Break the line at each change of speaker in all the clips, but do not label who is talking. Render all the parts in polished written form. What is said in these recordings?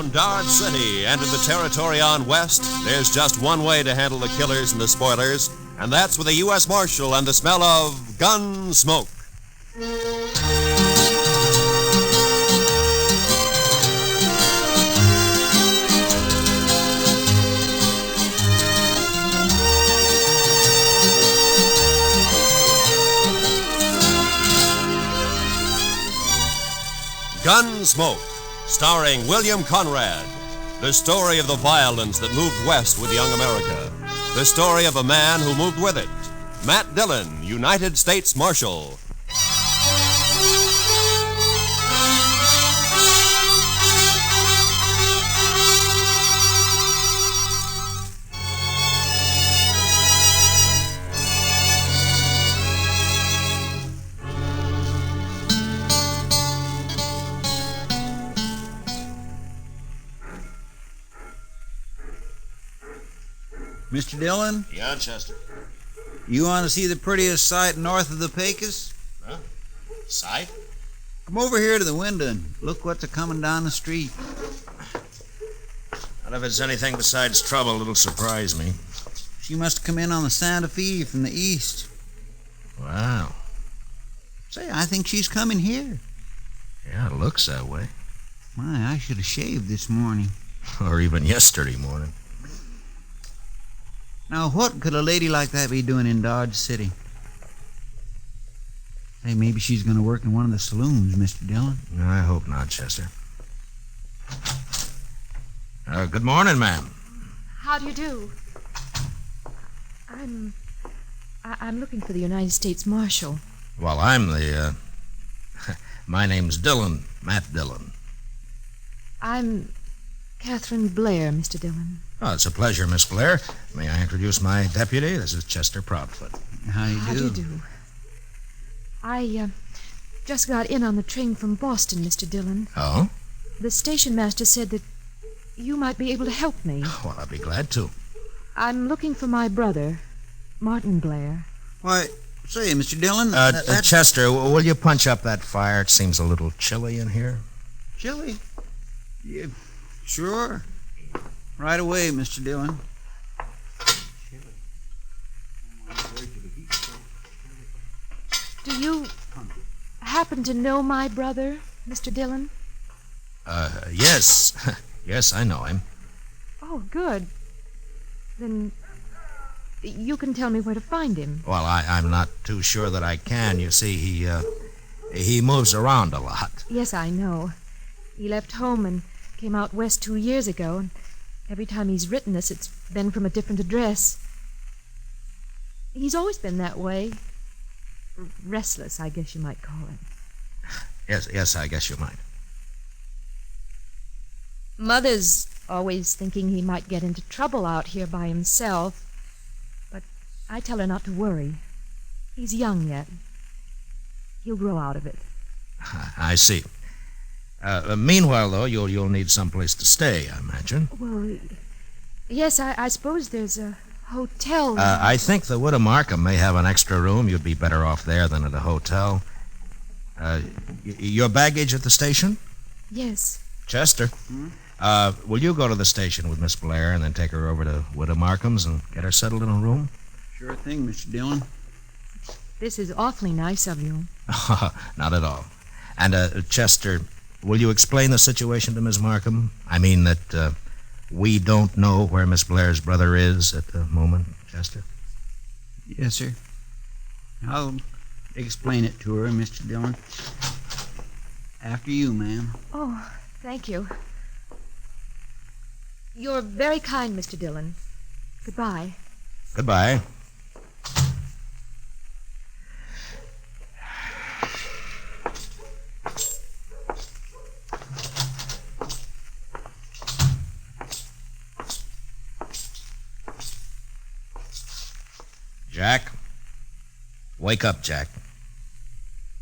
From Dodge City and to the territory on west, there's just one way to handle the killers and the spoilers, and that's with a U.S. Marshal and the smell of Gunsmoke. Gunsmoke, starring William Conrad. The story of the violence that moved west with young America. The story of a man who moved with it. Matt Dillon, United States Marshal.
Mr. Dillon?
Yeah, Chester.
You want to see the prettiest sight north of the Pecos?
Huh? Sight?
Come over here to the window and look what's a-coming down the street.
Not if it's anything besides trouble, it'll surprise me.
She must have come in on the Santa Fe from the east.
Wow.
Say, I think she's coming here.
Yeah, it looks that way.
My, I should have shaved this morning.
Or even yesterday morning.
Now, what could a lady like that be doing in Dodge City? Hey, maybe she's going to work in one of the saloons, Mr. Dillon.
No, I hope not, Chester. Good morning, ma'am.
How do you do? I'm looking for the United States Marshal.
Well, I'm the, my name's Dillon, Matt Dillon.
I'm Catherine Blair, Mr. Dillon.
Oh, it's a pleasure, Miss Blair. May I introduce my deputy? This is Chester Proudfoot.
How do you do?
How do you do? I just got in on the train from Boston, Mr. Dillon.
Oh?
The station master said that you might be able to help me.
Well, I'll be glad to.
I'm looking for my brother, Martin Blair.
Why, say, Mr. Dillon...
Chester, will you punch up that fire? It seems a little chilly in here.
Chilly? Yeah, sure. Right away, Mr. Dillon.
Do you happen to know my brother, Mr. Dillon?
Yes. Yes, I know him.
Oh, good. Then you can tell me where to find him.
Well, I'm not too sure that I can. You see, he moves around a lot.
Yes, I know. He left home and came out west 2 years ago, and every time he's written us, it's been from a different address. He's always been that way. Restless, I guess you might call it.
Yes, I guess you might.
Mother's always thinking he might get into trouble out here by himself, but I tell her not to worry. He's young yet. He'll grow out of it.
I see. Meanwhile, though, you'll need someplace to stay, I imagine.
Well, yes, I suppose there's a hotel.
I think the Widow Markham may have an extra room. You'd be better off there than at a hotel. Your baggage at the station?
Yes.
Chester, will you go to the station with Miss Blair and then take her over to Widow Markham's and get her settled in a room?
Sure thing, Mr. Dillon.
This is awfully nice of you.
Not at all. And, Chester, will you explain the situation to Miss Markham? I mean that we don't know where Miss Blair's brother is at the moment, Chester?
Yes, sir. I'll explain it to her, Mr. Dillon. After you, ma'am.
Oh, thank you. You're very kind, Mr. Dillon. Goodbye.
Goodbye. Jack? Wake up, Jack.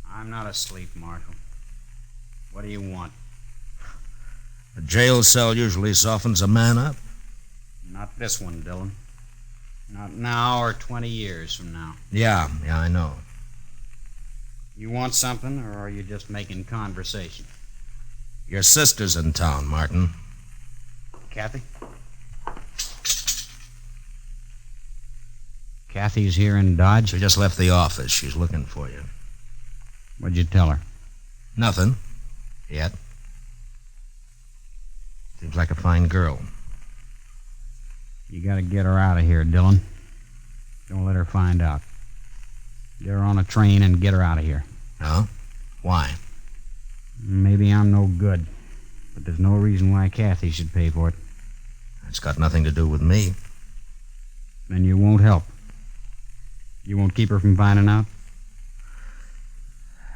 I'm not asleep, Marshal. What do you want?
A jail cell usually softens a man up.
Not this one, Dillon. Not now or 20 years from now.
Yeah, I know.
You want something, or are you just making conversation?
Your sister's in town, Martin.
Kathy? Kathy's here in Dodge?
She just left the office. She's looking for you.
What'd you tell her?
Nothing. Yet. Seems like a fine girl.
You gotta get her out of here, Dillon. Don't let her find out. Get her on a train and get her out of here.
Oh? Why?
Maybe I'm no good, but there's no reason why Kathy should pay for it.
It's got nothing to do with me.
Then you won't help. You won't keep her from finding out?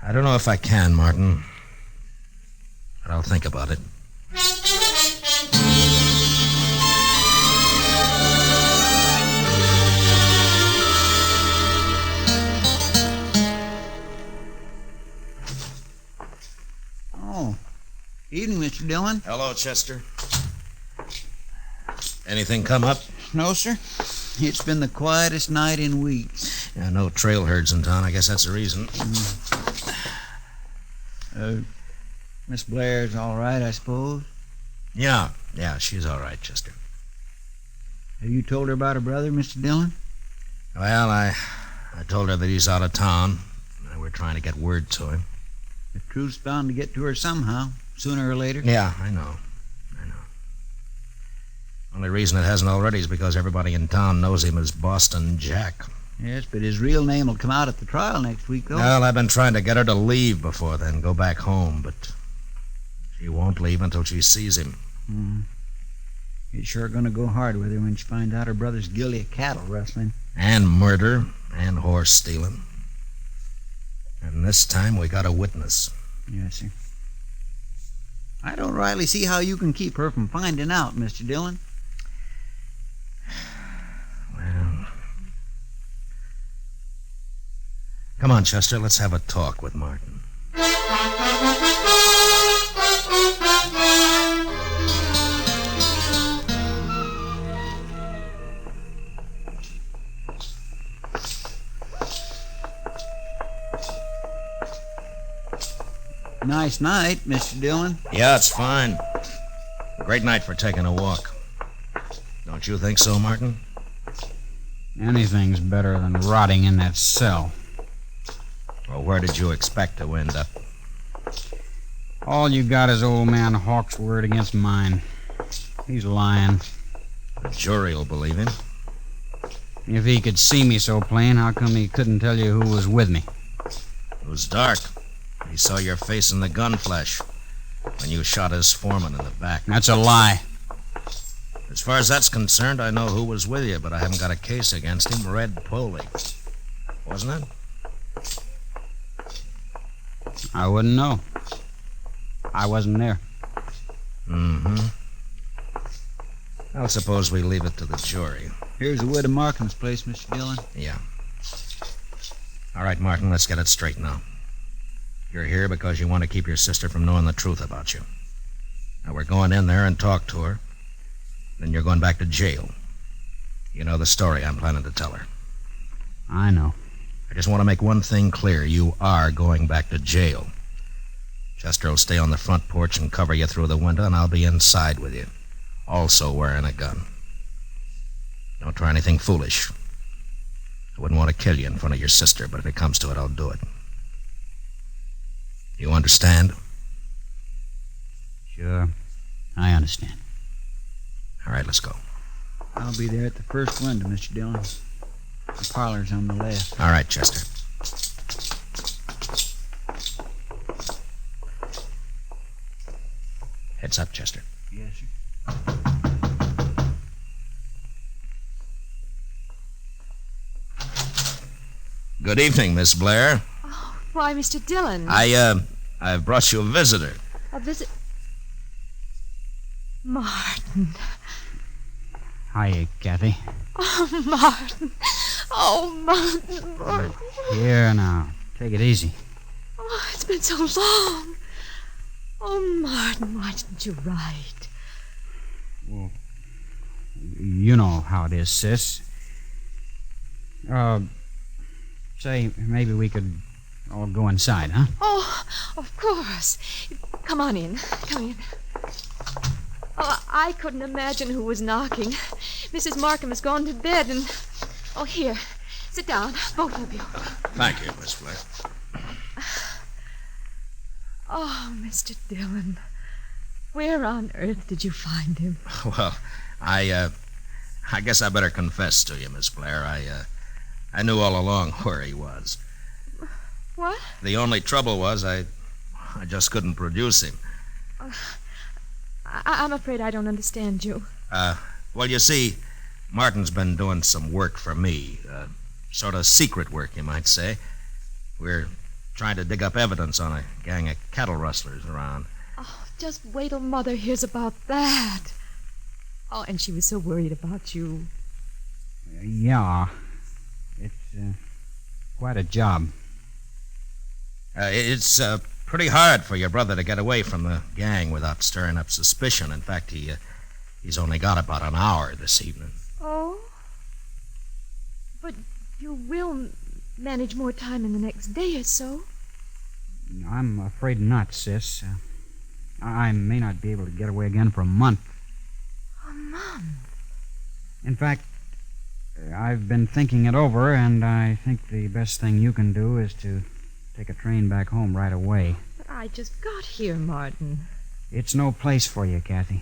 I don't know if I can, Martin. But I'll think about it.
Oh, evening, Mr. Dillon.
Hello, Chester. Anything come up?
No, sir. It's been the quietest night in weeks.
Yeah, no trail herds in town. I guess that's the reason.
Miss Blair's all right, I suppose?
Yeah, she's all right, Chester.
Have you told her about her brother, Mr. Dillon?
Well, I told her that he's out of town. We're trying to get word to him.
The truth's bound to get to her somehow, sooner or later.
Yeah, I know. Only reason it hasn't already is because everybody in town knows him as Boston Jack.
Yes, but his real name will come out at the trial next week, though.
Well, I've been trying to get her to leave before then, go back home, but she won't leave until she sees him.
It's sure going to go hard with her when she finds out her brother's guilty of cattle rustling.
And murder, and horse stealing. And this time we got a witness.
Yes, sir. I don't rightly see how you can keep her from finding out, Mr. Dillon.
Well, come on, Chester, let's have a talk with Martin.
Nice night, Mr. Dillon.
Yeah, it's fine. Great night for taking a walk. Don't you think so, Martin?
Anything's better than rotting in that cell.
Well, where did you expect to end up?
All you got is old man Hawk's word against mine. He's lying.
The jury will believe him.
If he could see me so plain, how come he couldn't tell you who was with me?
It was dark. He saw your face in the gun flash when you shot his foreman in the back.
That's a lie.
As far as that's concerned, I know who was with you, but I haven't got a case against him. Red Poley. Wasn't it?
I wouldn't know. I wasn't there.
Mm-hmm. I'll suppose we leave it to the jury.
Here's the wood of Markham's place, Mr. Dillon.
Yeah. All right, Martin, let's get it straight now. You're here because you want to keep your sister from knowing the truth about you. Now, we're going in there and talk to her. Then you're going back to jail. You know the story I'm planning to tell her.
I know.
I just want to make one thing clear. You are going back to jail. Chester will stay on the front porch and cover you through the window, and I'll be inside with you, also wearing a gun. Don't try anything foolish. I wouldn't want to kill you in front of your sister, but if it comes to it, I'll do it. You understand?
Sure. I understand.
All right, let's go.
I'll be there at the first window, Mr. Dillon. The parlor's on the left.
All right, Chester. Heads up, Chester.
Yes, sir.
Good evening, Miss Blair.
Oh, why, Mr. Dillon?
I've brought you a visitor.
A visit. Martin.
Hiya, Kathy.
Oh, Martin. Oh, Martin.
Here now. Take it easy.
Oh, it's been so long. Oh, Martin, why didn't you write?
Well, you know how it is, sis. Say, maybe we could all go inside, huh?
Oh, of course. Come on in. Come in. Oh, I couldn't imagine who was knocking. Mrs. Markham has gone to bed and... Oh, here. Sit down, both of you.
Thank you, Miss Blair.
Oh, Mr. Dillon. Where on earth did you find him?
Well, I guess I better confess to you, Miss Blair. I knew all along where he was.
What?
The only trouble was I just couldn't produce him.
I'm afraid I don't understand you.
Well, you see, Martin's been doing some work for me. Sort of secret work, you might say. We're trying to dig up evidence on a gang of cattle rustlers around.
Oh, just wait till Mother hears about that. Oh, and she was so worried about you.
Yeah. It's quite a job.
It's pretty hard for your brother to get away from the gang without stirring up suspicion. In fact, he's only got about an hour this evening.
Oh? But you will manage more time in the next day or so.
I'm afraid not, sis. I may not be able to get away again for a month.
A month?
In fact, I've been thinking it over, and I think the best thing you can do is to take a train back home right away.
But I just got here, Martin.
It's no place for you, Kathy.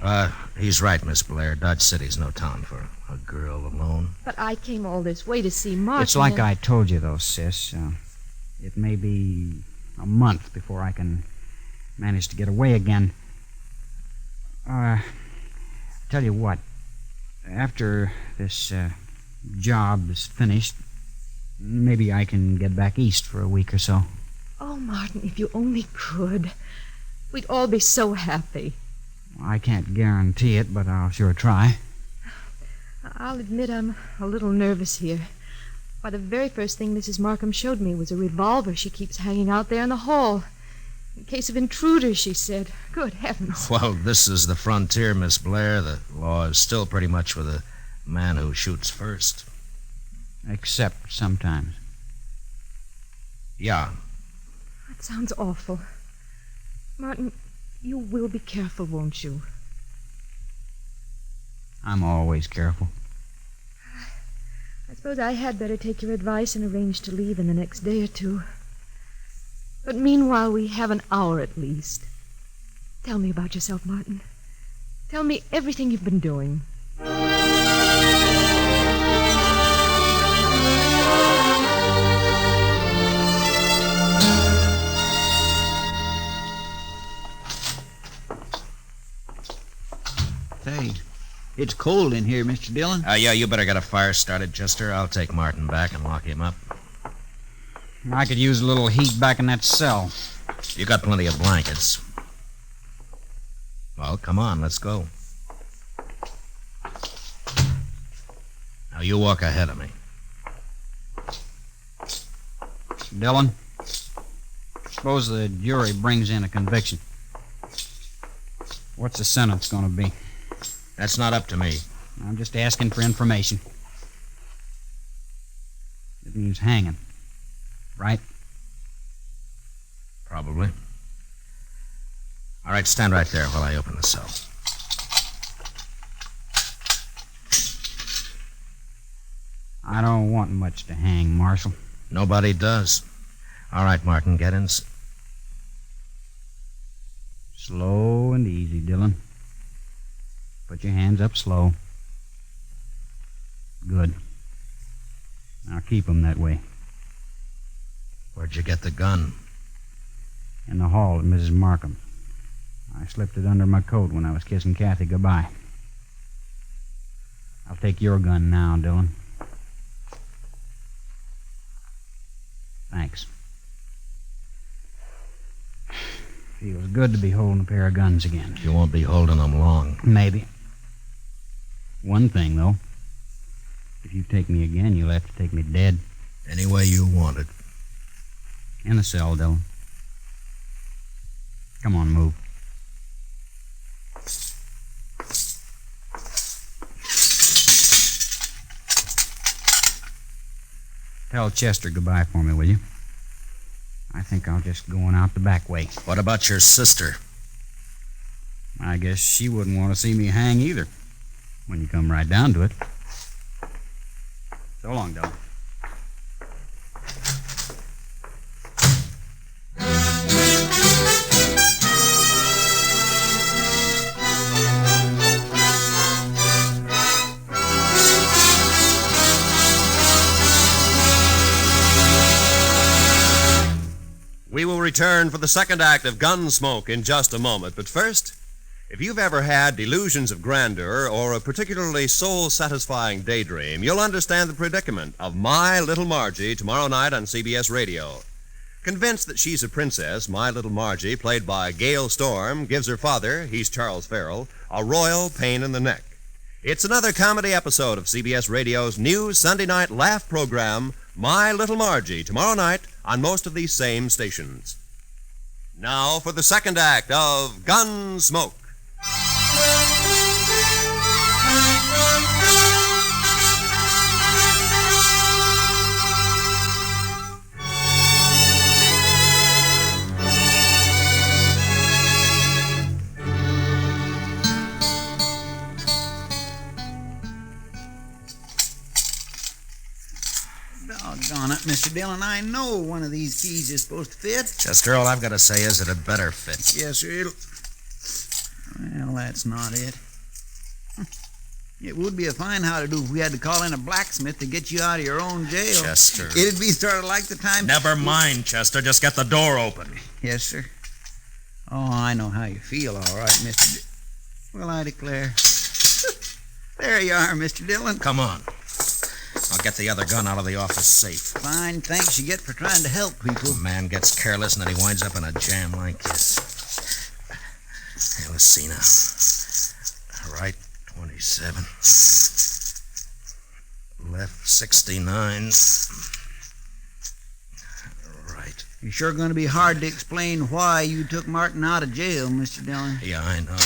He's right, Miss Blair. Dodge City's no town for a girl alone.
But I came all this way to see Martin.
It's like I told you, though, sis. It may be a month before I can manage to get away again. Tell you what. After this job is finished, maybe I can get back east for a week or so.
Oh, Martin, if you only could. We'd all be so happy.
I can't guarantee it, but I'll sure try.
I'll admit I'm a little nervous here. Why, the very first thing Mrs. Markham showed me was a revolver she keeps hanging out there in the hall. In case of intruders, she said. Good heavens.
Well, this is the frontier, Miss Blair. The law is still pretty much with the man who shoots first.
Except sometimes.
Yeah.
That sounds awful. Martin, you will be careful, won't you?
I'm always careful.
I suppose I had better take your advice and arrange to leave in the next day or two. But meanwhile, we have an hour at least. Tell me about yourself, Martin. Tell me everything you've been doing.
Say, it's cold in here, Mr. Dillon.
Yeah, you better get a fire started, Chester. I'll take Martin back and lock him up.
I could use a little heat back in that cell.
You got plenty of blankets. Well, come on, let's go. Now, you walk ahead of me.
Dillon, suppose the jury brings in a conviction. What's the sentence going to be?
That's not up to me.
I'm just asking for information. It means hanging, right?
Probably. All right, stand right there while I open the cell.
I don't want much to hang, Marshal.
Nobody does. All right, Martin, get in.
Slow and easy, Dillon. Put your hands up slow. Good. Now keep them that way.
Where'd you get the gun?
In the hall at Mrs. Markham. I slipped it under my coat when I was kissing Kathy goodbye. I'll take your gun now, Dillon. Thanks. Feels good to be holding a pair of guns again.
You won't be holding them long.
Maybe. One thing, though. If you take me again, you'll have to take me dead.
Any way you want it.
In the cell, Dillon. Come on, move. Tell Chester goodbye for me, will you? I think I'll just go on out the back way.
What about your sister?
I guess she wouldn't want to see me hang either, when you come right down to it. So long, Dillon.
We will return for the second act of Gunsmoke in just a moment. But first, if you've ever had delusions of grandeur or a particularly soul-satisfying daydream, you'll understand the predicament of My Little Margie tomorrow night on CBS Radio. Convinced that she's a princess, My Little Margie, played by Gail Storm, gives her father, he's Charles Farrell, a royal pain in the neck. It's another comedy episode of CBS Radio's new Sunday night laugh program, My Little Margie, tomorrow night on most of these same stations. Now for the second act of Gunsmoke.
Doggone it, Mr. Dillon. I know one of these keys is supposed to fit.
Chester, all I've got to say is that it better fit.
Yes, sir. Well, that's not it. It would be a fine how-to-do if we had to call in a blacksmith to get you out of your own jail.
Chester.
It'd be sort of like the time...
Never mind, Chester. Just get the door open.
Yes, sir. Oh, I know how you feel, all right, Mr. Well, I declare. There you are, Mr. Dillon.
Come on. I'll get the other gun out of the office safe.
Fine thanks you get for trying to help people.
A man gets careless and then he winds up in a jam like this. Hey, let's see now. Right, 27. Left, 69. Right.
It's sure going to be hard to explain why you took Martin out of jail, Mr. Dillon.
Yeah, I know.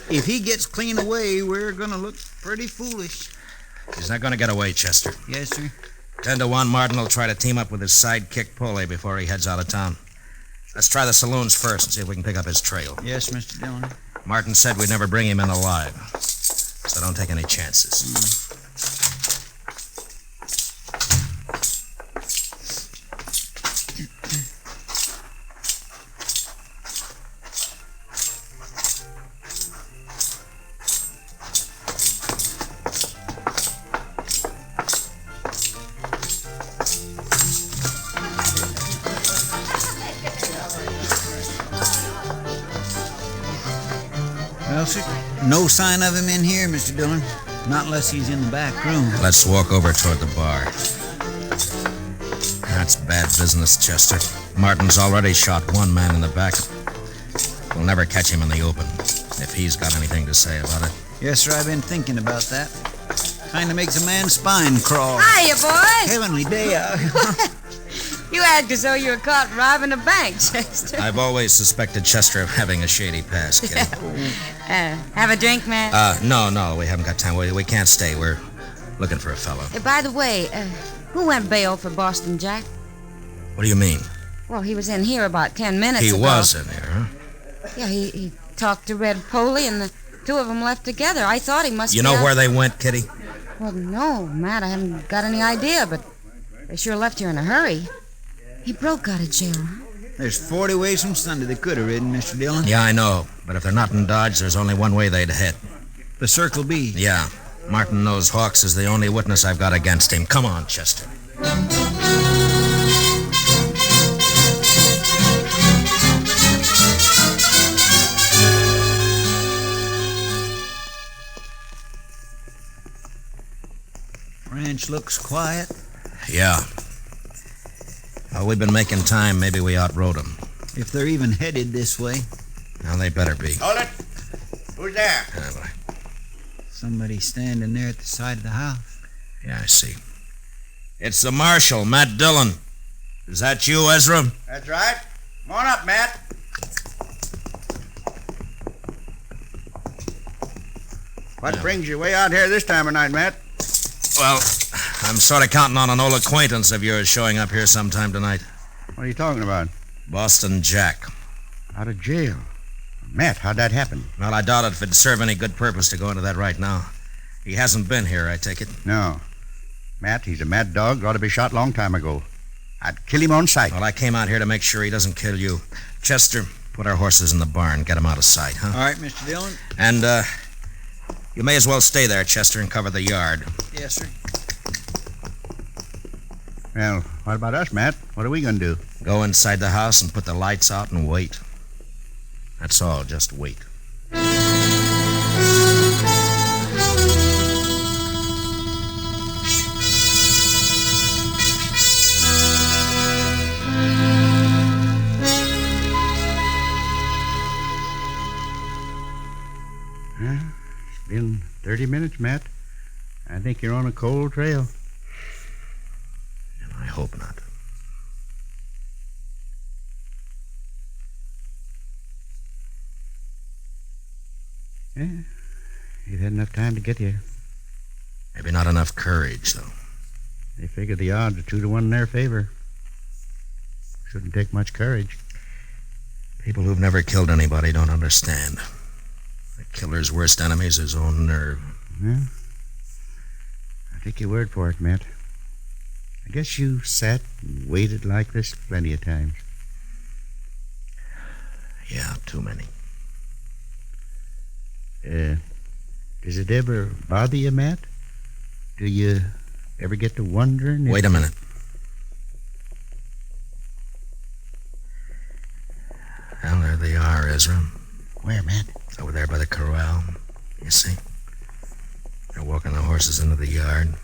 If he gets clean away, we're going to look pretty foolish.
He's not going to get away, Chester.
Yes, sir.
10 to 1, Martin will try to team up with his sidekick Pole before he heads out of town. Let's try the saloons first and see if we can pick up his trail.
Yes, Mr. Dillon.
Martin said we'd never bring him in alive, so don't take any chances.
Well, sir, no sign of him in here, Mr. Dillon. Not unless he's in the back room.
Let's walk over toward the bar. That's bad business, Chester. Martin's already shot one man in the back. We'll never catch him in the open, if he's got anything to say about it.
Yes, sir, I've been thinking about that. Kind of makes a man's spine crawl.
Hiya, boys.
Heavenly day out.
You act as though you were caught robbing a bank, Chester.
I've always suspected Chester of having a shady past, kid.
Have a drink, man?
No, we haven't got time. We can't stay. We're looking for a fellow.
By the way, who went bail for Boston Jack?
What do you mean?
Well, he was in here about 10 minutes
He
ago.
was in here, huh?
Yeah, he talked to Red Poley, and the two of them left together. I thought he must
You
be
know
out...
where they went, Kitty?
Well, no, Matt, I haven't got any idea, but they sure left here in a hurry. He broke out of jail, huh?
There's 40 ways from Sunday they could have ridden, Mr. Dillon.
Yeah, I know. But if they're not in Dodge, there's only one way they'd head.
The Circle B.
Yeah. Martin knows Hawks is the only witness I've got against him. Come on, Chester.
Ranch looks quiet.
Yeah. Well, we've been making time. Maybe we outrode them.
If they're even headed this way.
Now, they better be.
Hold it. Who's there?
Somebody standing there at the side of the house.
Yeah, I see. It's the marshal, Matt Dillon. Is that you, Ezra?
That's right. Come on up, Matt. What brings you way out here this time of night, Matt?
Well, I'm sort of counting on an old acquaintance of yours showing up here sometime tonight.
What are you talking about?
Boston Jack.
Out of jail. Matt, how'd that happen?
Well, I doubt if it'd serve any good purpose to go into that right now. He hasn't been here, I take it.
No. Matt, he's a mad dog. Ought to be shot long time ago. I'd kill him on sight.
Well, I came out here to make sure he doesn't kill you. Chester, put our horses in the barn. Get them out of sight, huh?
All right, Mr. Dillon.
And, you may as well stay there, Chester, and cover the yard.
Yes, sir.
Well, what about us, Matt? What are we going to do?
Go inside the house and put the lights out and wait. That's all, just wait.
It's been 30 minutes, Matt. I think you're on a cold trail.
I hope not.
Yeah, you've had enough time to get here.
Maybe not enough courage, though.
They figure the odds are 2-1 in their favor. Shouldn't take much courage.
People who've never killed anybody don't understand. The killer's worst enemy is his own nerve.
Yeah. I'll take your word for it, Matt. I guess you sat and waited like this plenty of times.
Yeah, too many.
Does it ever bother you, Matt? Do you ever get to wondering if...
Wait a minute. Well, there they are, Ezra.
Where, Matt?
Over there by the corral. You see? They're walking the horses into the yard.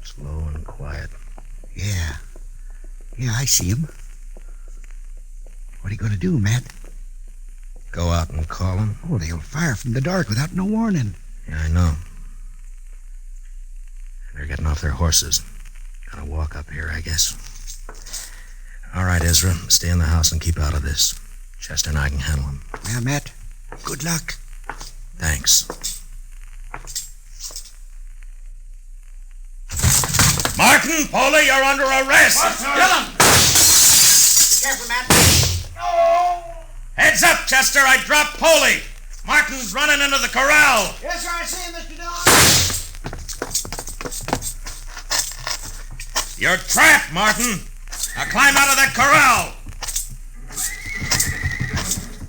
Slow and quiet.
Yeah. Yeah, I see him. What are you going to do, Matt?
Go out and call them?
Oh, they'll fire from the dark without no warning.
Yeah, I know. They're getting off their horses. Gonna walk up here, I guess. All right, Ezra. Stay in the house and keep out of this. Chester and I can handle him.
Yeah, Matt. Good luck.
Thanks. Martin, Polly, you're under arrest.
Dylan! Be careful, Matt.
Heads up, Chester. I dropped Polly. Martin's running into the corral.
Yes, sir, I see him, Mr. Dillon.
You're trapped, Martin. Now climb out of that corral.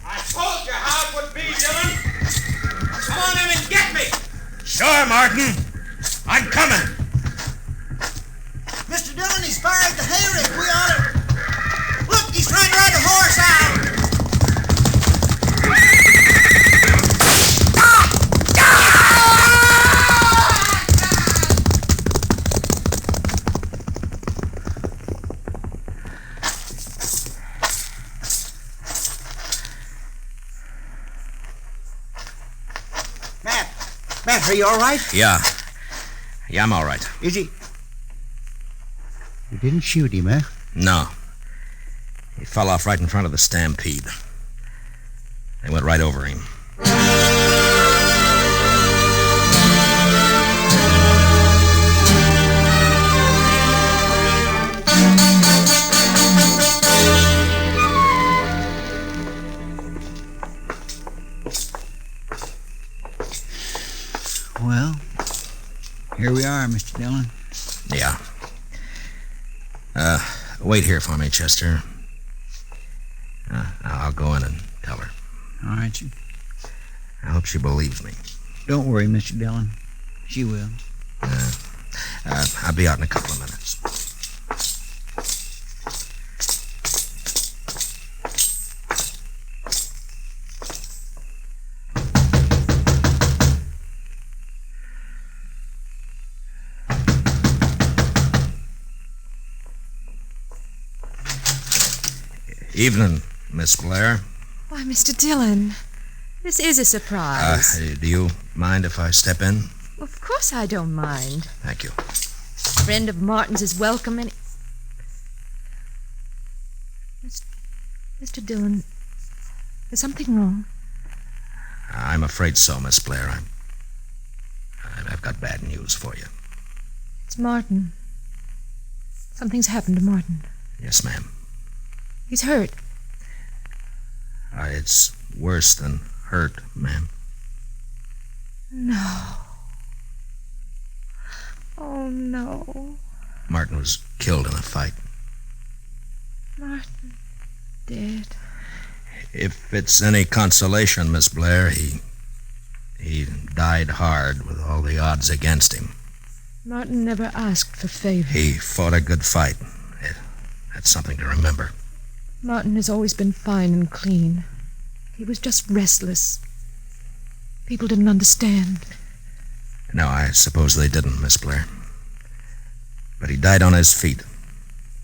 I told you how it would be, Dillon. Come on in and get me.
Sure, Martin. I'm coming.
Mr. Dillon, he's fired the hayrick. We ought to... Look, he's trying to ride the horse out. Matt, are you all right?
Yeah, I'm all right.
Is he? You didn't shoot him, eh?
No. He fell off right in front of the stampede. They went right over him.
Well, here we are, Mr. Dillon.
Yeah. Wait here for me, Chester. I'll go in and tell her.
All right, sir.
I hope she believes me.
Don't worry, Mr. Dillon. She will.
I'll be out in a couple of minutes. Evening, Miss Blair.
Why, Mr. Dillon, this is a surprise.
Do you mind if I step in?
Of course I don't mind.
Thank you.
A friend of Martin's is welcome any... Mr. Dillon, is something wrong?
I'm afraid so, Miss Blair. I've got bad news for you.
It's Martin. Something's happened to Martin.
Yes, ma'am.
He's hurt.
It's worse than hurt, ma'am.
No. Oh, no.
Martin was killed in a fight.
Martin dead.
If it's any consolation, Miss Blair, he died hard with all the odds against him.
Martin never asked for favors.
He fought a good fight. That's something to remember.
Martin has always been fine and clean. He was just restless. People didn't understand.
No, I suppose they didn't, Miss Blair. But he died on his feet,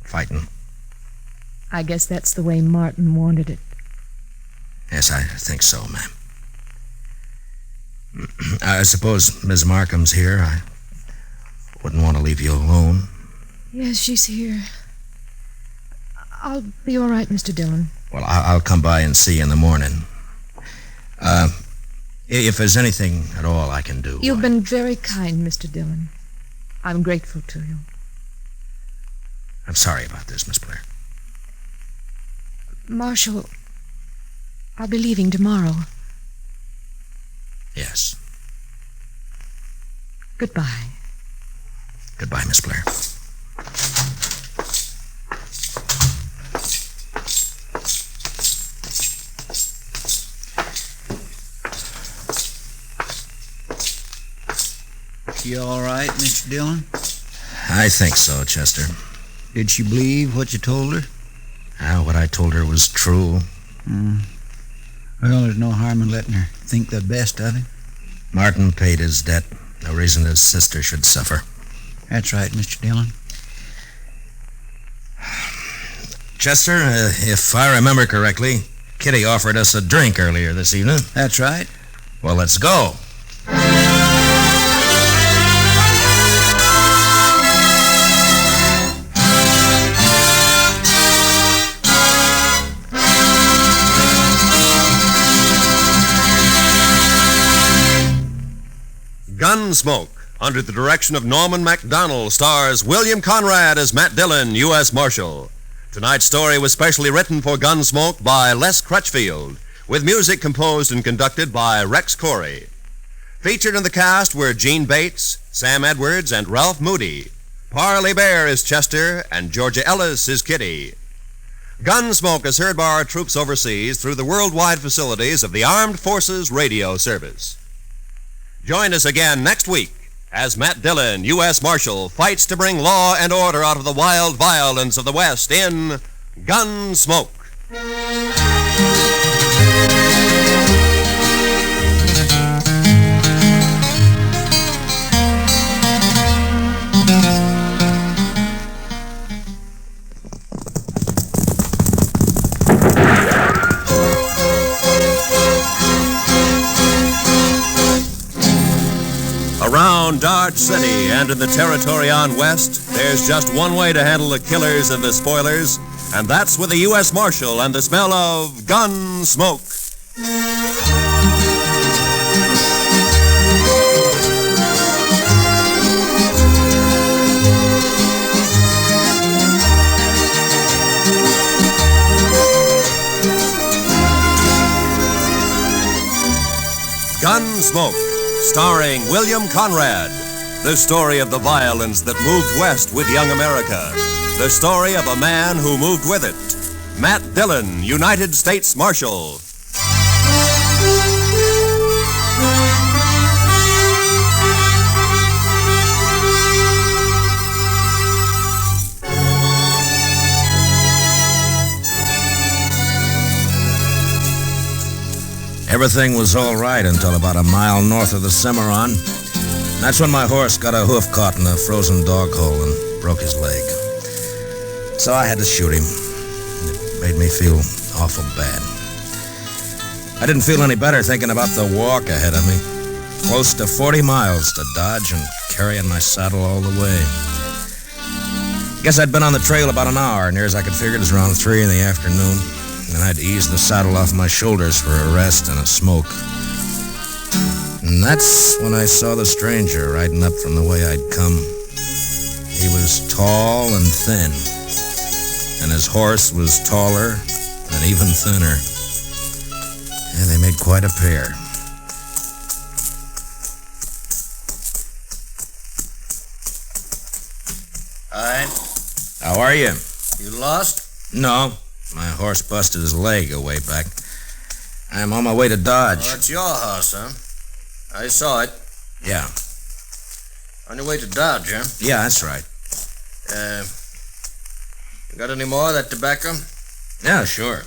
fighting.
I guess that's the way Martin wanted it.
Yes, I think so, ma'am. I suppose Miss Markham's here. I wouldn't want to leave you alone.
Yes, she's here. I'll be all right, Mr. Dillon.
Well, I'll come by and see you in the morning. If there's anything at all I can do...
You've been very kind, Mr. Dillon. I'm grateful to you.
I'm sorry about this, Miss Blair.
Marshal, I'll be leaving tomorrow.
Yes.
Goodbye.
Goodbye, Miss Blair.
She all right, Mr. Dillon?
I think so, Chester.
Did she believe what you told her?
What I told her was true.
Well, there's no harm in letting her think the best of him.
Martin paid his debt. No reason his sister should suffer.
That's right, Mr. Dillon.
Chester, if I remember correctly, Kitty offered us a drink earlier this evening.
That's right.
Well, let's go.
Gunsmoke, under the direction of Norman MacDonald, stars William Conrad as Matt Dillon, U.S. Marshal. Tonight's story was specially written for Gunsmoke by Les Crutchfield, with music composed and conducted by Rex Corey. Featured in the cast were Gene Bates, Sam Edwards, and Ralph Moody. Parley Bear is Chester, and Georgia Ellis is Kitty. Gunsmoke is heard by our troops overseas through the worldwide facilities of the Armed Forces Radio Service. Join us again next week as Matt Dillon, U.S. Marshal, fights to bring law and order out of the wild violence of the West in Gunsmoke. Around Dodge City and in the territory on West, there's just one way to handle the killers and the spoilers, and that's with a U.S. Marshal and the smell of Gunsmoke. Gunsmoke, starring William Conrad. The story of the violence that moved west with young America. The story of a man who moved with it. Matt Dillon, United States Marshal.
Everything was all right until about a mile north of the Cimarron. That's when my horse got a hoof caught in a frozen dog hole and broke his leg. So I had to shoot him. It made me feel awful bad. I didn't feel any better thinking about the walk ahead of me. Close to 40 miles to Dodge and carrying my saddle all the way. Guess I'd been on the trail about an hour. Near as I could figure, it was around 3 in the afternoon. And I'd ease the saddle off my shoulders for a rest and a smoke. And that's when I saw the stranger riding up from the way I'd come. He was tall and thin, and his horse was taller and even thinner. Yeah, they made quite a pair.
Hi.
How are you?
You lost?
No. My horse busted his leg a way back. I'm on my way to Dodge.
Oh, that's your house, huh? I saw it.
Yeah.
On your way to Dodge, huh?
Yeah, that's right.
You got any more of that tobacco?
Yeah, sure.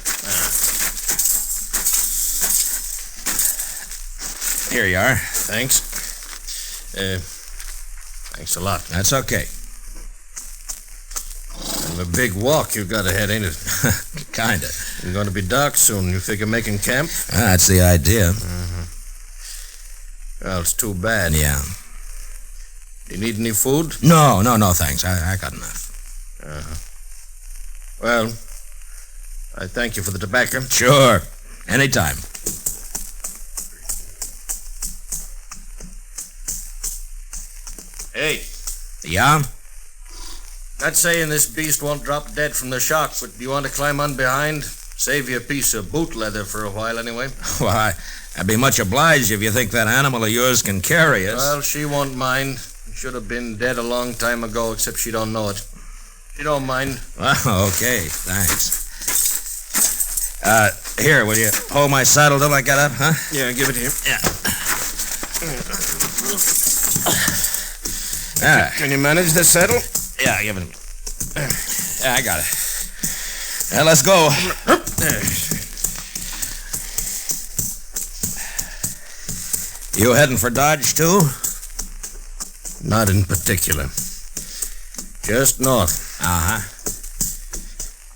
Here you are.
Thanks. Thanks a lot.
That's okay.
Kind of a big walk you've got ahead, ain't it?
Kinda.
It's going to be dark soon. You figure making camp?
That's the idea.
Well, it's too bad.
Yeah.
Do you need any food?
No, thanks. I got enough.
Well, I thank you for the tobacco.
Sure. Anytime.
Hey,
Yeah?
not saying this beast won't drop dead from the shock, but do you want to climb on behind? Save you a piece of boot leather for a while, anyway.
Well, I'd be much obliged if you think that animal of yours can carry us.
Well, she won't mind. Should have been dead a long time ago, except she don't know it. She don't mind.
Well, okay, thanks. Here, will you hold my saddle till I get up, huh?
Yeah, give it here.
Yeah.
Can you manage the saddle?
Yeah, give it. Yeah, I got it. Yeah, let's go. You heading for Dodge, too?
Not in particular. Just north.
Uh-huh.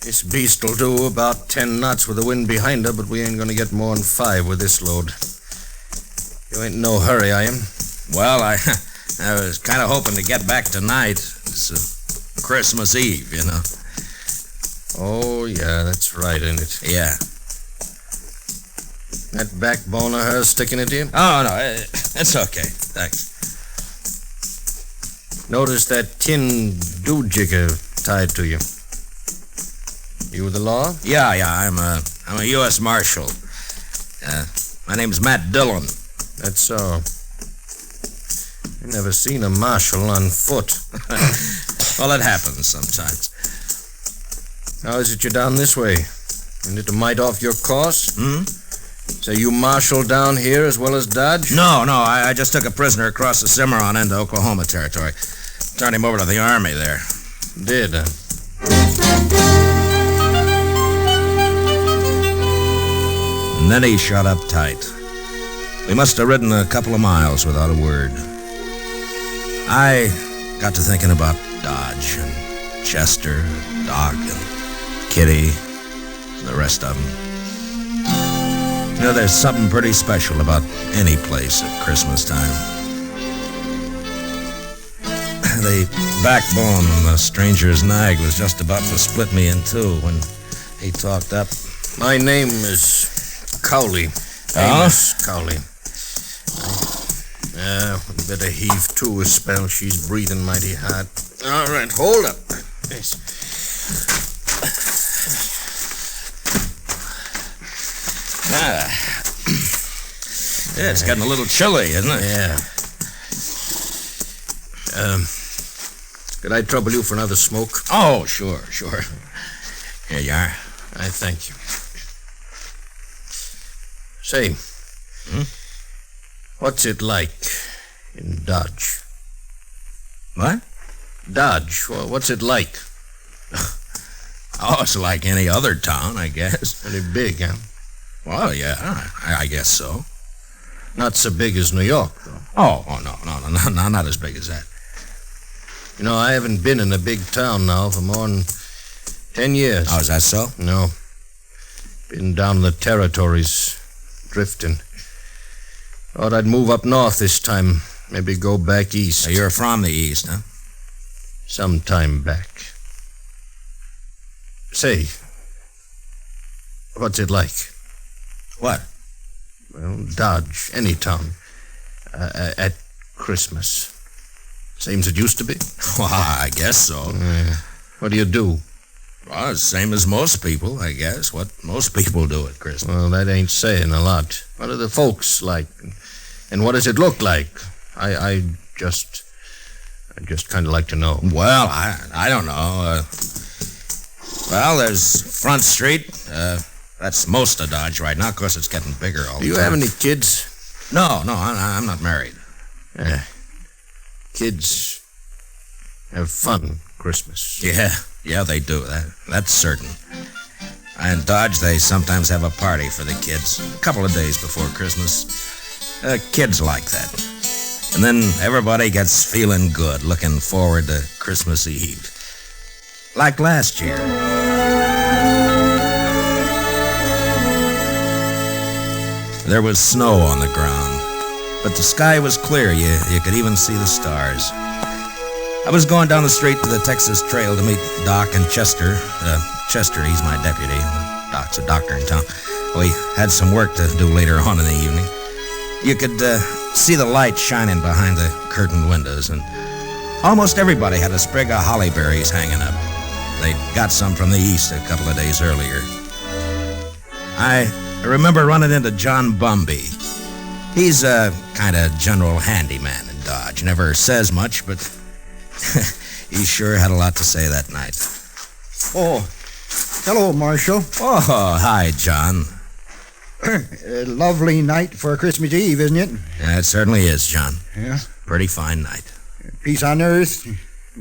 This beast'll do about 10 knots with the wind behind her, but we ain't gonna get more than 5 with this load. You ain't in no hurry, are you?
Well, I was kind of hoping to get back tonight. It's Christmas Eve, you know.
Oh, yeah, that's right, ain't it?
Yeah.
That backbone of hers sticking into you?
Oh, no, it's okay. Thanks.
Notice that tin do-jigger tied to you. You with the law?
Yeah, I'm a U.S. Marshal. My name's Matt Dillon.
That's so. I never seen a marshal on foot.
Well, it happens sometimes.
How is it you're down this way? Isn't it a mite off your course? So you marshal down here as well as Dodge?
No, I just took a prisoner across the Cimarron into Oklahoma territory. Turned him over to the Army there.
Did, huh?
And then he shot up tight. We must have ridden a couple of miles without a word. I got to thinking about Dodge and Chester, Doc, and Kitty, and the rest of them. You know, there's something pretty special about any place at Christmas time. The backbone on the stranger's nag was just about to split me in two when he talked up.
My name is Cowley.
Oh?
Amos Cowley. We better heave to a spell. She's breathing mighty hard. All right, hold up. Yes.
Yeah, it's getting a little chilly, isn't it?
Yeah. Could I trouble you for another smoke?
Oh, sure. Here you are.
I thank you. Say, what's it like in Dodge?
What?
Dodge, what's it like?
Oh, it's like any other town, I guess.
Pretty big, huh?
Well, yeah, I guess so.
Not so big as New York, though.
Oh, no, not as big as that.
You know, I haven't been in a big town now for more than 10 years.
Oh, is that so?
No. Been down in the territories, drifting. Thought I'd move up north this time. Maybe go back east.
So you're from the east, huh?
Some time back. Say, what's it like?
What?
Well, Dodge, any town. At Christmas. Same as it used to be?
Well, I guess so.
What do you do?
Well, same as most people, I guess. What most people do at Christmas.
Well, that ain't saying a lot. What are the folks like? And what does it look like? I just kind of like to know.
Well, I don't know. Well, there's Front Street. That's most of Dodge right now. Of course, it's getting bigger all the time.
Do you have any kids?
No, I'm not married.
Kids have fun Christmas.
Yeah, they do. That's certain. In Dodge, they sometimes have a party for the kids a couple of days before Christmas. Kids like that. And then everybody gets feeling good, looking forward to Christmas Eve. Like last year. There was snow on the ground, but the sky was clear. You could even see the stars. I was going down the street to the Texas Trail to meet Doc and Chester. Chester, he's my deputy. Doc's a doctor in town. We had some work to do later on in the evening. You could see the light shining behind the curtained windows, and almost everybody had a sprig of holly berries hanging up. They'd got some from the east a couple of days earlier. I remember running into John Bumby. He's a kind of general handyman in Dodge. Never says much, but he sure had a lot to say that night.
Oh, hello, Marshal.
Oh, hi, John.
A lovely night for Christmas Eve, isn't it?
Yeah, it certainly is, John.
Yeah.
Pretty fine night.
Peace on earth,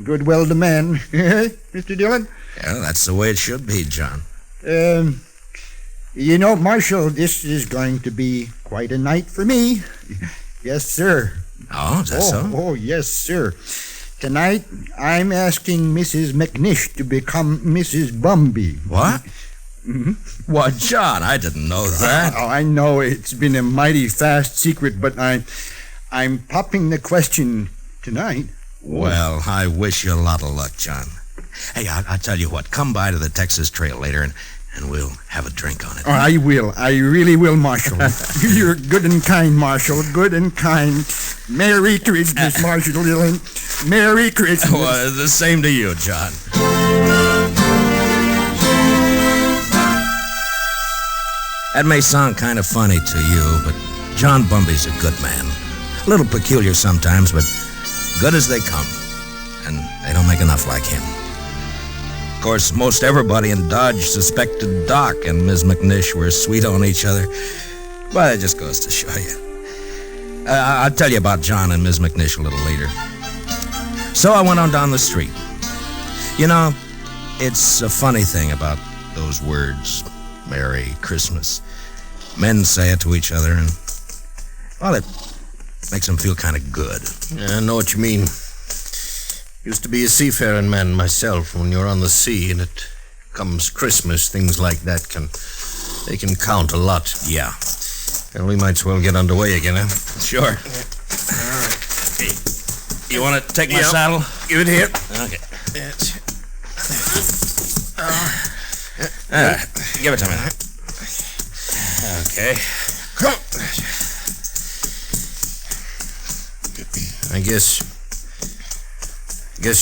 goodwill to men. Mr. Dillon?
Yeah, that's the way it should be, John.
You know, Marshal, this is going to be quite a night for me. Yes, sir.
Oh, is that so?
Oh, yes, sir. Tonight, I'm asking Mrs. McNish to become Mrs. Bumby.
What?
Mm-hmm.
Why, John, I didn't know that.
Oh, I know it's been a mighty fast secret, but I'm popping the question tonight.
Well, I wish you a lot of luck, John. Hey, I'll tell you what. Come by to the Texas Trail later, and we'll have a drink on it.
Oh, I will. I really will, Marshal. You're good and kind, Marshal. Good and kind. Merry Christmas, Marshal Dillon. Merry Christmas.
Well, the same to you, John. That may sound kind of funny to you, but John Bumby's a good man. A little peculiar sometimes, but good as they come. And they don't make enough like him. Of course, most everybody in Dodge suspected Doc and Ms. McNish were sweet on each other. But it just goes to show you. I'll tell you about John and Ms. McNish a little later. So I went on down the street. You know, it's a funny thing about those words, Merry Christmas. Men say it to each other, and, well, it makes them feel kind of good.
Yeah, I know what you mean. Used to be a seafaring man myself. When you're on the sea and it comes Christmas, things like that they can count a lot.
Yeah.
And we might as well get underway again, huh?
Sure. All right. Hey, you want to take my saddle?
Give it here.
Okay. All right. Give it to me. Okay.
I guess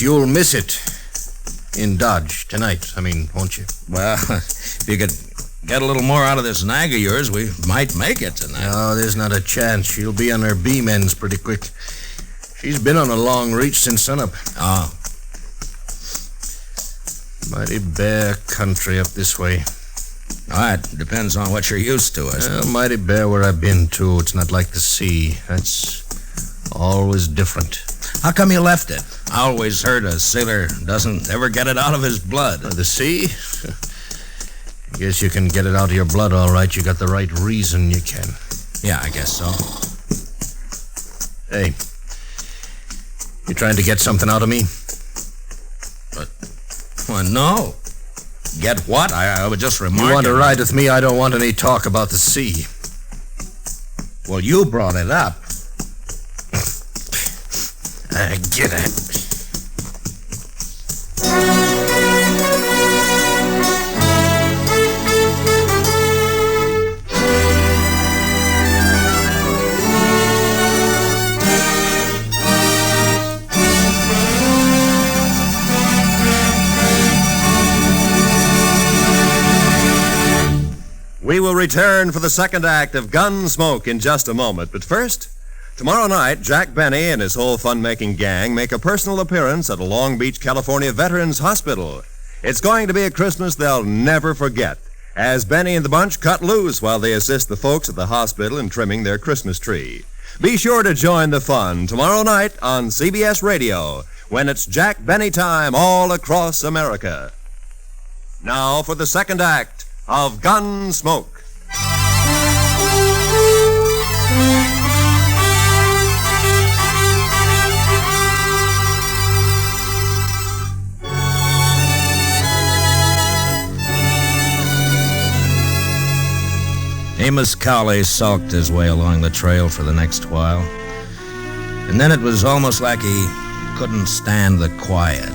you'll miss it in Dodge tonight. Won't you?
Well, if you could get a little more out of this nag of yours, we might make it tonight.
No, there's not a chance. She'll be on her beam ends pretty quick. She's been on a long reach since sunup.
Oh.
Mighty bare country up this way.
All right, depends on what you're used to, I suppose.
Mighty bare where I've been, too. It's not like the sea. That's always different.
How come you left it? I always heard a sailor doesn't ever get it out of his blood.
The sea? Guess you can get it out of your blood, all right. You got the right reason you can.
Yeah, I guess so.
Hey, you trying to get something out of me?
Well, no. Get what? I would just remark.
You want to ride with me? I don't want any talk about the sea.
Well, you brought it up.
Get it.
We will return for the second act of Gunsmoke in just a moment. But first, tomorrow night, Jack Benny and his whole fun-making gang make a personal appearance at a Long Beach, California Veterans Hospital. It's going to be a Christmas they'll never forget, as Benny and the bunch cut loose while they assist the folks at the hospital in trimming their Christmas tree. Be sure to join the fun tomorrow night on CBS Radio, when it's Jack Benny time all across America. Now for the second act of Gunsmoke.
Amos Cowley sulked his way along the trail for the next while. And then it was almost like he couldn't stand the quiet.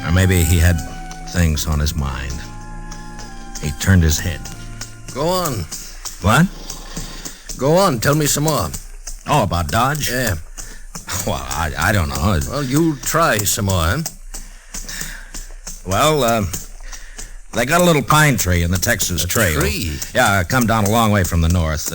Or maybe he had things on his mind. He turned his head.
Go on.
What?
Go on, tell me some more.
Oh, about Dodge?
Yeah.
Well, I don't know.
Well, you try some more, huh?
Well, they got a little pine tree in the Texas Trail.
Tree?
Yeah, come down a long way from the north.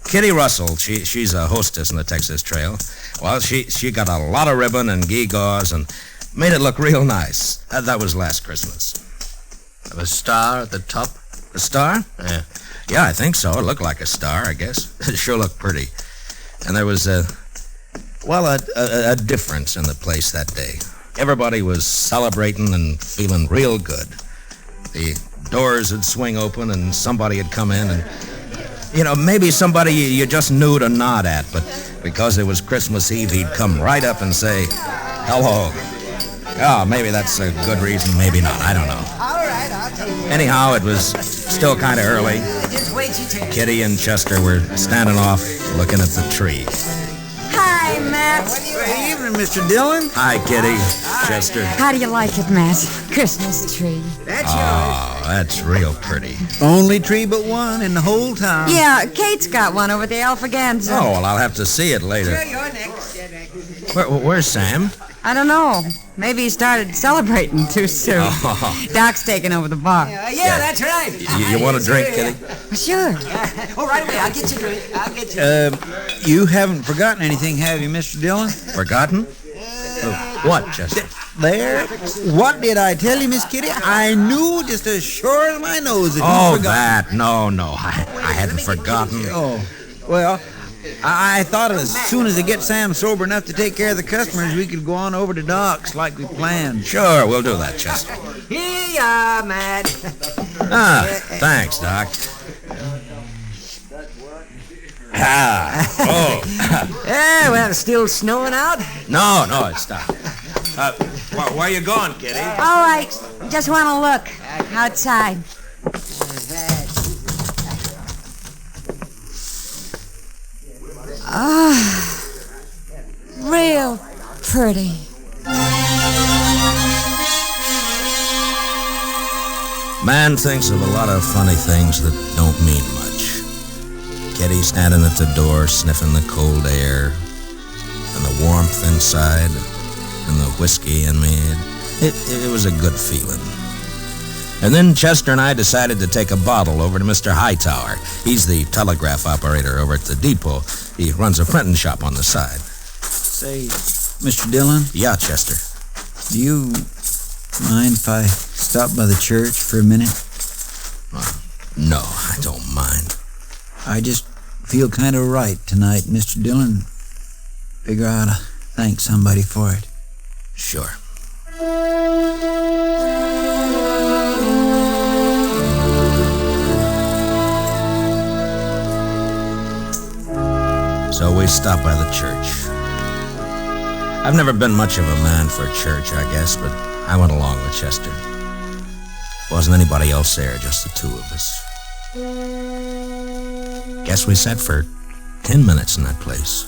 Kitty Russell, she's a hostess in the Texas Trail. Well, she got a lot of ribbon and gewgaws and made it look real nice. That was last Christmas.
A star at the top?
A star?
Yeah.
Yeah, I think so. It looked like a star, I guess. It sure looked pretty. And there was a difference in the place that day. Everybody was celebrating and feeling real good. The doors would swing open and somebody had come in and, maybe somebody you just knew to nod at, but because it was Christmas Eve, he'd come right up and say, hello. Oh, maybe that's a good reason, maybe not. I don't know.
All right, I'll take it.
Anyhow, it was still kind of early.
Just wait your turn.
Kitty and Chester were standing off looking at the tree.
Hi, Matt.
Good evening, Mr. Dillon.
Hi, Kitty. Chester.
How do you like it, Matt? Christmas tree.
That's
Oh, that's real pretty.
Only tree but one in the whole town.
Yeah, Kate's got one over the Alphaganza.
Oh, well, I'll have to see it later.
yours. You're next.
Where's Sam?
I don't know. Maybe he started celebrating too soon.
Oh.
Doc's taking over the bar.
Yeah, that's right.
You want a drink, Kitty?
Sure.
Oh, right away. I'll get you a drink. I'll get you.
You haven't forgotten anything, have you, Mr. Dillon?
Forgotten? What, Chester?
There. What did I tell you, Miss Kitty? I knew just as sure as my nose that
Oh,
you forgot.
that. No. I hadn't forgotten.
Oh, well, I thought as soon as they get Sam sober enough to take care of the customers, we could go on over to Doc's like we planned.
Sure, we'll do that, Chester.
Here you are, Matt.
Thanks, Doc.
Yeah, well, it's still snowing out.
No, it stopped. Where you going, Kitty?
All right. Just want to look outside. Real pretty.
Man thinks of a lot of funny things that don't mean much. Kitty standing at the door, sniffing the cold air, and the warmth inside, and the whiskey in me. It was a good feeling. And then Chester and I decided to take a bottle over to Mr. Hightower. He's the telegraph operator over at the depot. He runs a printing shop on the side.
Say, Mr. Dillon,
Yeah, Chester.
do you mind if I stop by the church for a minute?
No, I don't mind.
I just feel kind of right tonight, Mr. Dillon. Figure I ought to thank somebody for it.
Sure. So we stopped by the church. I've never been much of a man for church, I guess, but I went along with Chester. Wasn't anybody else there, just the two of us. Guess we sat for 10 minutes in that place.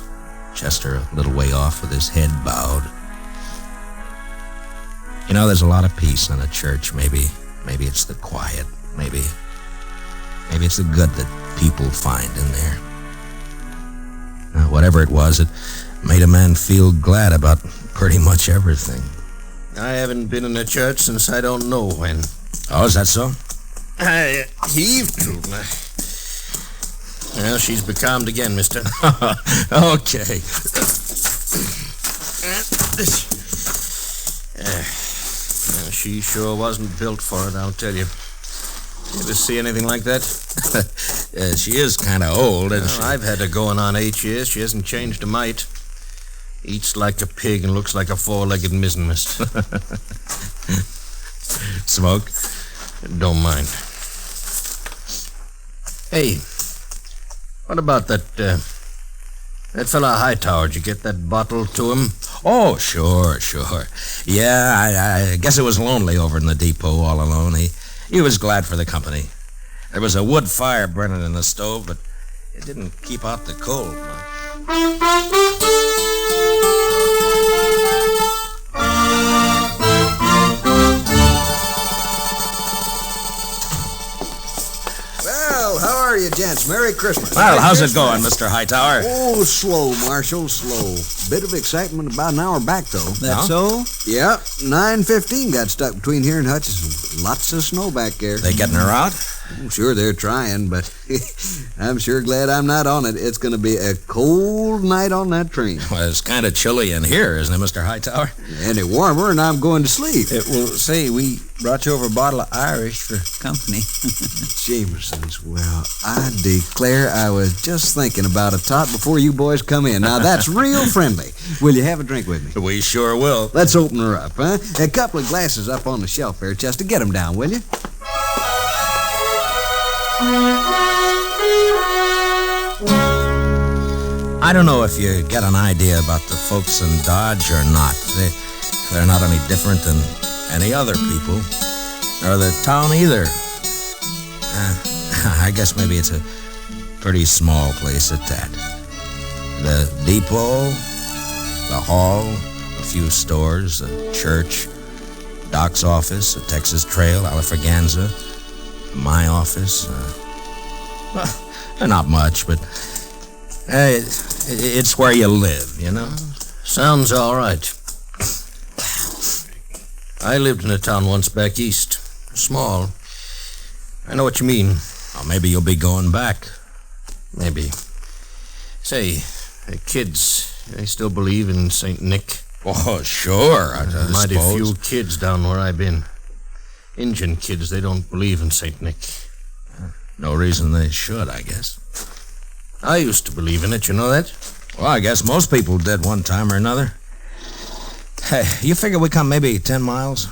Chester a little way off with his head bowed. There's a lot of peace in a church. Maybe it's the quiet. Maybe it's the good that people find in there. Whatever it was, it made a man feel glad about pretty much everything.
I haven't been in a church since I don't know when.
Oh, is that so?
Heave to. Well, she's becalmed again, mister. Okay. She sure wasn't built for it, I'll tell you. You ever see anything like that?
She is kind of old, isn't she?
I've had her going on 8 years. She hasn't changed a mite. Eats like a pig and looks like a four-legged mizzenmast.
Smoke?
Don't mind. Hey, what about that fella Hightower? Did you get that bottle to him?
Oh, sure. Yeah, I guess it was lonely over in the depot all alone. He was glad for the company. There was a wood fire burning in the stove, but it didn't keep out the cold much.
Well, how are you, gents? Merry Christmas.
Well, how's it going, Mr. Hightower?
Oh, slow, Marshal, slow. Bit of excitement about an hour back, though.
That so?
Yep, 9:15 got stuck between here and Hutchinson. Lots of snow back there.
They getting her out?
Oh, sure, they're trying, but I'm sure glad I'm not on it. It's going to be a cold night on that train.
Well, it's kind of chilly in here, isn't it, Mr. Hightower?
Any warmer, and I'm going to sleep.
Well, say, we brought you over a bottle of Irish for company.
Jameson's, well, I declare I was just thinking about a tot before you boys come in. Now, that's real friendly. Will you have a drink with me?
We sure will.
Let's open her up, huh? A couple of glasses up on the shelf there, Chester. Get them down, will you?
I don't know if you get an idea about the folks in Dodge or not. They're not any different than any other people, or the town either. I guess maybe it's a pretty small place at that. The depot, the hall, a few stores, a church, Doc's office, a Texas Trail, Alafraganza, my office. Not much, but it's where you live, you know?
Sounds all right. I lived in a town once back east. Small. I know what you mean.
Well, maybe you'll be going back.
Maybe. Say, the kids, they still believe in St. Nick?
Oh, sure. I
Mighty
suppose.
few kids down where I've been. Injun kids, they don't believe in St. Nick.
No reason they should, I guess.
I used to believe in it, you know that?
Well, I guess most people did one time or another. Hey, you figure we come maybe 10 miles?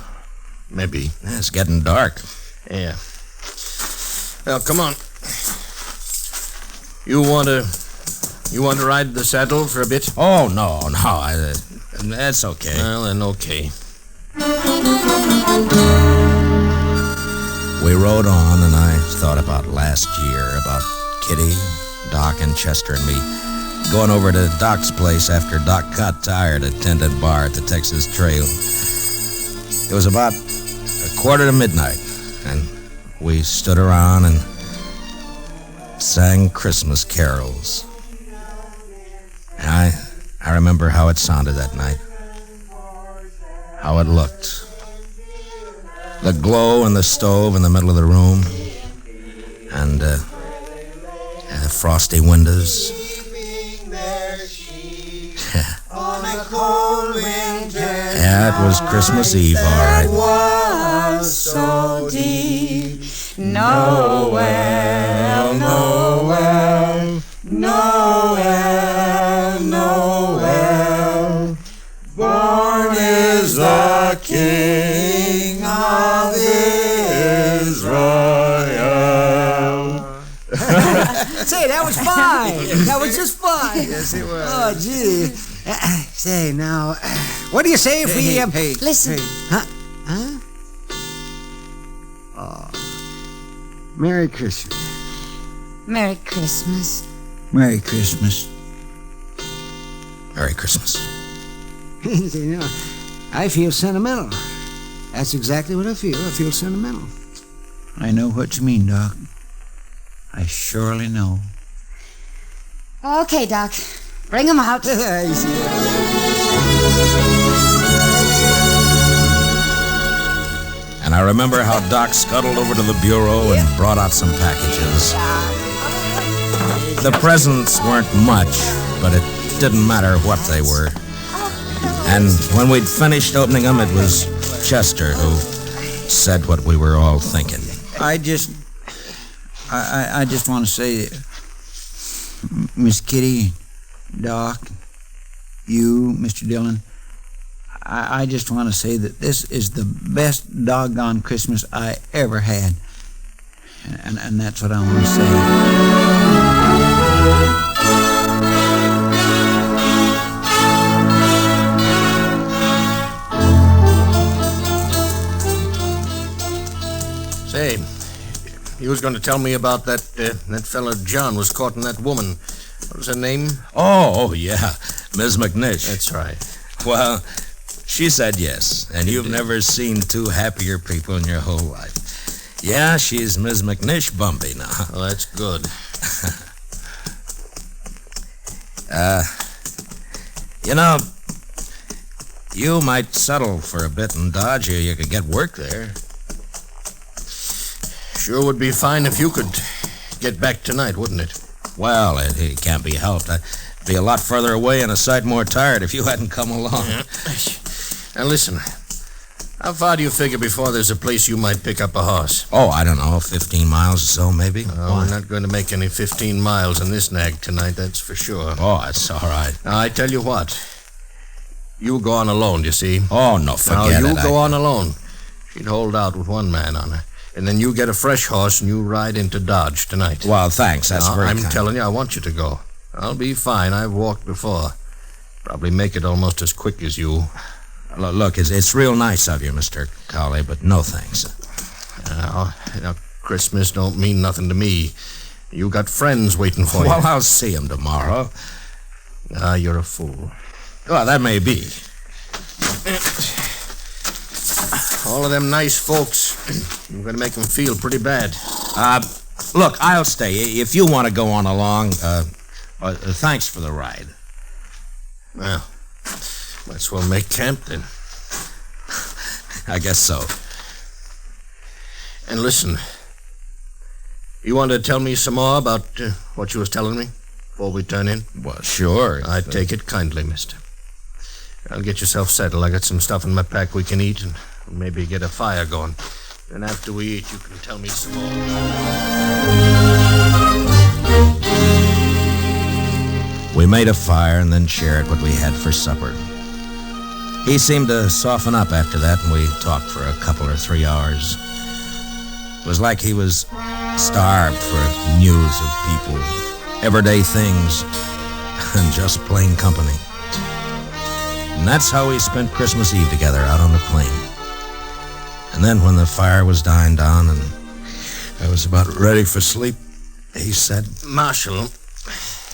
Maybe.
Yeah, it's getting dark.
Yeah. Well, come on. You want to ride the saddle for a bit?
Oh, no. That's okay.
Well, then okay.
We rode on, and I thought about last year, about Kitty, Doc, and Chester and me going over to Doc's place after Doc got tired at Tendon Bar at the Texas Trail. It was about 1:45, and we stood around and sang Christmas carols. And I remember how it sounded that night, how it looked. The glow in the stove in the middle of the room, and frosty windows. Yeah, it was Christmas Eve, all right.
Was so deep. Noel, Noel, Noel, Noel. Born is the King of Israel.
Say, that was fine. That was just fine.
Yes, it was.
Oh, gee. Say, now, what do you say if we...
Hey,
Listen.
Huh? Oh. Merry Christmas.
Merry Christmas.
Merry Christmas.
Merry Christmas.
You know, I feel sentimental. That's exactly what I feel. I feel sentimental.
I know what you mean, Doc. I surely know.
Okay, Doc. Bring him out.
And And I remember how Doc scuttled over to the bureau and brought out some packages. The presents weren't much, but it didn't matter what they were. And when we'd finished opening them, it was Chester who said what we were all thinking.
I just want to say, Miss Kitty, Doc, you, Mr. Dillon, I just want to say that this is the best doggone Christmas I ever had. And that's what I want to say.
Say, you was going to tell me about that fella John was courting that woman. What was her name?
Oh, yeah, Ms. McNish.
That's right.
Well, she said yes, and you've never seen two happier people in your whole life. Yeah, she's Ms. McNish Bumpy now.
Well, that's good.
You know, you might settle for a bit in Dodge, or you could get work there.
Sure would be fine if you could get back tonight, wouldn't it?
Well, it can't be helped. I'd be a lot further away and a sight more tired if you hadn't come along.
Yeah. Now, listen. How far do you figure before there's a place you might pick up a horse?
Oh, I don't know, 15 miles or so, maybe.
Oh, we're not going to make any 15 miles in this nag tonight, that's for sure.
Oh, that's all right.
Now, I tell you what. You go on alone, you see.
Oh, no, forget it.
Now, you go on alone. She'd hold out with one man on her. And then you get a fresh horse and you ride into Dodge tonight.
Well, thanks. That's very
I'm
kind.
telling you, I want you to go. I'll be fine. I've walked before. Probably make it almost as quick as you.
Look, it's real nice of you, Mr. Cowley, but no thanks.
Now, Christmas don't mean nothing to me. You got friends waiting for you.
Well, I'll see them tomorrow.
You're a fool.
Well, that may be.
All of them nice folks, you're going to make them feel pretty bad.
Look, I'll stay. If you want to go on along, thanks for the ride.
Well, might as well make camp then.
I guess so.
And listen, you want to tell me some more about what you was telling me before we turn in?
Well, sure.
I'd take it kindly, mister. I'll get yourself settled. I got some stuff in my pack we can eat and maybe get a fire going. And after we eat, you can tell me some more.
We made a fire and then shared what we had for supper. He seemed to soften up after that, and we talked for a couple or 3 hours. It was like he was starved for news of people, everyday things, and just plain company. And that's how we spent Christmas Eve together out on the plain. And then when the fire was dying down and I was about ready for sleep, he said,
Marshal.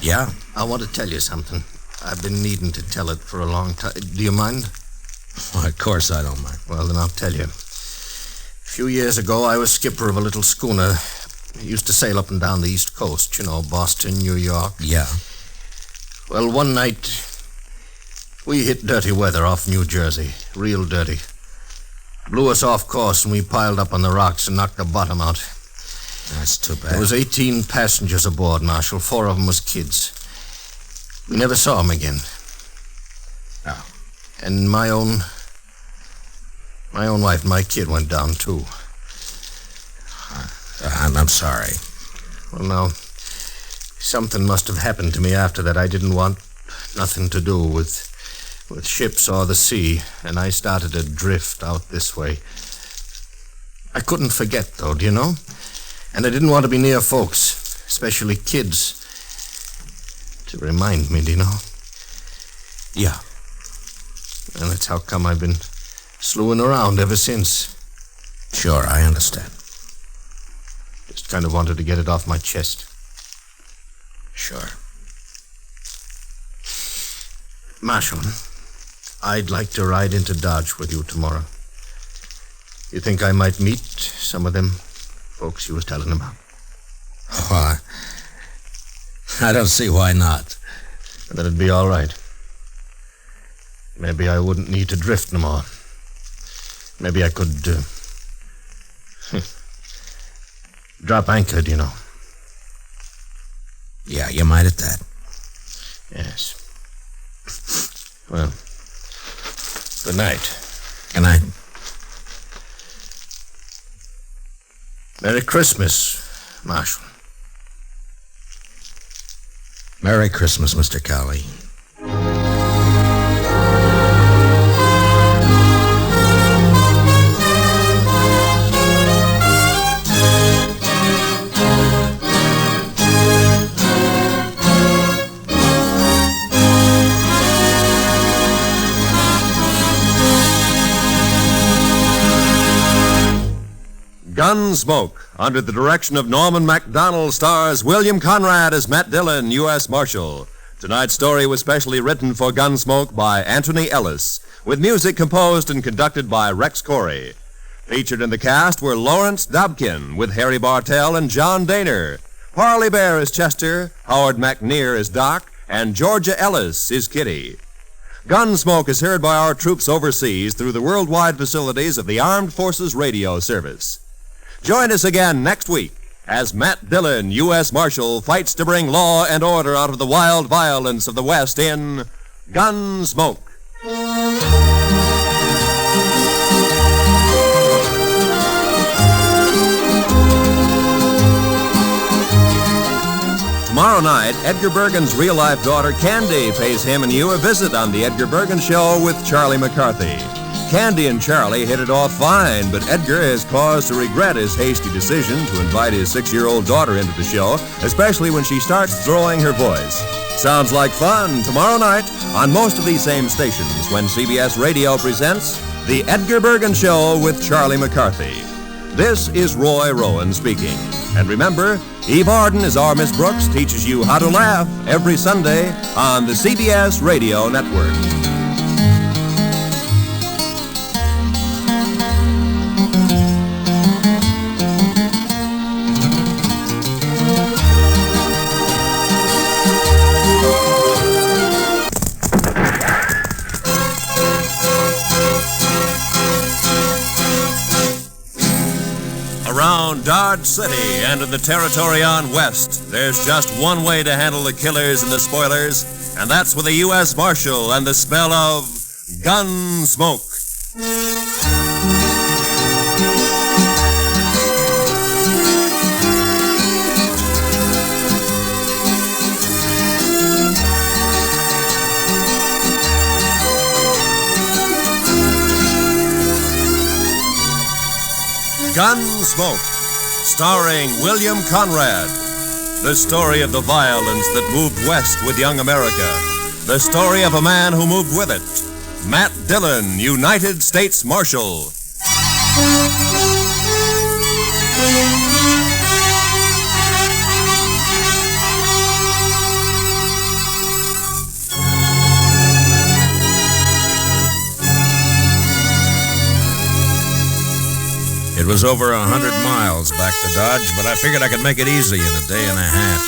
Yeah?
I want to tell you something. I've been needing to tell it for a long time. Do you mind?
Well, of course I don't mind.
Well, then I'll tell you. A few years ago, I was skipper of a little schooner. I used to sail up and down the East Coast, you know, Boston, New York.
Yeah.
Well, one night, we hit dirty weather off New Jersey. Real dirty. Blew us off course, and we piled up on the rocks and knocked the bottom out.
That's too bad.
There was 18 passengers aboard, Marshal. 4 of them was kids. We never saw them again.
Oh.
And my own wife, my kid, went down, too.
I'm sorry.
Well, now, something must have happened to me after that. I didn't want nothing to do with ships or the sea, and I started to drift out this way. I couldn't forget, though, do you know? And I didn't want to be near folks, especially kids, to remind me, do you know?
Yeah.
And that's how come I've been slewing around ever since.
Sure, I understand.
Just kind of wanted to get it off my chest.
Sure.
Marshal, I'd like to ride into Dodge with you tomorrow. You think I might meet some of them folks you was telling about?
Why? I don't see why not.
That'd be all right. Maybe I wouldn't need to drift no more. Maybe I could drop anchored, you know.
Yeah, you might at that.
Yes. Well, good night.
Good night.
Merry Christmas, Marshal.
Merry Christmas, Mr. Cowley.
Gunsmoke, under the direction of Norman MacDonald, stars William Conrad as Matt Dillon, U.S. Marshal. Tonight's story was specially written for Gunsmoke by Anthony Ellis, with music composed and conducted by Rex Corey. Featured in the cast were Lawrence Dobkin, with Harry Bartell and John Daner. Parley Bear as Chester, Howard McNear as Doc, and Georgia Ellis is Kitty. Gunsmoke is heard by our troops overseas through the worldwide facilities of the Armed Forces Radio Service. Join us again next week as Matt Dillon, U.S. Marshal, fights to bring law and order out of the wild violence of the West in Gunsmoke. Tomorrow night, Edgar Bergen's real-life daughter, Candy, pays him and you a visit on The Edgar Bergen Show with Charlie McCarthy. Candy and Charlie hit it off fine, but Edgar has cause to regret his hasty decision to invite his 6-year-old daughter into the show, especially when she starts throwing her voice. Sounds like fun tomorrow night on most of these same stations when CBS Radio presents The Edgar Bergen Show with Charlie McCarthy. This is Roy Rowan speaking. And remember, Eve Arden as our Miss Brooks teaches you how to laugh every Sunday on the CBS Radio Network. Around Dodge City and in the territory on West, there's just one way to handle the killers and the spoilers, and that's with a U.S. Marshal and the smell of Gunsmoke. Gunsmoke, starring William Conrad. The story of the violence that moved west with young America. The story of a man who moved with it. Matt Dillon, United States Marshal.
It was over 100 miles back to Dodge, but I figured I could make it easy in a day and a half.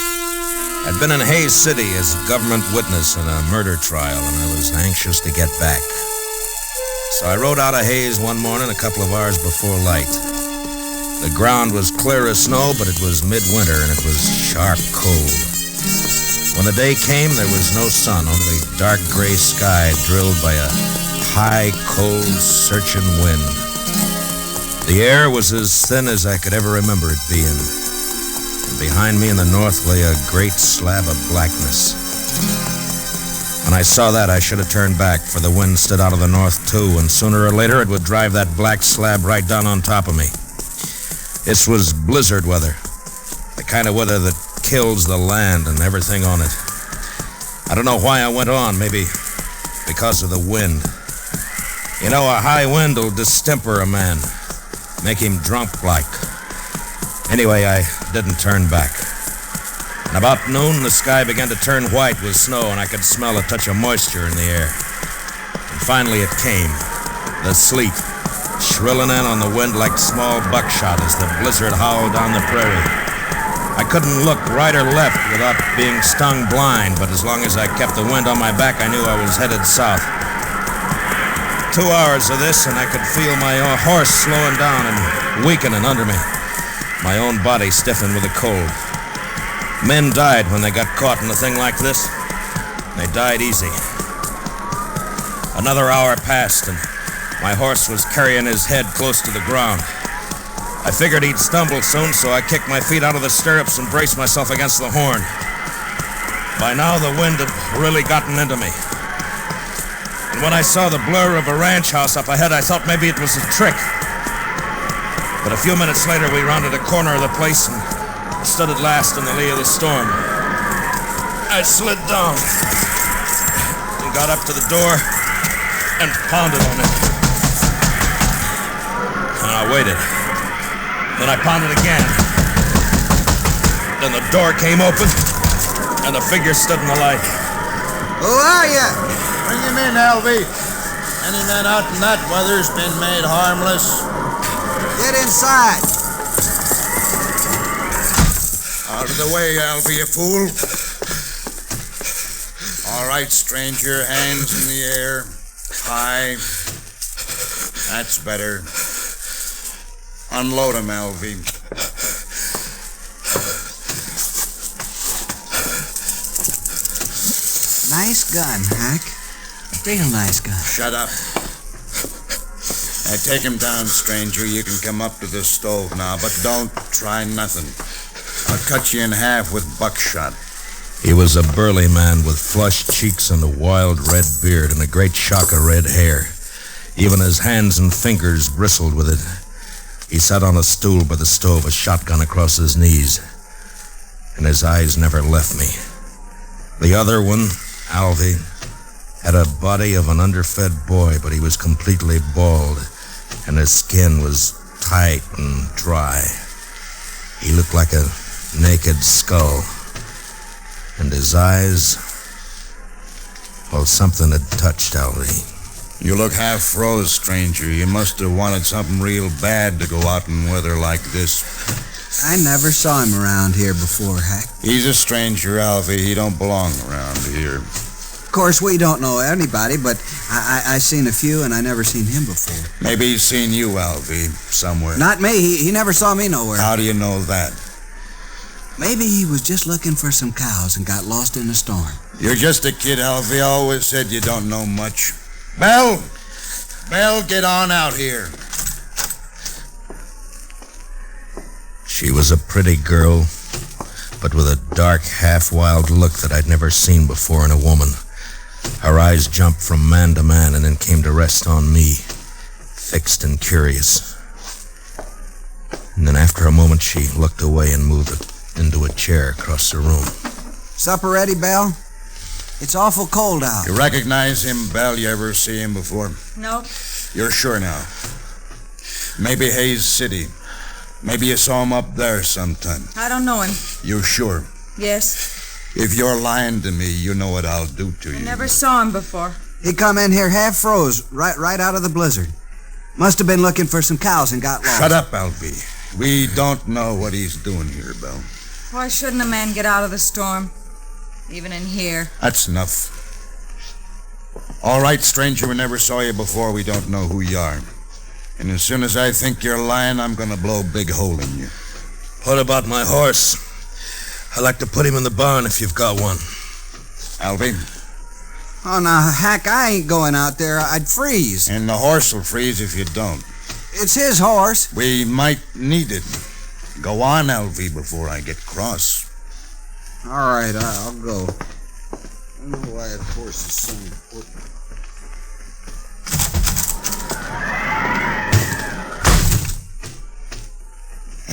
I'd been in Hays City as a government witness in a murder trial, and I was anxious to get back. So I rode out of Hays one morning a couple of hours before light. The ground was clear as snow, but it was midwinter, and it was sharp cold. When the day came, there was no sun, only dark gray sky drilled by a high, cold, searching wind. The air was as thin as I could ever remember it being. And behind me in the north lay a great slab of blackness. When I saw that, I should have turned back, for the wind stood out of the north, too, and sooner or later it would drive that black slab right down on top of me. This was blizzard weather, the kind of weather that kills the land and everything on it. I don't know why I went on, maybe because of the wind. You know, a high wind will distemper a man. Make him drunk like. Anyway, I didn't turn back. And about noon, the sky began to turn white with snow, and I could smell a touch of moisture in the air. And finally it came. The sleet, shrilling in on the wind like small buckshot as the blizzard howled down the prairie. I couldn't look right or left without being stung blind, but as long as I kept the wind on my back, I knew I was headed south. 2 hours of this, and I could feel my horse slowing down and weakening under me. My own body stiffened with the cold. Men died when they got caught in a thing like this. They died easy. Another hour passed, and my horse was carrying his head close to the ground. I figured he'd stumble soon, so I kicked my feet out of the stirrups and braced myself against the horn. By now, the wind had really gotten into me. And when I saw the blur of a ranch house up ahead, I thought maybe it was a trick. But a few minutes later, we rounded a corner of the place and stood at last in the lee of the storm. I slid down and got up to the door and pounded on it. And I waited. Then I pounded again. Then the door came open and a figure stood in the light.
Who are you? Bring him in, Alvy. Any man out in that weather's been made harmless.
Get inside.
Out of the way, Alvy, you fool. All right, stranger, hands in the air. High. That's better. Unload him, Alvy.
Nice gun, Hack. Real nice gun.
Shut up. Take him down, stranger. You can come up to the stove now, but don't try nothing. I'll cut you in half with buckshot.
He was a burly man with flushed cheeks and a wild red beard and a great shock of red hair. Even his hands and fingers bristled with it. He sat on a stool by the stove, a shotgun across his knees, and his eyes never left me. The other one, Alvy, had a body of an underfed boy, but he was completely bald, and his skin was tight and dry. He looked like a naked skull. And his eyes, well, something had touched Alvy.
You look half froze, stranger. You must have wanted something real bad to go out in weather like this.
I never saw him around here before, Hack.
He's a stranger, Alvy. He don't belong around here.
Of course, we don't know anybody, but I seen a few, and I never seen him before.
Maybe he's seen you, Alvy, somewhere.
Not me. He never saw me nowhere.
How do you know that?
Maybe he was just looking for some cows and got lost in a storm.
You're just a kid, Alvy. I always said you don't know much. Belle! Belle, get on out here.
She was a pretty girl, but with a dark, half-wild look that I'd never seen before in a woman. Her eyes jumped from man to man and then came to rest on me, fixed and curious. And then after a moment, she looked away and moved into a chair across the room.
Supper ready, Belle? It's awful cold out.
You recognize him, Belle? You ever see him before?
Nope.
You're sure now? Maybe Hayes City. Maybe you saw him up there sometime.
I don't know him.
You sure?
Yes.
If you're lying to me, you know what I'll do to you.
I never saw him before.
He come in here half froze, right out of the blizzard. Must have been looking for some cows and got lost.
Shut up, Alvy. We don't know what he's doing here, Belle.
Why shouldn't a man get out of the storm? Even in here.
That's enough. All right, stranger, we never saw you before. We don't know who you are. And as soon as I think you're lying, I'm going to blow a big hole in you.
What about my horse? I'd like to put him in the barn if you've got one.
Alvy?
Oh, now, Hack, I ain't going out there. I'd freeze.
And the horse will freeze if you don't.
It's his horse.
We might need it. Go on, Alvy, before I get cross.
All right, I'll go. I don't know why that horse is so important.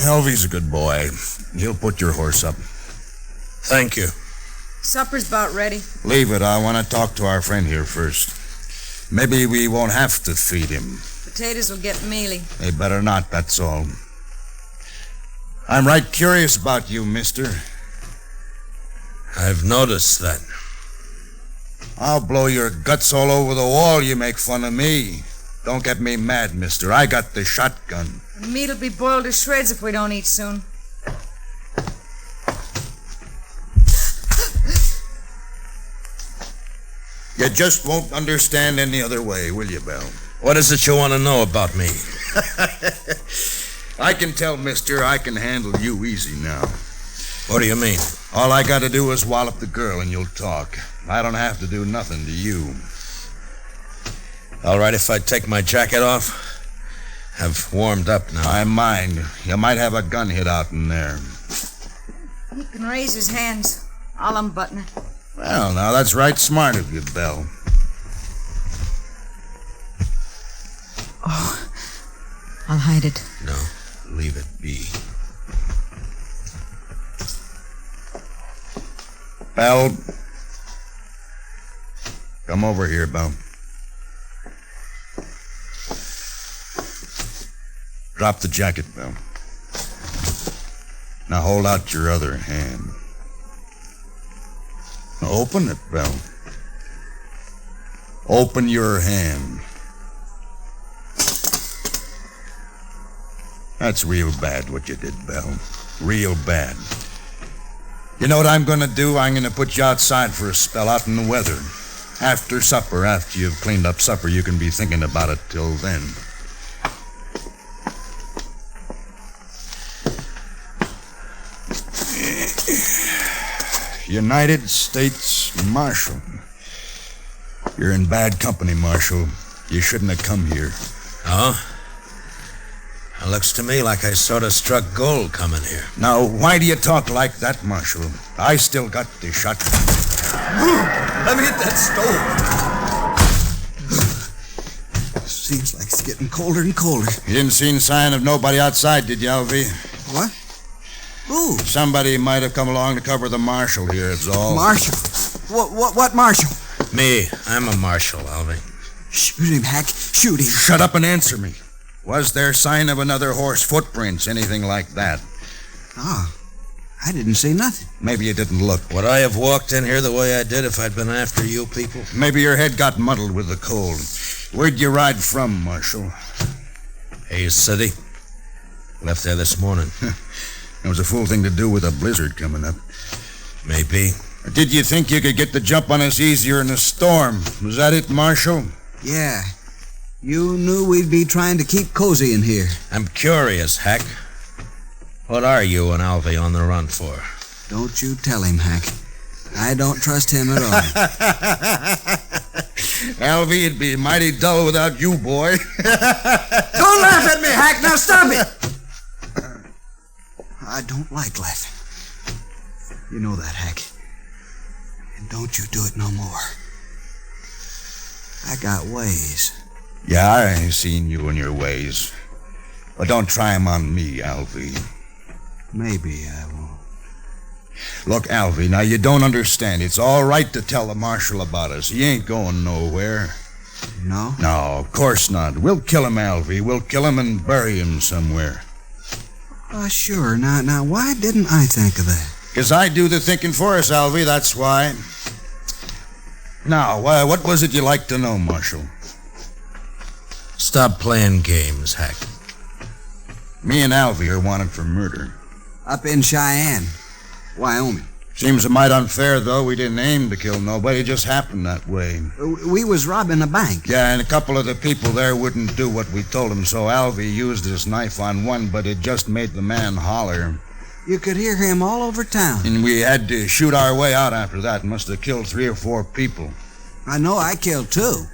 Alvy's a good boy. He'll put your horse up.
Thank you.
Supper's about ready.
Leave it. I want to talk to our friend here first. Maybe we won't have to feed him.
Potatoes will get mealy.
They better not, that's all. I'm right curious about you, mister.
I've noticed that.
I'll blow your guts all over the wall. You make fun of me. Don't get me mad, mister. I got the shotgun.
The meat'll be boiled to shreds if we don't eat soon.
You just won't understand any other way, will you, Belle?
What is it you want to know about me?
I can tell, mister, I can handle you easy now.
What do you mean?
All I got to do is wallop the girl and you'll talk. I don't have to do nothing to you.
All right if I take my jacket off? I've warmed up now.
I mind. You might have a gun hit out in there.
He can raise his hands. I'll unbutton it.
Well, now, that's right smart of you, Belle.
Oh, I'll hide it.
No, leave it be.
Belle. Come over here, Belle. Drop the jacket, Belle. Now hold out your other hand. Now open it, Belle. Open your hand. That's real bad what you did, Belle. Real bad. You know what I'm going to do? I'm going to put you outside for a spell out in the weather. After supper, after you've cleaned up supper, you can be thinking about it till then. United States Marshal. You're in bad company, Marshal. You shouldn't have come here.
Oh? It looks to me like I sort of struck gold coming here.
Now, why do you talk like that, Marshal? I still got the shotgun.
Let me hit that stove. Seems like it's getting colder and colder.
You didn't see any sign of nobody outside, did you, Alvy?
What? Who?
Somebody might have come along to cover the marshal here, it's all.
Marshal? What marshal?
Me. I'm a marshal, Alvy.
Shoot him, Hack. Shoot him.
Shut up and answer me. Was there sign of another horse, footprints, anything like that?
Ah, I didn't see nothing.
Maybe you didn't look.
Would I have walked in here the way I did if I'd been after you people?
Maybe your head got muddled with the cold. Where'd you ride from, Marshal?
Hayes City. Left there this morning.
It was a fool thing to do with a blizzard coming up.
Maybe.
Or did you think you could get the jump on us easier in a storm? Was that it, Marshal?
Yeah. You knew we'd be trying to keep cozy in here.
I'm curious, Hack. What are you and Alvy on the run for?
Don't you tell him, Hack. I don't trust him at all.
Alvy, it'd be mighty dull without you, boy.
Don't laugh at me, Hack. Now stop it. I don't like laughing. You know that, Hack. And don't you do it no more. I got ways.
Yeah, I seen you and your ways. But don't try 'em on me, Alvy.
Maybe I won't.
Look, Alvy, now you don't understand. It's all right to tell the marshal about us. He ain't going nowhere.
No?
No, of course not. We'll kill him, Alvy. We'll kill him and bury him somewhere.
Sure. Now, why didn't I think of that?
'Cause I do the thinking for us, Alvy, that's why. Now, what was it you like to know, Marshal?
Stop playing games, Hack.
Me and Alvy are wanted for murder.
Up in Cheyenne, Wyoming.
Seems a mite unfair, though. We didn't aim to kill nobody. It just happened that way.
We was robbing a bank.
Yeah, and a couple of the people there wouldn't do what we told them, so Alvy used his knife on one, but it just made the man holler.
You could hear him all over town.
And we had to shoot our way out after that. Must have killed 3 or 4 people.
I know I killed 2.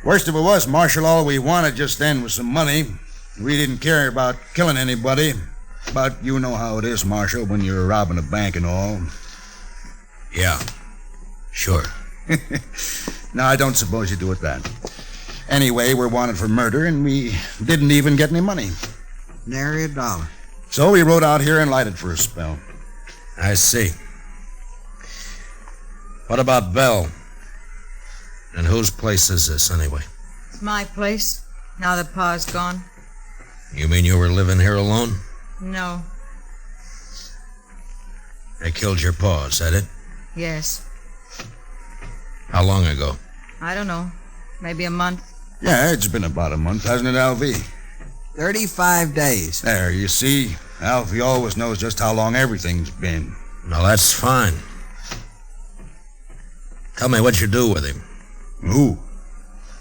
Worst of it was, Marshal, all we wanted just then was some money. We didn't care about killing anybody. But you know how it is, Marshal, when you're robbing a bank and all.
Yeah, sure.
No, I don't suppose you do it that. Anyway, we're wanted for murder, and we didn't even get any money.
Nary a dollar.
So we rode out here and lighted for a spell.
I see. What about Belle? And whose place is this, anyway?
It's my place, now that Pa's gone.
You mean you were living here alone?
No.
They killed your pa, is that it?
Yes.
How long ago?
I don't know. Maybe a month.
Yeah, it's been about a month, hasn't it, Alvy?
35 days.
There, you see? Alvy always knows just how long everything's been.
Now, that's fine. Tell me what you do with him.
Who?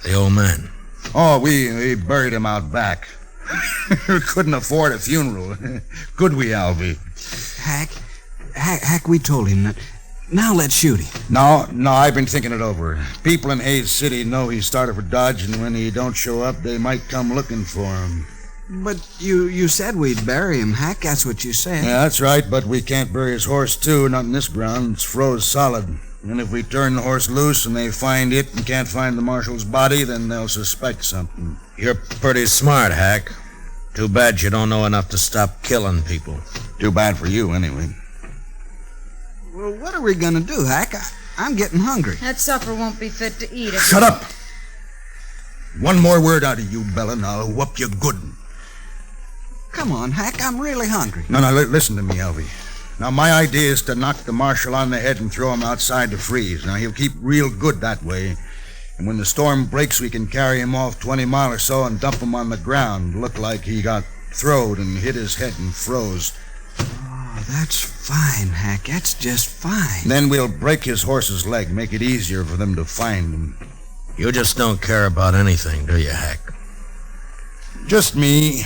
The old man.
Oh, we buried him out back. Couldn't afford a funeral. Could we, Alvy?
Hack, we told him that. Now let's shoot him.
No, I've been thinking it over. People in Hayes City know he started for Dodge, and when he don't show up, they might come looking for him.
But you said we'd bury him, Hack. That's what you said.
Yeah, that's right, but we can't bury his horse, too. Not in this ground. It's froze solid. And if we turn the horse loose and they find it and can't find the marshal's body, then they'll suspect something.
You're pretty smart, Hack. Too bad you don't know enough to stop killing people.
Too bad for you, anyway.
Well, what are we going to do, Hack? I'm getting hungry.
That supper won't be fit to eat.
Shut up! One more word out of you, Bella, and I'll whoop you good.
Come on, Hack, I'm really hungry.
No, listen to me, Alvy. Now, my idea is to knock the marshal on the head and throw him outside to freeze. Now, he'll keep real good that way. And when the storm breaks, we can carry him off 20 miles or so and dump him on the ground. Look like he got throwed and hit his head and froze.
Oh, that's fine, Hack. That's just fine.
Then we'll break his horse's leg, make it easier for them to find him.
You just don't care about anything, do you, Hack?
Just me.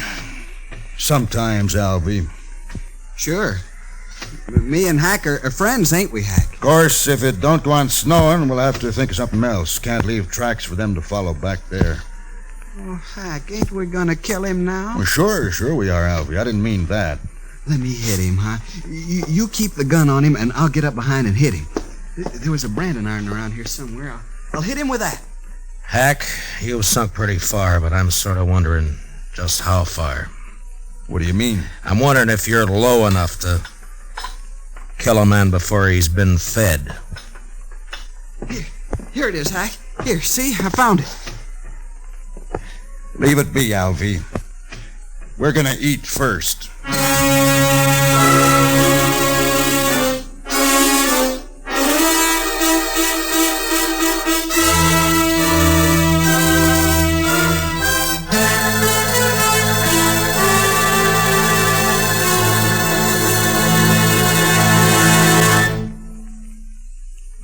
Sometimes, Alvy.
Sure. Me and Hack are friends, ain't we, Hack?
Of course, if it don't go on snowing, we'll have to think of something else. Can't leave tracks for them to follow back there.
Oh, Hack, ain't we gonna kill him now?
Well, sure we are, Alvy. I didn't mean that.
Let me hit him, huh? You keep the gun on him, and I'll get up behind and hit him. There was a branding iron around here somewhere. I'll hit him with that.
Hack, you've sunk pretty far, but I'm sort of wondering just how far.
What do you mean?
I'm wondering if you're low enough to kill a man before he's been fed.
Here it is, Hack. Here, see? I found it.
Leave it be, Alvy. We're gonna eat first.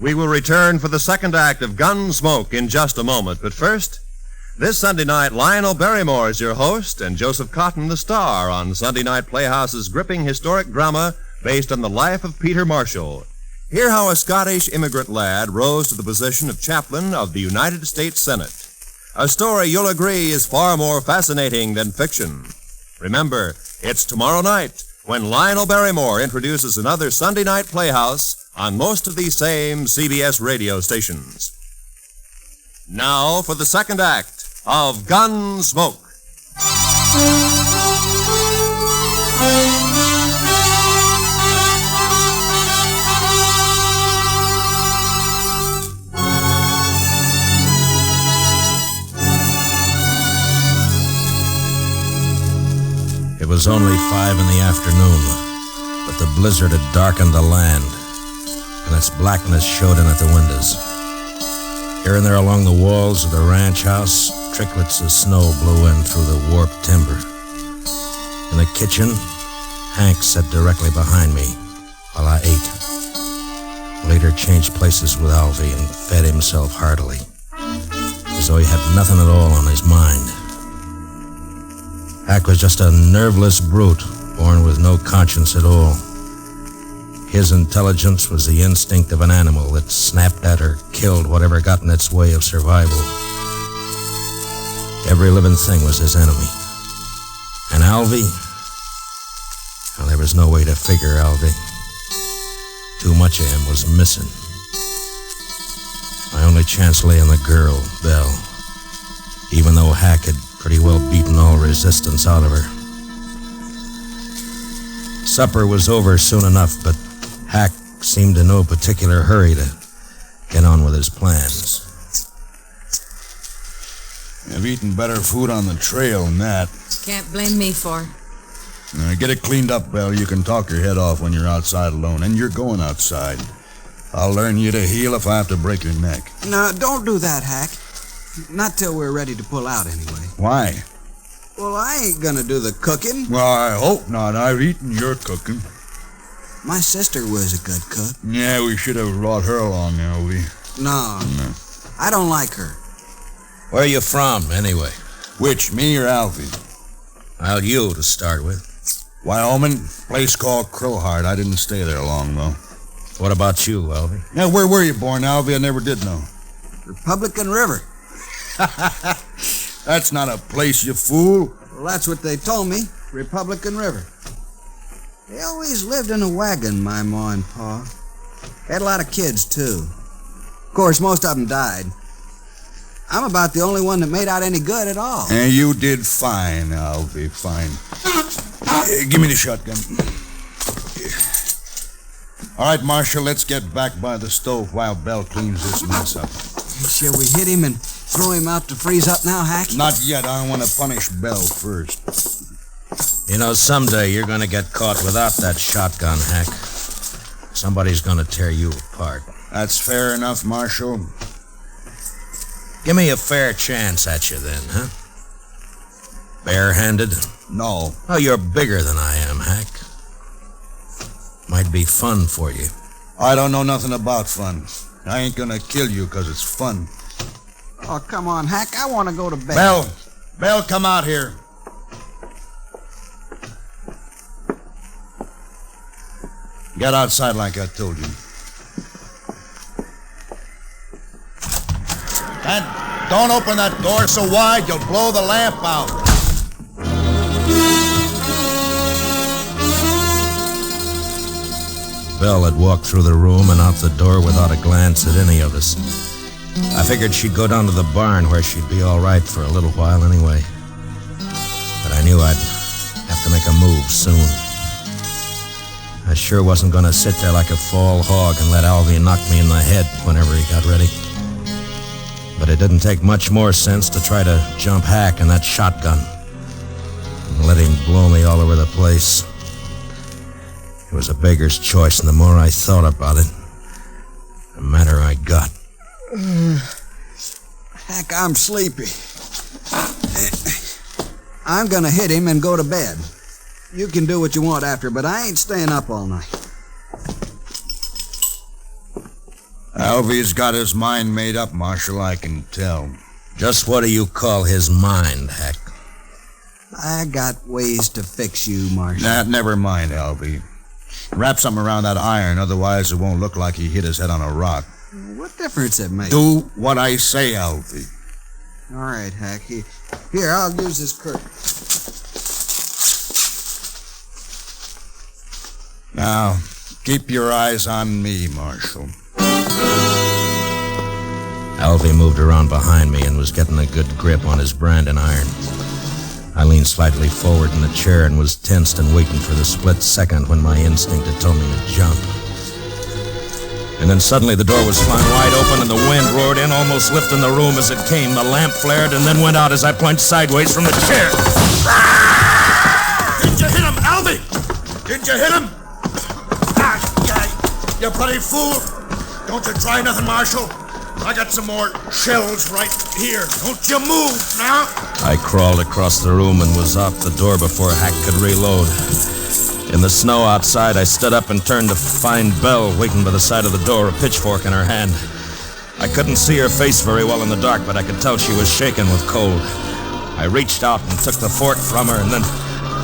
We will return for the second act of Gunsmoke in just a moment. But first, this Sunday night, Lionel Barrymore is your host and Joseph Cotton the star on Sunday Night Playhouse's gripping historic drama based on the life of Peter Marshall. Hear how a Scottish immigrant lad rose to the position of chaplain of the United States Senate. A story you'll agree is far more fascinating than fiction. Remember, it's tomorrow night when Lionel Barrymore introduces another Sunday Night Playhouse on most of these same CBS radio stations. Now for the second act of Gunsmoke.
It was only 5 in the afternoon, but the blizzard had darkened the land, and its blackness showed in at the windows. Here and there along the walls of the ranch house, tricklets of snow blew in through the warped timber. In the kitchen, Hank sat directly behind me while I ate. Later changed places with Alvy and fed himself heartily, as though he had nothing at all on his mind. Hack was just a nerveless brute, born with no conscience at all. His intelligence was the instinct of an animal that snapped at or killed whatever got in its way of survival. Every living thing was his enemy. And Alvy? Well, there was no way to figure Alvy. Too much of him was missing. My only chance lay in the girl, Belle, even though Hack had pretty well beaten all resistance out of her. Supper was over soon enough, but Hack seemed in no particular hurry to get on with his plans.
I've eaten better food on the trail than that.
Can't blame me for it.
Get it cleaned up, Belle. You can talk your head off when you're outside alone, and you're going outside. I'll learn you to heal if I have to break your neck.
No, don't do that, Hack. Not till we're ready to pull out, anyway.
Why?
Well, I ain't gonna do the cooking.
Well, I hope not. I've eaten your cooking.
My sister was a good cook.
Yeah, we should have brought her along, Alvy.
No, I don't like her.
Where are you from, anyway?
Which, me or Alvy?
Well, you to start with.
Wyoming, place called Crowheart. I didn't stay there long, though.
What about you, Alvy?
Yeah, where were you born, Alvy? I never did know.
Republican River.
That's not a place, you fool.
Well, that's what they told me. Republican River. They always lived in a wagon, my ma and pa. Had a lot of kids, too. Of course, most of them died. I'm about the only one that made out any good at all.
And you did fine, Alvy, fine. Give me the shotgun. All right, Marshal, let's get back by the stove while Bell cleans this mess up.
Shall we hit him and throw him out to freeze up now, Hack?
Not yet. I want to punish Bell first.
You know, someday you're going to get caught without that shotgun, Hack. Somebody's going to tear you apart.
That's fair enough, Marshal.
Give me a fair chance at you then, huh? Barehanded?
No.
Oh, you're bigger than I am, Hack. Might be fun for you.
I don't know nothing about fun. I ain't gonna kill you because it's fun.
Oh, come on, Hack. I want to go to bed.
Bell, come out here. Get outside like I told you. And don't open that door so wide you'll blow the lamp out.
Belle had walked through the room and out the door without a glance at any of us. I figured she'd go down to the barn where she'd be all right for a little while anyway. But I knew I'd have to make a move soon. I sure wasn't going to sit there like a fall hog and let Alvy knock me in the head whenever he got ready. But it didn't take much more sense to try to jump Hack in that shotgun and let him blow me all over the place. It was a beggar's choice, and the more I thought about it, the madder I got.
Heck, I'm sleepy. I'm gonna hit him and go to bed. You can do what you want after, but I ain't staying up all night.
Alvy's got his mind made up, Marshal, I can tell.
Just what do you call his mind, Hack?
I got ways to fix you, Marshal.
Nah, never mind, Alvy. Wrap something around that iron, otherwise it won't look like he hit his head on a rock.
What difference it makes?
Do what I say, Alvy.
All right, Hack. Here, I'll use this curtain.
Now, keep your eyes on me, Marshal.
Alvy moved around behind me and was getting a good grip on his branding iron. I leaned slightly forward in the chair and was tensed and waiting for the split second when my instinct had told me to jump. And then suddenly the door was flung wide open and the wind roared in, almost lifting the room as it came. The lamp flared and then went out as I plunged sideways from the chair.
Did you hit him, Alvy? Did you hit him? You bloody fool! Don't you try nothing, Marshal. I got some more shells right here. Don't you move now.
I crawled across the room and was out the door before Hack could reload. In the snow outside, I stood up and turned to find Belle waiting by the side of the door, a pitchfork in her hand. I couldn't see her face very well in the dark, but I could tell she was shaking with cold. I reached out and took the fork from her and then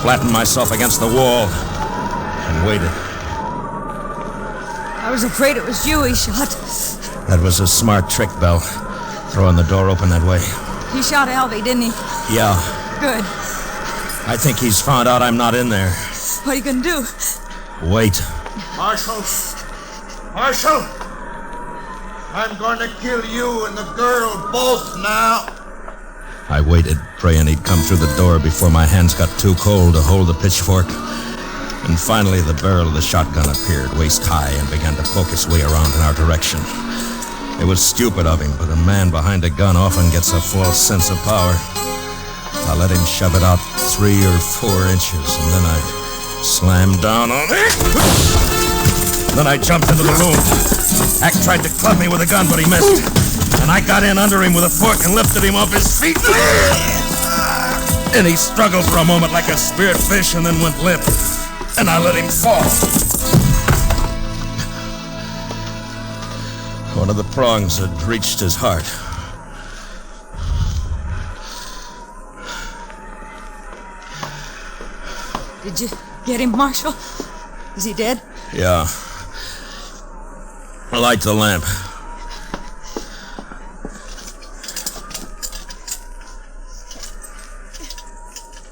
flattened myself against the wall and waited.
I was afraid it was you he shot.
That was a smart trick, Belle, throwing the door open that way.
He shot Alvy, didn't he?
Yeah.
Good.
I think he's found out I'm not in there.
What are you gonna do?
Wait.
Marshal! Marshal! I'm going to kill you and the girl both now.
I waited, praying he'd come through the door before my hands got too cold to hold the pitchfork. And finally, the barrel of the shotgun appeared, waist high, and began to poke its way around in our direction. It was stupid of him, but a man behind a gun often gets a false sense of power. I let him shove it out 3 or 4 inches, and then I slammed down on it. Then I jumped into the room. Hack tried to club me with a gun, but he missed. And I got in under him with a fork and lifted him off his feet. And he struggled for a moment like a speared fish and then went limp. And I let him fall. One of the prongs had reached his heart.
Did you get him, Marshal? Is he dead?
Yeah. Light the lamp.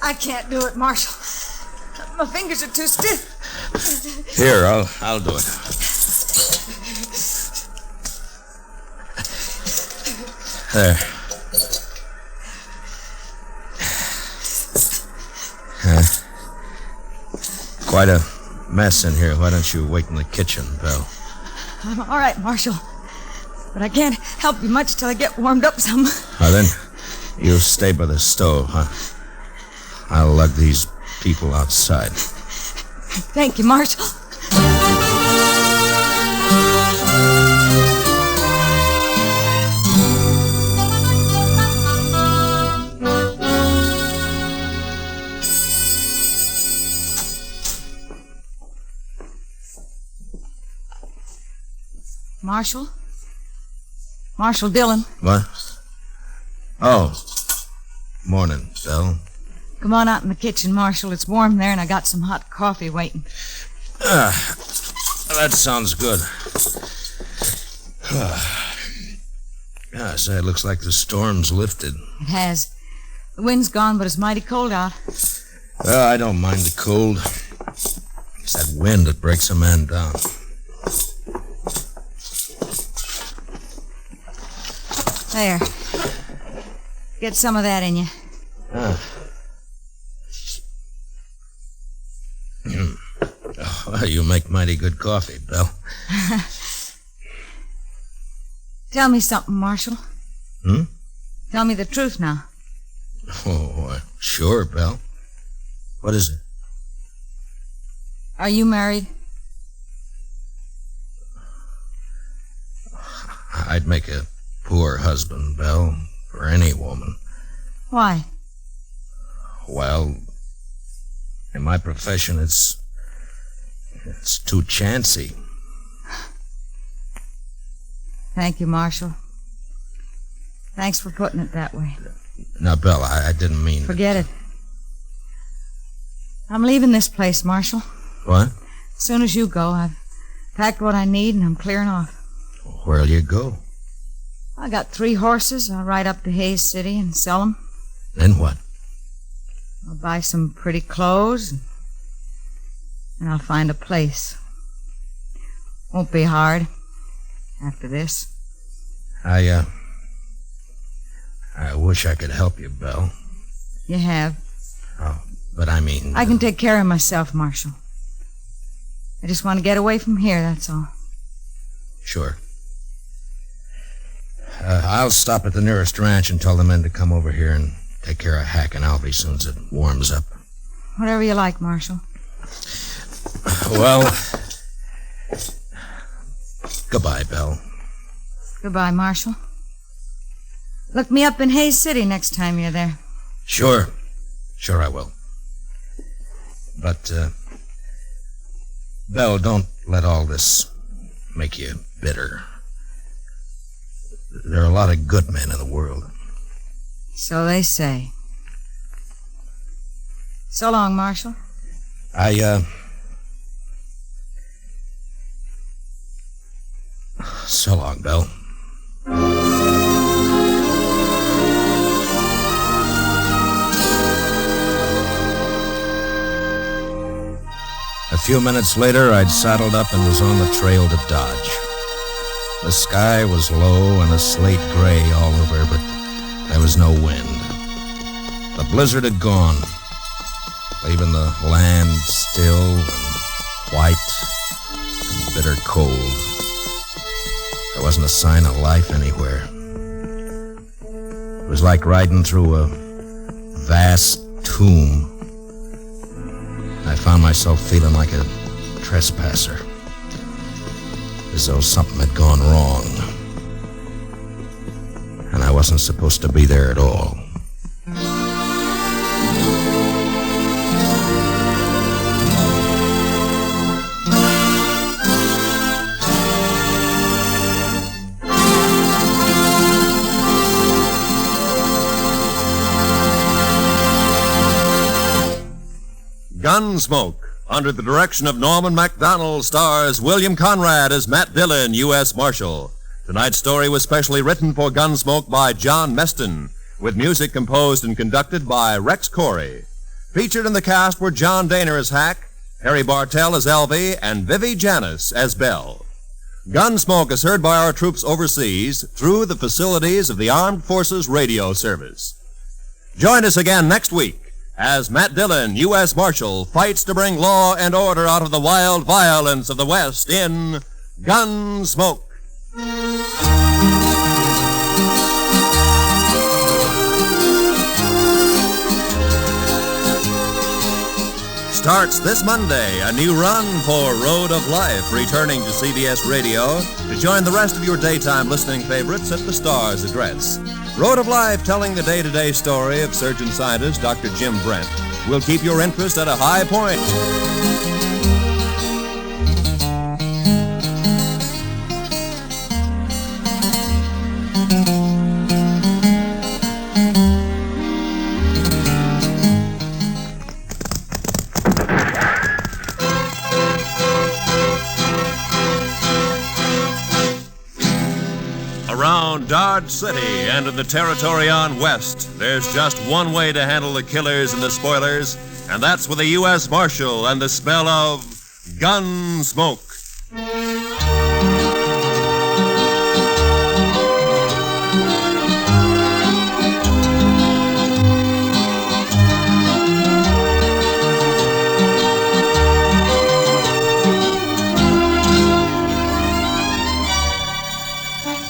I can't do it, Marshal. My fingers are too stiff.
Here, I'll do it. There. Quite a mess in here. Why don't you wait in the kitchen, Belle?
I'm all right, Marshal. But I can't help you much till I get warmed up some.
Now then, you stay by the stove, huh? I'll lug these people outside.
Thank you, Marshal. Marshal? Marshal Dillon.
What? Oh. Morning, Belle.
Come on out in the kitchen, Marshal. It's warm there, and I got some hot coffee waiting.
That sounds good. Say, it looks like the storm's lifted.
It has. The wind's gone, but it's mighty cold out.
Well, I don't mind the cold. It's that wind that breaks a man down.
There. Get some of that in you.
Oh, you make mighty good coffee, Belle.
Tell me something, Marshal. Tell me the truth now.
Oh, sure, Belle. What is it?
Are you married?
I'd make a poor husband, Belle, for any woman.
Why?
Well, in my profession, it's too chancy.
Thank you, Marshal. Thanks for putting it that way.
Now, Belle, I didn't mean...
Forget it. I'm leaving this place, Marshal.
What?
As soon as you go, I've packed what I need and I'm clearing off.
Where'll you go?
I got 3 horses. I'll ride up to Hayes City and sell them.
Then what?
I'll buy some pretty clothes and I'll find a place. Won't be hard after this.
I wish I could help you, Belle.
You have.
Oh, but I mean...
I can take care of myself, Marshal. I just want to get away from here, that's all.
Sure. I'll stop at the nearest ranch and tell the men to come over here and take care of Hack and Alvy as soon as it warms up.
Whatever you like, Marshal.
Well, goodbye, Belle.
Goodbye, Marshal. Look me up in Hayes City next time you're there.
Sure. Sure I will. But, Belle, don't let all this make you bitter. There are a lot of good men in the world.
So they say. So long, Marshal.
So long, Belle. A few minutes later, I'd saddled up and was on the trail to Dodge. The sky was low and a slate gray all over, but there was no wind. The blizzard had gone, leaving the land still and white and bitter cold. There wasn't a sign of life anywhere. It was like riding through a vast tomb. I found myself feeling like a trespasser, as though something had gone wrong, and I wasn't supposed to be there at all.
Gunsmoke, under the direction of Norman MacDonald, stars William Conrad as Matt Dillon, U.S. Marshal. Tonight's story was specially written for Gunsmoke by John Meston, with music composed and conducted by Rex Corey. Featured in the cast were John Daner as Hack, Harry Bartell as Elvie, and Vivi Janis as Belle. Gunsmoke is heard by our troops overseas through the facilities of the Armed Forces Radio Service. Join us again next week as Matt Dillon, U.S. Marshal, fights to bring law and order out of the wild violence of the West in Gunsmoke. Starts this Monday, a new run for Road of Life, returning to CBS Radio to join the rest of your daytime listening favorites at the Star's address. Road of Life, telling the day-to-day story of surgeon scientist Dr. Jim Brent, will keep your interest at a high point. Around Dodge City and in the territory on West, there's just one way to handle the killers and the spoilers, and that's with a U.S. Marshal and the smell of Gunsmoke.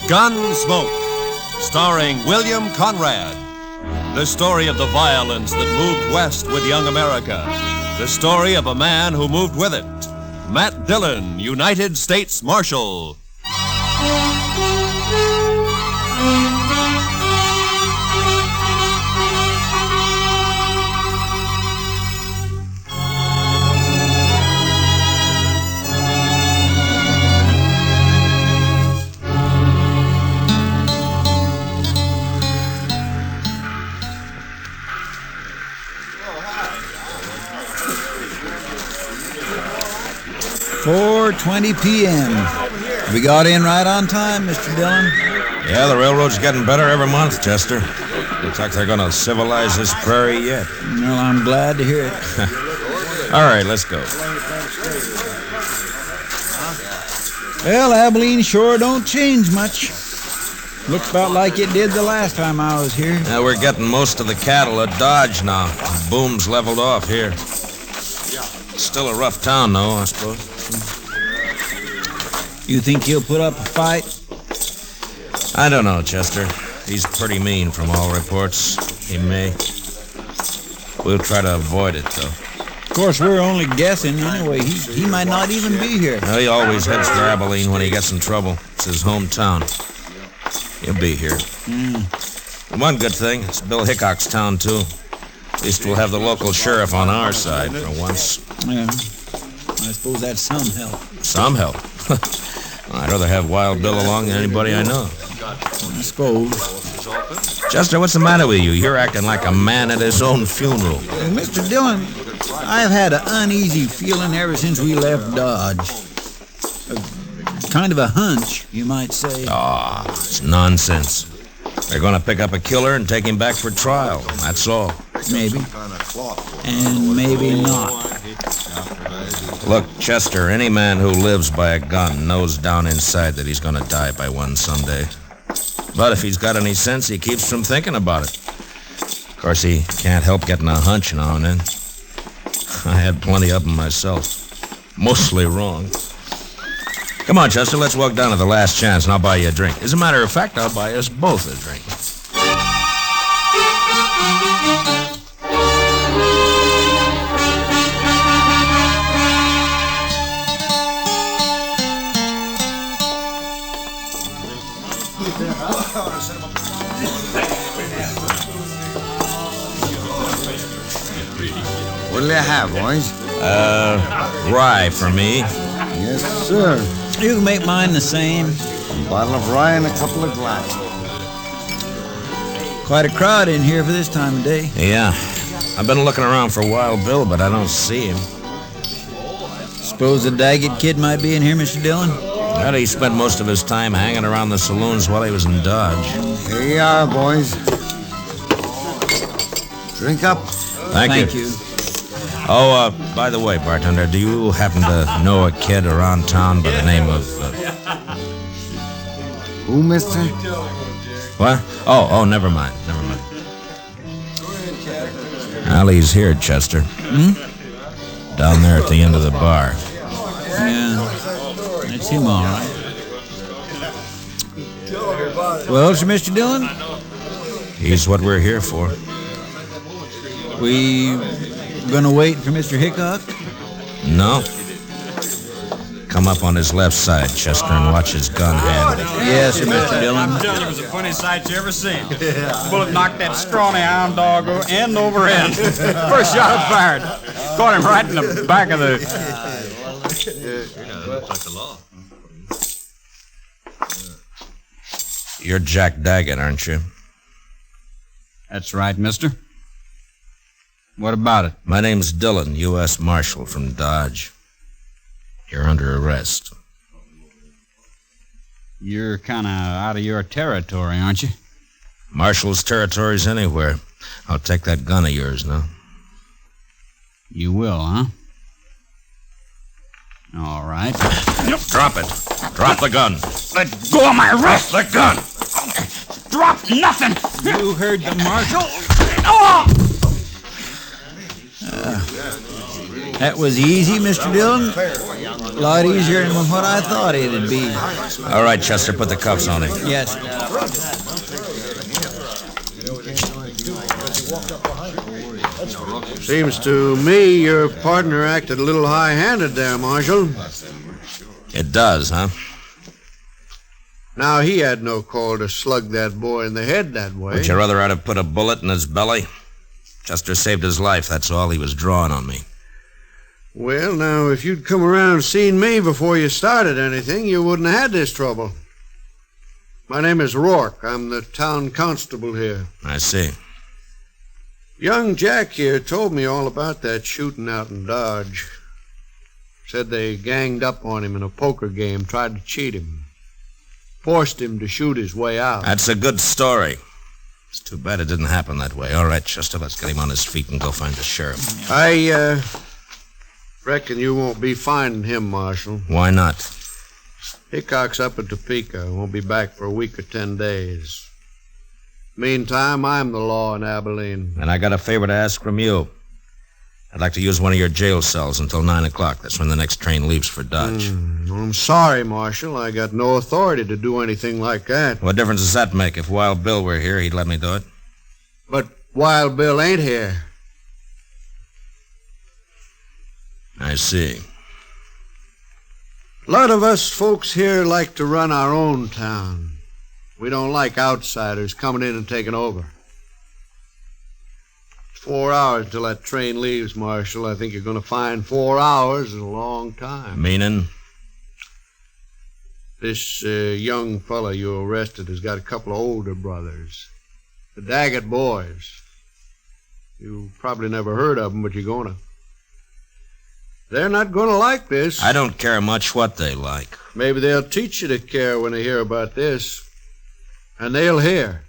Gunsmoke, starring William Conrad. The story of the violence that moved west with young America. The story of a man who moved with it. Matt Dillon, United States Marshal.
.20 p.m. We got in right on time, Mr. Dillon.
Yeah, the railroad's getting better every month, Chester. Looks like they're going to civilize this prairie yet.
Well, I'm glad to hear it.
All right, let's go.
Well, Abilene sure don't change much. Looks about like it did the last time I was here.
Now we're getting most of the cattle at Dodge now. The boom's leveled off here. Still a rough town, though, I suppose.
You think he'll put up a fight?
I don't know, Chester. He's pretty mean from all reports. He may. We'll try to avoid it, though.
Of course, we're only guessing anyway. He might not even be here.
No, he always heads for Abilene when he gets in trouble. It's his hometown. He'll be here. And one good thing, it's Bill Hickok's town, too. At least we'll have the local sheriff on our side for once.
Yeah, I suppose that's some help.
Some help? I'd rather have Wild Bill along than anybody I know.
I suppose.
Chester, what's the matter with you? You're acting like a man at his own funeral.
Mr. Dillon, I've had an uneasy feeling ever since we left Dodge. Kind of a hunch, you might say.
Ah, it's nonsense. They're going to pick up a killer and take him back for trial. That's all.
Maybe. And maybe not.
Look, Chester, any man who lives by a gun knows down inside that he's going to die by one someday. But if he's got any sense, he keeps from thinking about it. Of course, he can't help getting a hunch now and then. I had plenty of them myself. Mostly wrong. Come on, Chester, let's walk down to the Last Chance and I'll buy you a drink. As a matter of fact, I'll buy us both a drink.
What'll you have, boys?
Rye for me.
Yes, sir.
You can make mine the same.
A bottle of rye and a couple of glasses.
Quite a crowd in here for this time of day.
Yeah. I've been looking around for Wild Bill, but I don't see him.
Suppose the Daggett kid might be in here, Mr. Dillon?
Well, he spent most of his time hanging around the saloons while he was in Dodge.
Here you are, boys. Drink up.
Thank you. Oh, by the way, bartender, do you happen to know a kid around town by the name of...
Who, mister?
What? Oh, never mind. Well, he's here, Chester. Down there at the end of the bar.
Yeah, that's him, all right. Well, Sir Mr. Dillon?
He's what we're here for.
We gonna wait for Mr. Hickok?
No. Come up on his left side, Chester, and watch his gun handle.
Yes, Sir Mr. Dillon.
I'm telling you, it was the funniest sight you ever seen. Bullet knocked that scrawny hound dog end over end. First shot fired. Caught him right in the back of the...
You're Jack Daggett, aren't you?
That's right, mister. What about it?
My name's Dillon, U.S. Marshal from Dodge. You're under arrest.
You're kind of out of your territory, aren't you?
Marshal's territory's anywhere. I'll take that gun of yours now.
You will, huh? All right.
Drop it. Drop the gun.
Let go of my wrist!
The gun!
Drop nothing!
You heard the marshal?
Oh!
That was easy, Mr. Dillon. A lot easier than what I thought it'd be.
All right, Chester, put the cuffs on him.
Yes.
Seems to me your partner acted a little high-handed there, Marshal.
It does, huh?
Now, he had no call to slug that boy in the head that way.
Would you rather I'd have put a bullet in his belly? Chester saved his life, that's all. He was drawing on me.
Well, now, if you'd come around and seen me before you started anything, you wouldn't have had this trouble. My name is Rourke. I'm the town constable here.
I see.
Young Jack here told me all about that shooting out in Dodge. Said they ganged up on him in a poker game, tried to cheat him. Forced him to shoot his way out.
That's a good story. It's too bad it didn't happen that way. All right, Chester, let's get him on his feet and go find the sheriff.
I reckon you won't be finding him, Marshal.
Why not?
Hickok's up at Topeka. Won't be back for a week or 10 days. Meantime, I'm the law in Abilene.
And I got a favor to ask from you. I'd like to use one of your jail cells until 9 o'clock. That's when the next train leaves for Dodge.
I'm sorry, Marshal. I got no authority to do anything like that.
What difference does that make? If Wild Bill were here, he'd let me do it.
But Wild Bill ain't here.
I see.
A lot of us folks here like to run our own town. We don't like outsiders coming in and taking over. 4 hours till that train leaves, Marshal. I think you're going to find 4 hours is a long time.
Meaning?
This young fella you arrested has got a couple of older brothers. The Daggett boys. You probably never heard of them, but you're going to. They're not going to like this.
I don't care much what they like.
Maybe they'll teach you to care when they hear about this. And they'll hear.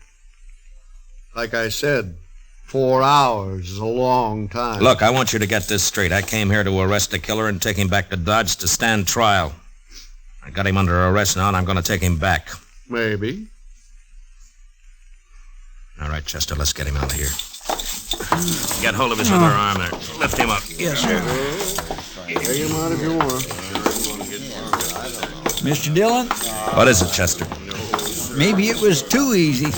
Like I said, 4 hours is a long time.
Look, I want you to get this straight. I came here to arrest the killer and take him back to Dodge to stand trial. I got him under arrest now, and I'm going to take him back.
Maybe.
All right, Chester, let's get him out of here. Get hold of his other arm there. Lift him up.
Yes, sir.
Take him out if you want.
Mr. Dillon?
What is it, Chester?
Maybe it was too easy.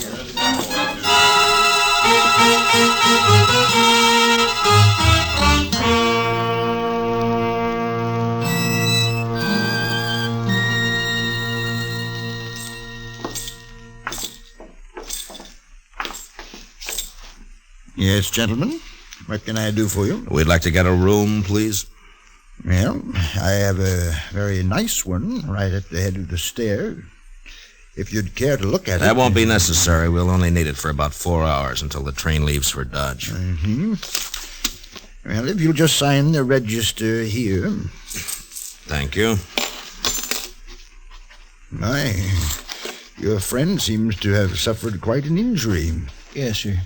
Yes, gentlemen. What can I do for you?
We'd like to get a room, please.
Well, I have a very nice one right at the head of the stairs. If you'd care to look at it.
That won't be necessary. We'll only need it for about 4 hours until the train leaves for Dodge.
Mm-hmm.
Well, if you'll just sign the register here.
Thank you.
My, your friend seems to have suffered quite an injury.
Yes, sir.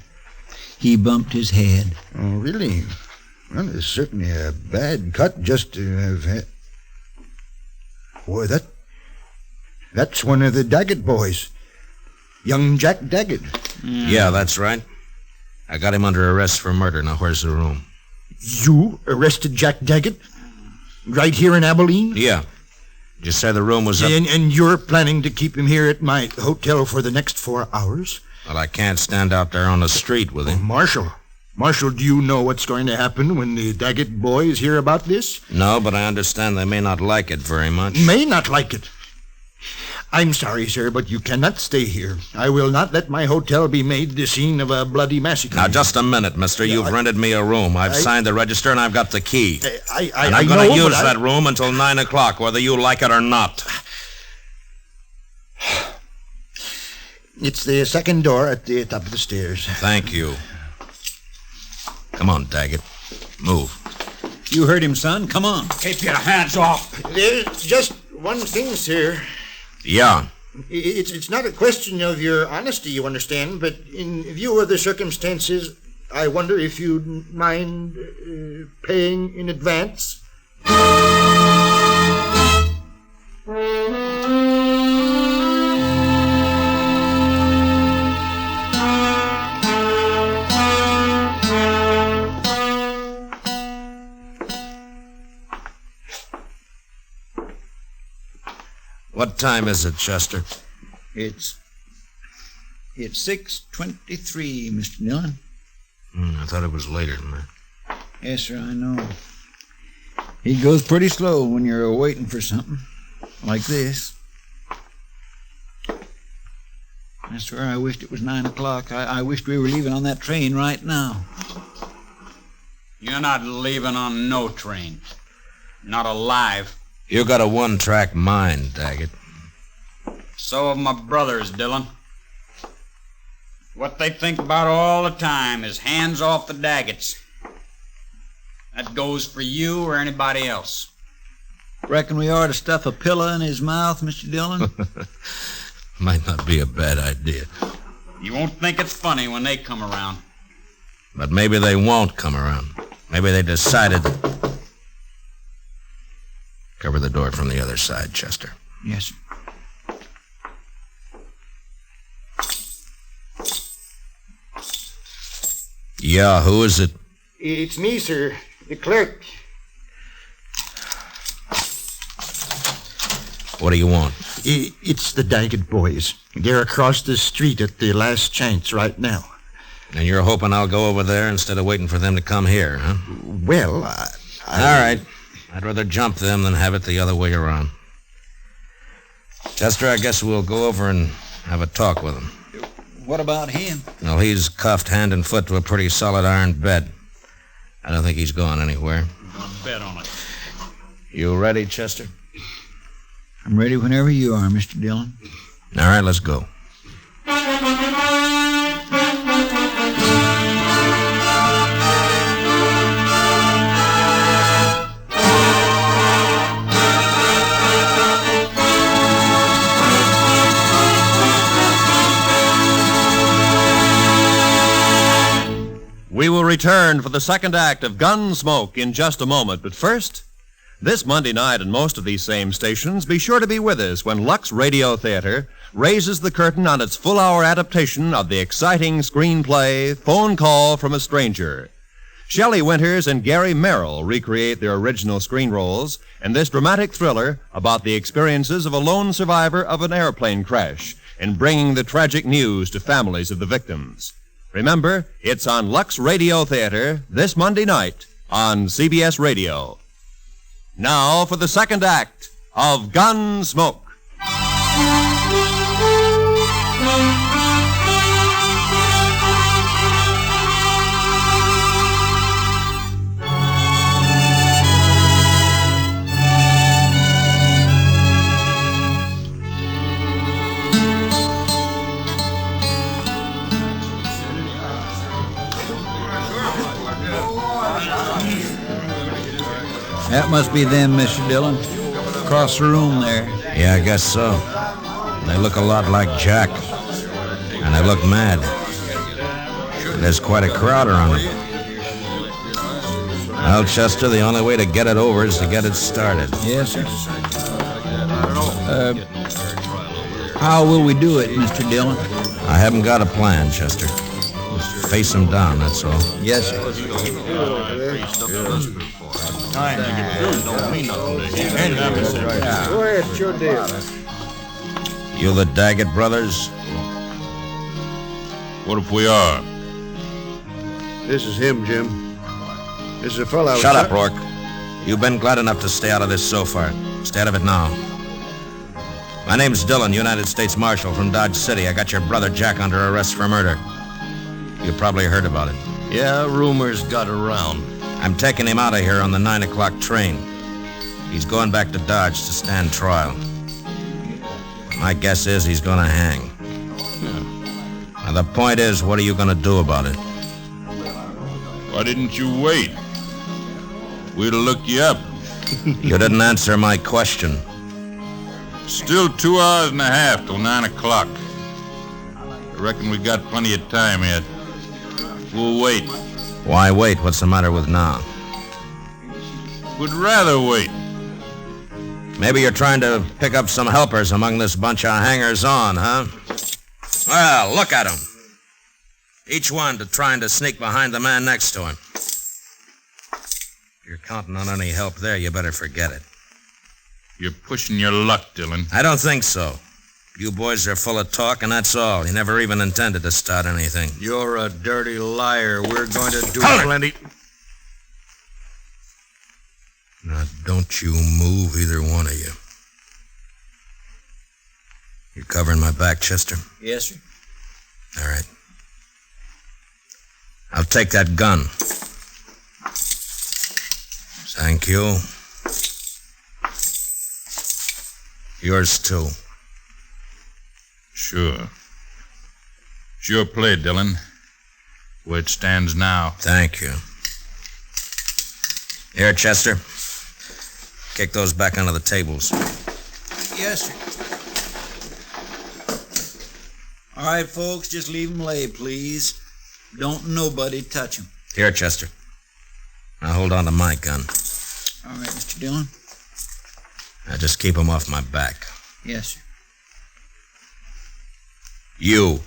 He bumped his head.
Oh, really? Well, it's certainly a bad cut just to have had... Boy, that's one of the Daggett boys. Young Jack Daggett.
Yeah, that's right. I got him under arrest for murder. Now, where's the room?
You arrested Jack Daggett? Right here in Abilene?
Yeah. Did you say the room was up?
And you're planning to keep him here at my hotel for the next 4 hours?
Well, I can't stand out there on the street with him.
Marshal, do you know what's going to happen when the Daggett boys hear about this?
No, but I understand they may not like it very much.
May not like it. I'm sorry, sir, but you cannot stay here. I will not let my hotel be made the scene of a bloody massacre.
Now, just a minute, mister. You've rented me a room. I've signed the register, and I've got the key. And I'm going to use that room until 9 o'clock, whether you like it or not.
It's the second door at the top of the stairs.
Thank you. Come on, Daggett. Move.
You heard him, son. Come on.
Keep your hands off.
There's just one thing, sir.
Yeah.
It's not a question of your honesty, you understand, but in view of the circumstances, I wonder if you'd mind paying in advance.
What time is it, Chester?
It's 6:23, Mr. Dillon.
I thought it was later than that.
Yes, sir, I know. He goes pretty slow when you're waiting for something like this. I swear I wished it was 9 o'clock. I wished we were leaving on that train right now.
You're not leaving on no train. Not alive.
You got a one-track mind, Daggett.
So have my brothers, Dillon. What they think about all the time is hands off the Daggetts. That goes for you or anybody else.
Reckon we ought to stuff a pillow in his mouth, Mr. Dillon?
Might not be a bad idea.
You won't think it's funny when they come around.
But maybe they won't come around. Maybe they decided... Cover the door from the other side, Chester.
Yes, sir.
Yeah, who is it?
It's me, sir. The clerk.
What do you want?
It's the Daggett boys. They're across the street at the last chance right now.
And you're hoping I'll go over there instead of waiting for them to come here, huh?
Well,
All right. I'd rather jump them than have it the other way around. Chester, I guess we'll go over and have a talk with him.
What about him?
Well, he's cuffed hand and foot to a pretty solid iron bed. I don't think he's going anywhere.
I'm going to bet on it.
You ready, Chester?
I'm ready whenever you are, Mr. Dillon.
All right, let's go.
We will return for the second act of Gunsmoke in just a moment, but first, this Monday night on most of these same stations, be sure to be with us when Lux Radio Theater raises the curtain on its full-hour adaptation of the exciting screenplay Phone Call from a Stranger. Shelley Winters and Gary Merrill recreate their original screen roles in this dramatic thriller about the experiences of a lone survivor of an airplane crash in bringing the tragic news to families of the victims. Remember, it's on Lux Radio Theater this Monday night on CBS Radio. Now for the second act of Gunsmoke.
That must be them, Mr. Dillon. Across the room there.
Yeah, I guess so. They look a lot like Jack. And they look mad. There's quite a crowd around them. Well, Chester, the only way to get it over is to get it started.
Yes, sir. How will we do it, Mr. Dillon?
I haven't got a plan, Chester. Face them down, that's all.
Yes, sir.
Go ahead, it's your deal.
You the Daggett brothers?
What if we are?
This is him, Jim. This is a fellow.
Shut up, Rourke. You've been glad enough to stay out of this so far. Stay out of it now. My name's Dillon, United States Marshal from Dodge City. I got your brother Jack under arrest for murder. You probably heard about it.
Yeah, rumors got around.
I'm taking him out of here on the 9 o'clock train. He's going back to Dodge to stand trial. My guess is he's going to hang. Now, the point is, what are you going to do about it?
Why didn't you wait? We'd have looked you up.
You didn't answer my question.
Still 2 hours and a half till 9 o'clock. I reckon we got plenty of time yet. We'll wait.
Why wait? What's the matter with now?
We'd rather wait.
Maybe you're trying to pick up some helpers among this bunch of hangers-on, huh? Well, look at them. Each one trying to sneak behind the man next to him. If you're counting on any help there, you better forget it.
You're pushing your luck, Dillon.
I don't think so. You boys are full of talk, and that's all. You never even intended to start anything.
You're a dirty liar. We're going to do
Hold it.
plenty.
Now, don't you move, either one of you. You covering my back, Chester?
Yes, sir.
All right. I'll take that gun. Thank you. Yours, too.
Sure. Sure play, Dillon. Where it stands now.
Thank you. Here, Chester. Kick those back onto the tables.
Yes, sir. All right, folks, just leave them lay, please. Don't nobody touch them.
Here, Chester. Now hold on to my gun.
All right, Mr. Dillon.
Now just keep them off my back.
Yes, sir.
You.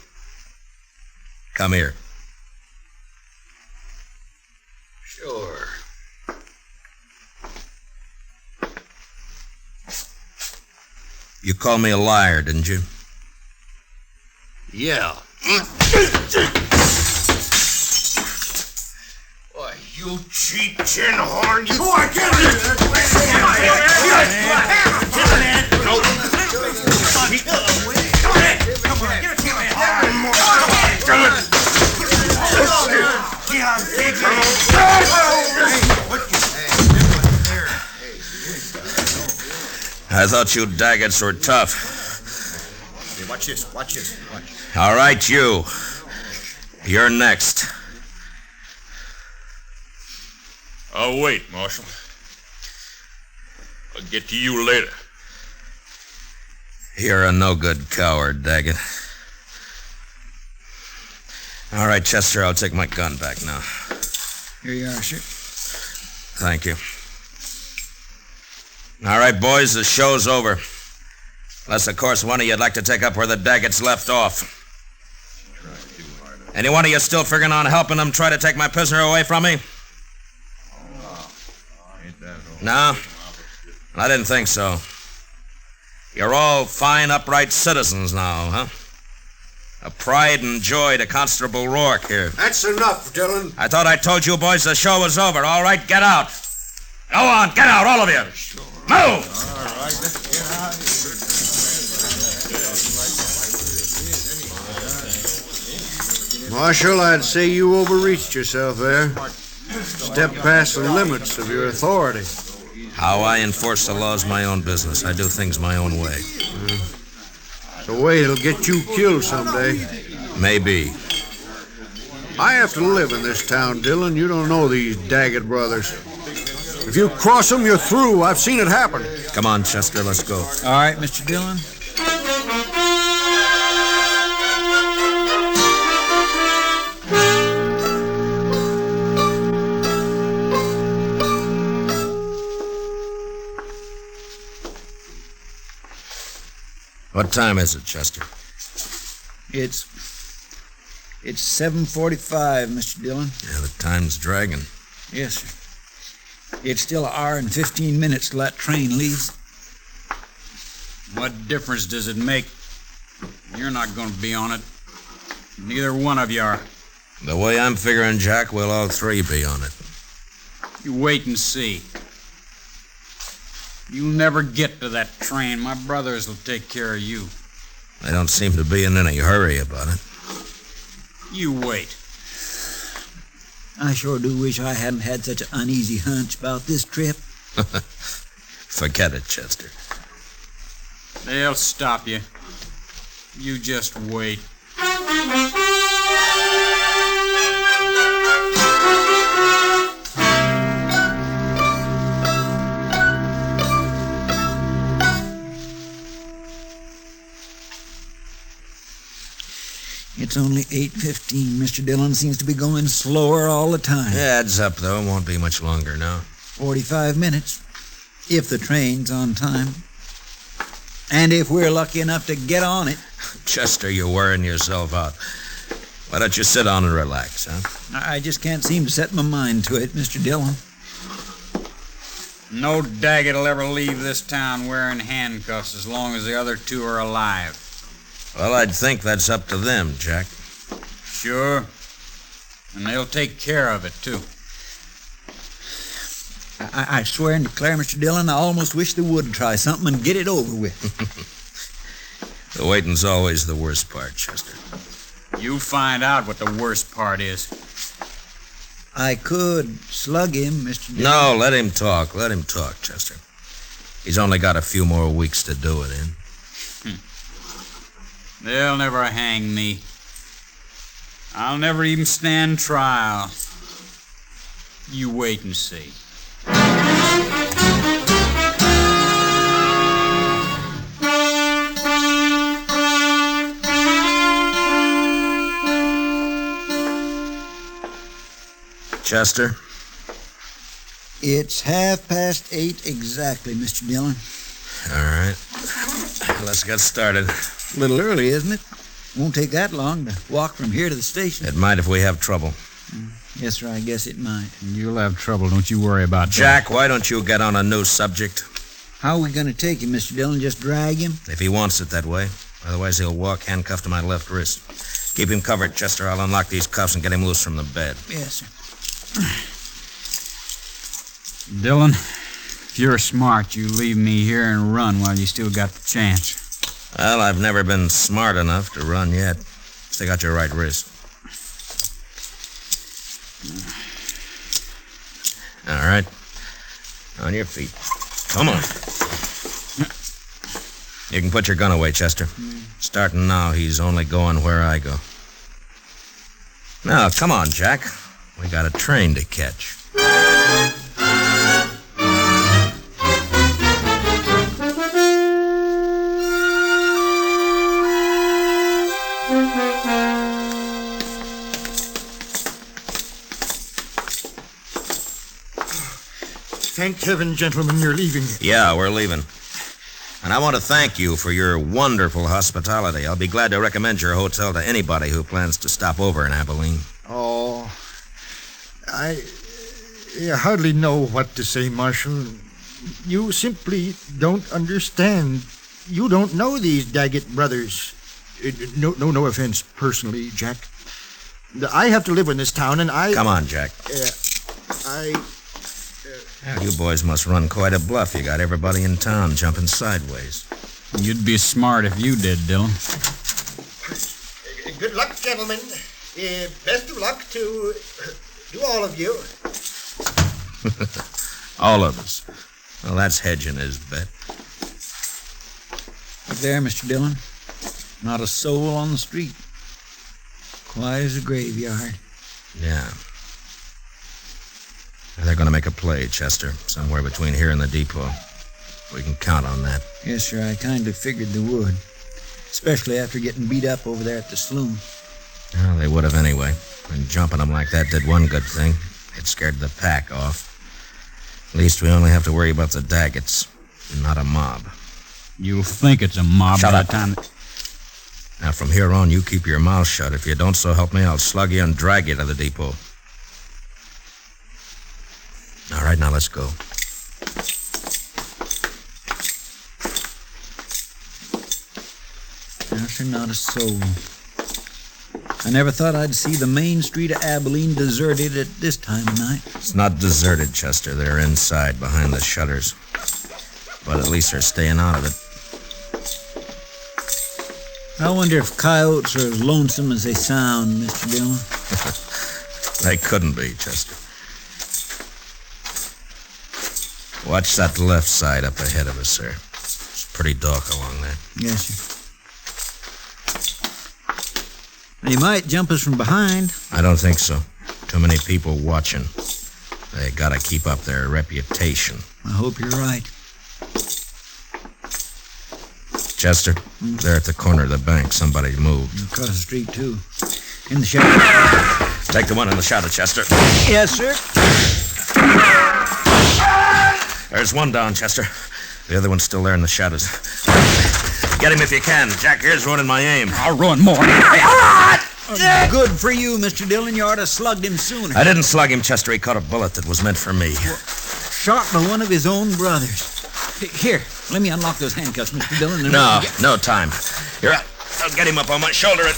Come here.
Sure.
You called me a liar, didn't you?
Yeah. Why, you cheap chin horn, you... Boy, get
I thought you Daggets were tough.
Hey, watch this. Watch.
All right, you. You're next.
I'll wait, Marshal. I'll get to you later.
You're a no-good coward, Daggett. All right, Chester, I'll take my gun back now.
Here you are, sir.
Thank you. All right, boys, the show's over. Unless, of course, one of you'd like to take up where the Daggets left off. Any one of you still figuring on helping them try to take my prisoner away from me? No? I didn't think so. You're all fine, upright citizens now, huh? A pride and joy to Constable Rourke here.
That's enough, Dillon.
I thought I told you boys the show was over. All right, get out. Go on, get out, all of you. Move!
All right, let's get out of here. Marshal, I'd say you overreached yourself there. Stepped past the limits of your authority.
How I enforce the law's my own business. I do things my own way.
It's a way that'll get you killed someday.
Maybe.
I have to live in this town, Dillon. You don't know these Daggett brothers.
If you cross them, you're through. I've seen it happen.
Come on, Chester, let's go.
All right, Mr. Dillon.
What time is it, Chester?
It's 7:45, Mr. Dillon.
Yeah, the time's dragging.
Yes, sir. It's still an hour and 15 minutes till that train leaves.
What difference does it make? You're not going to be on it. Neither one of you are.
The way I'm figuring, Jack, we'll all three be on it.
You wait and see. You'll never get to that train. My brothers will take care of you.
They don't seem to be in any hurry about it.
You wait.
I sure do wish I hadn't had such an uneasy hunch about this trip.
Forget it, Chester.
They'll stop you. You just wait.
It's only 8:15. Mr. Dillon seems to be going slower all the time.
Yeah, adds up, though. It won't be much longer now.
45 minutes, if the train's on time. And if we're lucky enough to get on it.
Chester, you're wearing yourself out. Why don't you sit down and relax, huh?
I just can't seem to set my mind to it, Mr. Dillon.
No Daggett will ever leave this town wearing handcuffs as long as the other two are alive.
Well, I'd think that's up to them, Jack.
Sure. And they'll take care of it, too.
I swear and declare, Mr. Dillon, I almost wish they would try something and get it over with.
The waiting's always the worst part, Chester.
You find out what the worst part is.
I could slug him, Mr. Dillon.
No, let him talk. Let him talk, Chester. He's only got a few more weeks to do it in.
They'll never hang me. I'll never even stand trial. You wait and see.
Chester?
It's 8:30 exactly, Mr. Dillon.
All right. Let's get started.
A little early, isn't it? Won't take that long to walk from here to the station.
It might if we have trouble.
Yes, sir, I guess it might.
You'll have trouble, don't you worry about that.
Jack, why don't you get on a new subject?
How are we going to take him, Mr. Dillon? Just drag him?
If he wants it that way. Otherwise, he'll walk handcuffed to my left wrist. Keep him covered, Chester. I'll unlock these cuffs and get him loose from the bed.
Yes, sir.
Dillon, if you're smart, you leave me here and run while you still got the chance.
Well, I've never been smart enough to run yet. Stick out your right wrist. All right. On your feet. Come on. You can put your gun away, Chester. Starting now, he's only going where I go. Now, come on, Jack. We got a train to catch.
Thank heaven, gentlemen, you're leaving.
Yeah, we're leaving. And I want to thank you for your wonderful hospitality. I'll be glad to recommend your hotel to anybody who plans to stop over in Abilene.
Oh, I hardly know what to say, Marshal. You simply don't understand. You don't know these Daggett brothers. No offense personally, Jack. I have to live in this town, and I...
Come on, Jack. Well, you boys must run quite a bluff. You got everybody in town jumping sideways.
You'd be smart if you did, Dillon.
Good luck, gentlemen. Best of luck to all of you.
All of us. Well, that's hedging his bet.
Up there, Mr. Dillon. Not a soul on the street. Quiet as a graveyard.
Yeah. They're going to make a play, Chester, somewhere between here and the depot. We can count on that.
Yes, sir, I kind of figured they would. Especially after getting beat up over there at the saloon.
Well, they would have anyway. And jumping them like that did one good thing. It scared the pack off. At least we only have to worry about the Daggets, not a mob.
You'll think it's a mob
Shut
by
up.
the time...
Now, from here on, you keep your mouth shut. If you don't, so help me, I'll slug you and drag you to the depot. All right, now let's go.
No, sir, not a soul. I never thought I'd see the main street of Abilene deserted at this time of night.
It's not deserted, Chester. They're inside, behind the shutters. But at least they're staying out of it.
I wonder if coyotes are as lonesome as they sound, Mr. Dillon.
They couldn't be, Chester. Watch that left side up ahead of us, sir. It's pretty dark along there.
Yes, sir. They might jump us from behind.
I don't think so. Too many people watching. They gotta keep up their reputation.
I hope you're right.
Chester, there at the corner of the bank, somebody moved.
Across the street, too. In the shadow.
Take the one in the shadow, Chester.
Yes, sir.
There's one down, Chester. The other one's still there in the shadows. Get him if you can. Jack here's ruining my aim.
I'll ruin more.
Good for you, Mr. Dillon. You ought to have slugged him sooner.
I didn't slug him, Chester. He caught a bullet that was meant for me.
Shot by one of his own brothers. Here, let me unlock those handcuffs, Mr. Dillon.
No time. Here, I'll get him up on my shoulder and...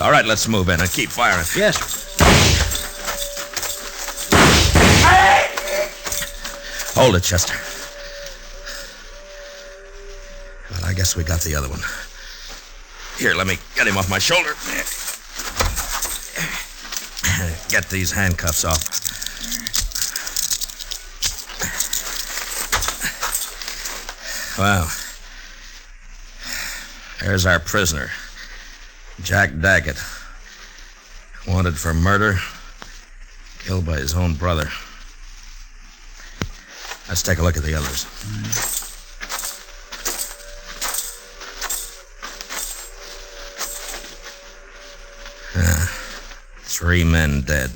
All right, let's move in and keep firing.
Yes, sir.
Hold it, Chester. Well, I guess we got the other one. Here, let me get him off my shoulder. Get these handcuffs off. Well, there's our prisoner, Jack Daggett. Wanted for murder, killed by his own brother. Let's take a look at the others. Three men dead.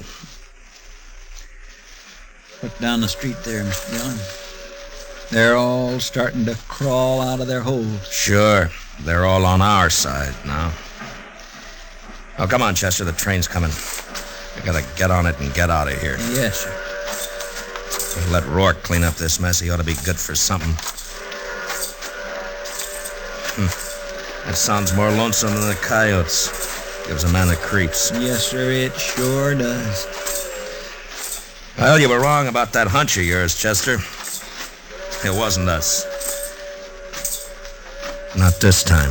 Look down the street there, Mr. Dillon. They're all starting to crawl out of their holes.
Sure. They're all on our side now. Oh, come on, Chester. The train's coming. We gotta get on it and get out of here.
Yes, sir.
We'll let Rourke clean up this mess. He ought to be good for something. That sounds more lonesome than the coyotes. Gives a man the creeps.
Yes, sir, it sure does.
Well, you were wrong about that hunch of yours, Chester. It wasn't us. Not this time.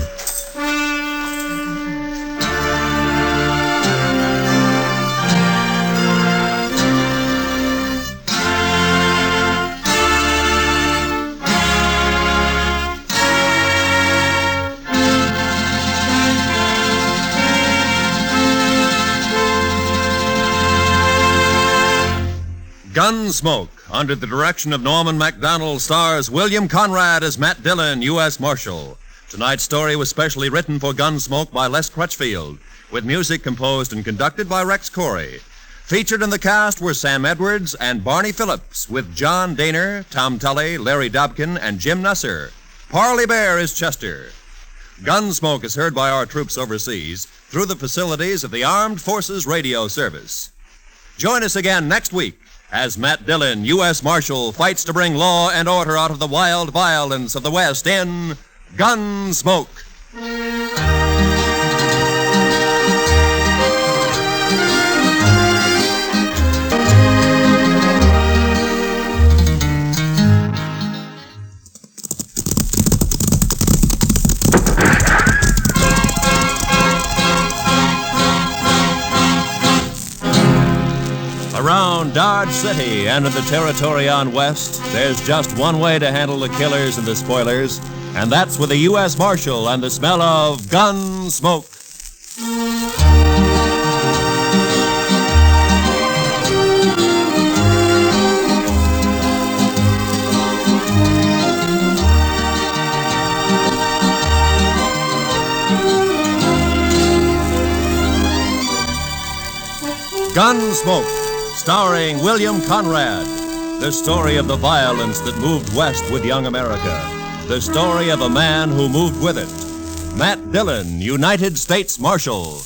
Gunsmoke, under the direction of Norman MacDonald, stars William Conrad as Matt Dillon, U.S. Marshal. Tonight's story was specially written for Gunsmoke by Les Crutchfield, with music composed and conducted by Rex Corey. Featured in the cast were Sam Edwards and Barney Phillips, with John Daner, Tom Tully, Larry Dobkin, and Jim Nusser. Parley Bear is Chester. Gunsmoke is heard by our troops overseas through the facilities of the Armed Forces Radio Service. Join us again next week as Matt Dillon, U.S. Marshal, fights to bring law and order out of the wild violence of the West in Gunsmoke. Around Dodge City and in the territory on West, there's just one way to handle the killers and the spoilers, and that's with a U.S. Marshal and the smell of gun smoke. Gunsmoke, starring William Conrad. The story of the violence that moved west with young America. The story of a man who moved with it. Matt Dillon, United States Marshal.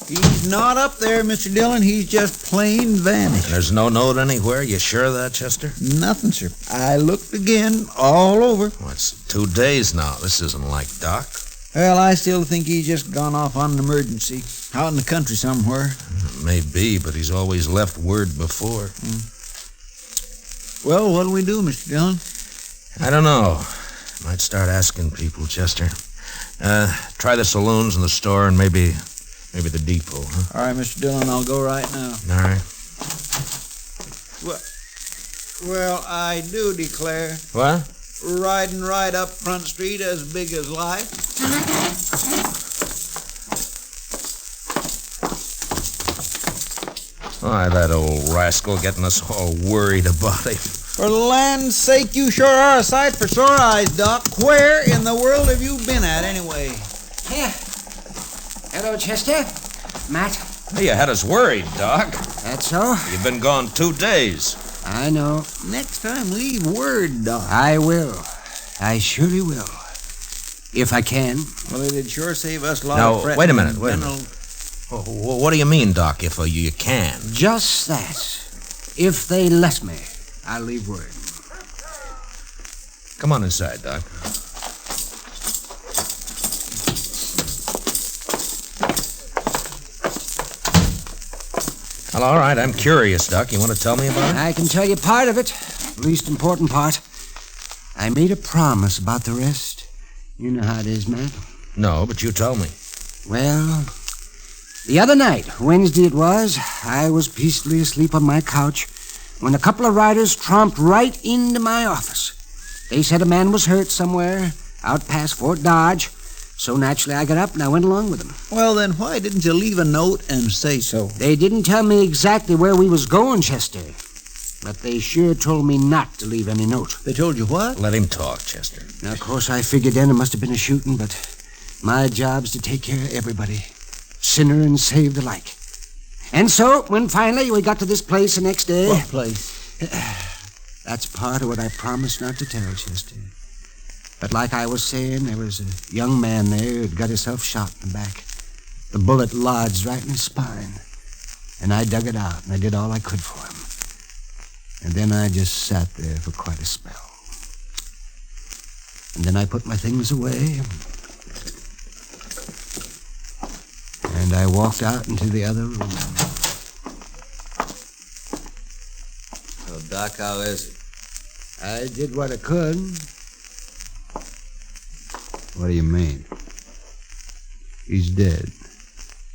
He's not up there, Mr. Dillon. He's just plain vanished.
There's no note anywhere? You sure of that, Chester?
Nothing, sir. I looked again, all over.
Well, it's 2 days now. This isn't like Doc.
Well, I still think he's just gone off on an emergency. Out in the country somewhere.
Maybe, but he's always left word before.
Well, what'll we do, Mr. Dillon?
I don't know. Might start asking people, Chester. Try the saloons and the store and maybe the depot, huh?
All right, Mr. Dillon, I'll go right now.
All right.
Well, I do declare.
What?
Riding right up Front Street as big as life.
Why, that old rascal getting us all worried about him.
For the land's sake, you sure are a sight for sore eyes, Doc. Where in the world have you been at, anyway?
Here. Hello, Chester. Matt.
Hey, you had us worried, Doc.
That's so?
You've been gone 2 days.
I know.
Next time, leave word, Doc.
I will. I surely will. If I can.
Well, it'd sure save us a lot of fretting.
Now, wait a minute. What do you mean, Doc, if you can?
Just that. If they let me, I'll leave word.
Come on inside, Doc. Well, all right, I'm curious, Doc. You want to tell me about it?
I can tell you part of it. Least important part. I made a promise about the rest. You know how it is, Matt.
No, but you tell me.
Well, the other night, Wednesday it was, I was peacefully asleep on my couch when a couple of riders tromped right into my office. They said a man was hurt somewhere out past Fort Dodge. So naturally, I got up and I went along with them.
Well, then why didn't you leave a note and say so?
They didn't tell me exactly where we was going, Chester. But they sure told me not to leave any note.
They told you what?
Let him talk, Chester.
Now, of course, I figured then it must have been a shooting, but my job's to take care of everybody, sinner and saved alike. And so, when finally we got to this place the next day...
What place?
That's part of what I promised not to tell, Chester. But like I was saying, there was a young man there who'd got himself shot in the back. The bullet lodged right in his spine. And I dug it out, and I did all I could for him. And then I just sat there for quite a spell. And then I put my things away. And I walked out into the other room.
So, Doc, how is it?
I did what I could.
What do you mean?
He's dead.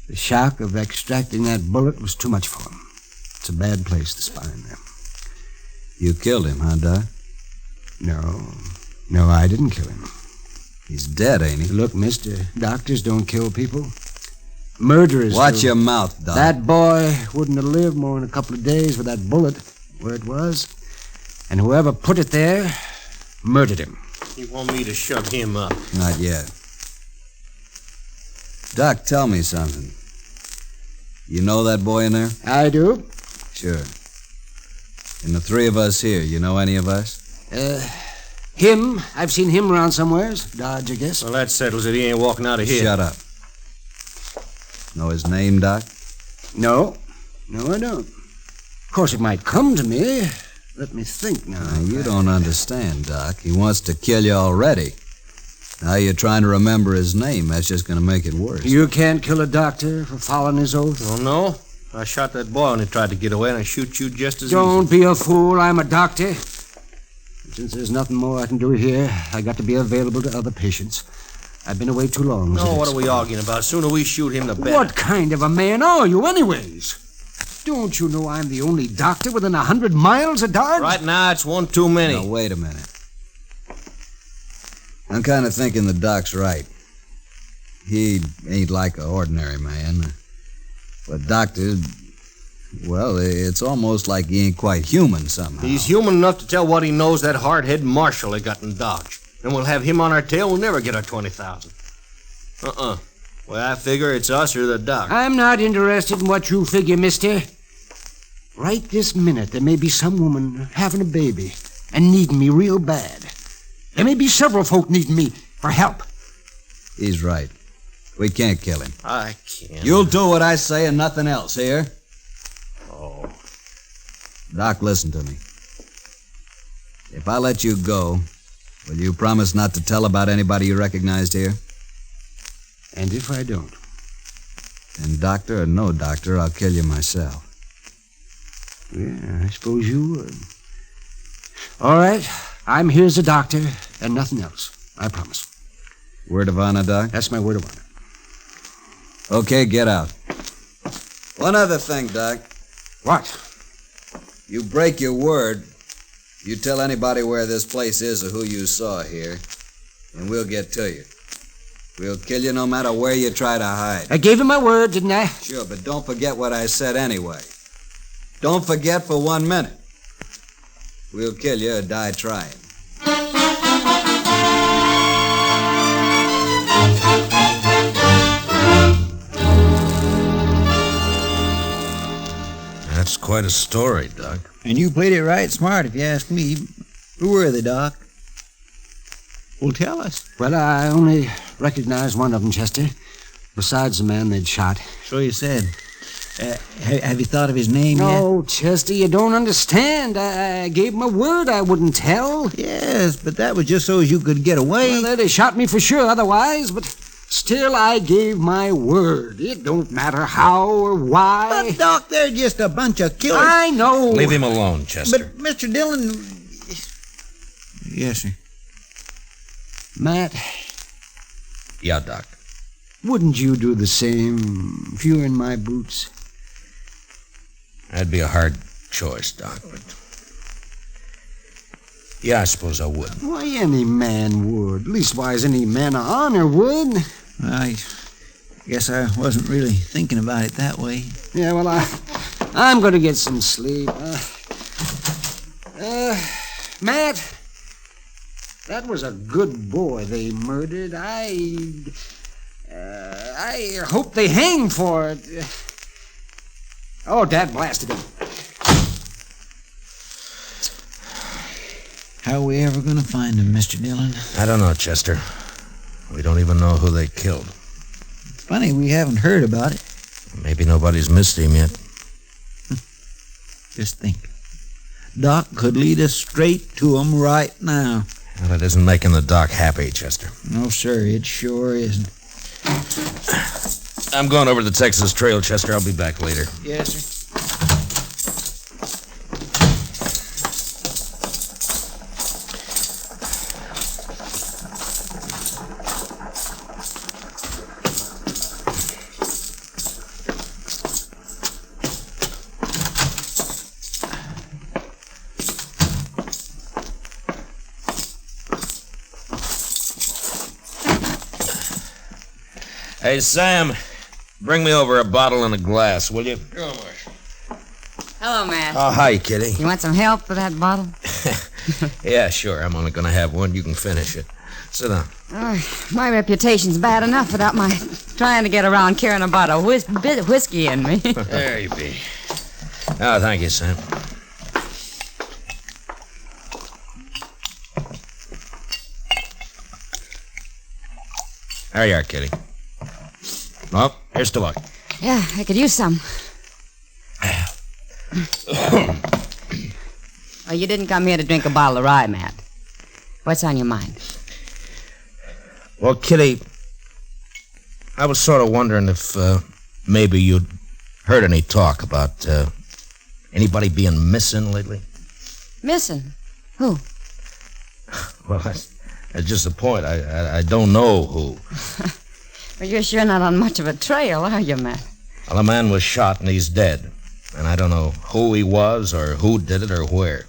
The shock of extracting that bullet was too much for him. It's a bad place, the spine there.
You killed him, huh, Doc?
No, I didn't kill him.
He's dead, ain't he?
Look, mister, doctors don't kill people. Murderers
Watch
do.
your mouth, Doc.
That boy wouldn't have lived more than a couple of days with that bullet where it was. And whoever put it there murdered him.
You want me to shut him up?
Not yet. Doc, tell me something. You know that boy in there?
I do.
Sure. And the three of us here, you know any of us?
Him. I've seen him around somewheres. Dodge, I guess.
Well, that settles it. He ain't walking out of here.
Shut up. Know his name, Doc?
No, I don't. Of course, it might come to me. Let me think now.
You don't understand, Doc. He wants to kill you already. Now you're trying to remember his name. That's just going to make it worse.
You can't kill a doctor for following his oath.
Oh, no? I shot that boy when he tried to get away, and I shoot you just as
Don't be a fool. I'm a doctor. Since there's nothing more I can do here, I got to be available to other patients. I've been away too long.
No, what are we arguing about? The sooner we shoot him, the better.
What kind of a man are you, anyways? Don't you know I'm the only doctor within 100 miles of Dodge?
Right now, it's one too many.
Now, wait a minute.
I'm kind of thinking the doc's right. He ain't like an ordinary man. But Doctor, well, it's almost like he ain't quite human somehow.
He's human enough to tell what he knows that hard-headed marshal they got in Dodge. And we'll have him on our tail, we'll never get our 20,000. Well, I figure it's us or the doc.
I'm not interested in what you figure, mister. Right this minute, there may be some woman having a baby and needing me real bad. There may be several folk needing me for help.
He's right. We can't kill him.
I can't.
You'll do what I say and nothing else, here?
Oh.
Doc, listen to me. If I let you go, will you promise not to tell about anybody you recognized here?
And if I don't?
Then doctor or no doctor, I'll kill you myself.
Yeah, I suppose you would. All right, I'm here as a doctor and nothing else. I promise.
Word of honor, Doc?
That's my word of honor.
Okay, get out. One other thing, Doc.
What?
You break your word, you tell anybody where this place is or who you saw here, and we'll get to you. We'll kill you no matter where you try to hide.
I gave him my word, didn't I?
Sure, but don't forget what I said anyway. Don't forget for 1 minute. We'll kill you or die trying.
That's quite a story, Doc.
And you played it right smart, if you ask me. Who were they, Doc? Well, tell us.
Well, I only recognized one of them, Chester, besides the man they'd shot.
So you said. Have you thought of his name yet?
No, Chester, you don't understand. I gave him a word I wouldn't tell.
Yes, but that was just so as you could get away.
Well, they'd have shot me for sure otherwise, but still I gave my word. It don't matter how or why.
But, Doc, they're just a bunch of killers.
I know.
Leave him alone, Chester.
But, Mr. Dillon... Yes, sir.
Matt.
Yeah, Doc.
Wouldn't you do the same if you were in my boots?
That'd be a hard choice, Doc, but... Yeah, I suppose I would.
Why, any man would. Leastwise, any man of honor would.
I guess I wasn't really thinking about it that way.
Yeah, well, I'm going to get some sleep. Matt, that was a good boy they murdered. I hope they hang for it. Oh, Dad blasted him.
How are we ever going to find him, Mr. Dillon?
I don't know, Chester. We don't even know who they killed.
It's funny we haven't heard about it.
Maybe nobody's missed him yet.
Just think. Doc could lead us straight to him right now.
Well, it isn't making the Doc happy, Chester.
No, sir, it sure isn't.
I'm going over the Texas Trail, Chester. I'll be back later.
Yes, sir.
Hey, Sam, bring me over a bottle and a glass, will you?
Sure, Marshal.
Hello, Matt.
Oh, hi, Kitty.
You want some help with that bottle?
Yeah, sure. I'm only going to have one. You can finish it. Sit down.
My reputation's bad enough without my trying to get around carrying about a bit of whiskey in me.
There you be. Oh, thank you, Sam. There you are, Kitty. Well, here's to luck.
Yeah, I could use some. Oh, you didn't come here to drink a bottle of rye, Matt. What's on your mind?
Well, Kitty, I was sort of wondering if maybe you'd heard any talk about anybody being missing lately.
Missing? Who?
Well, that's just the point. I don't know who.
Well, you're sure not on much of a trail, are you, Matt?
Well, a man was shot and he's dead. And I don't know who he was or who did it or where.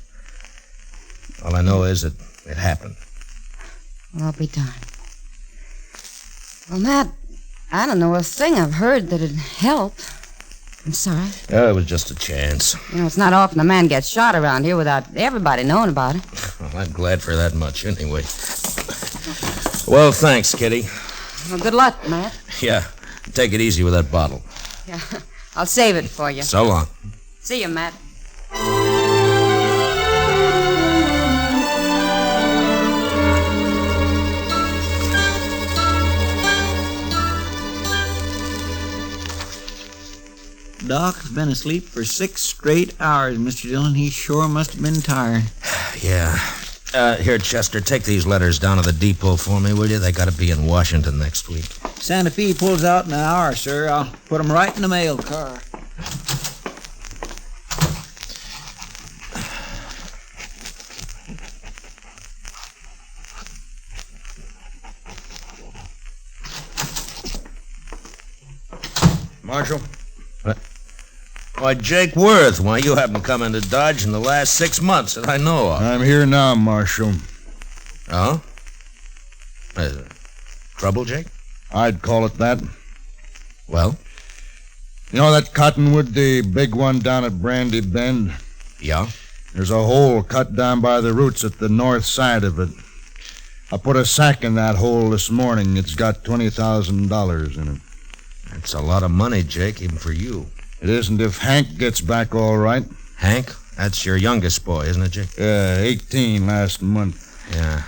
All I know is that it happened.
Well, I'll be darned. Well, Matt, I don't know a thing I've heard that'd help. I'm sorry.
It was just a chance.
You know, it's not often a man gets shot around here without everybody knowing about it.
Well, I'm glad for that much, anyway. Well, thanks, Kitty.
Well, good luck, Matt.
Yeah, take it easy with that bottle.
Yeah, I'll save it for you.
So long.
See you, Matt.
Doc's been asleep for 6 straight hours, Mr. Dillon. He sure must have been tired.
Yeah. Here, Chester, take these letters down to the depot for me, will you? They gotta be in Washington next week.
Santa Fe pulls out in an hour, sir. I'll put 'em right in the mail car.
Marshal?
What? Why, Jake Worth. Why, you haven't come into Dodge in the last 6 months that I know of.
I'm here now, Marshal.
Oh? Trouble, Jake?
I'd call it that.
Well?
You know that cottonwood, the big one down at Brandy Bend?
Yeah?
There's a hole cut down by the roots at the north side of it. I put a sack in that hole this morning. It's got $20,000 in it.
That's a lot of money, Jake, even for you.
It isn't if Hank gets back all right.
Hank? That's your youngest boy, isn't it, Jake?
Yeah, 18 last month.
Yeah.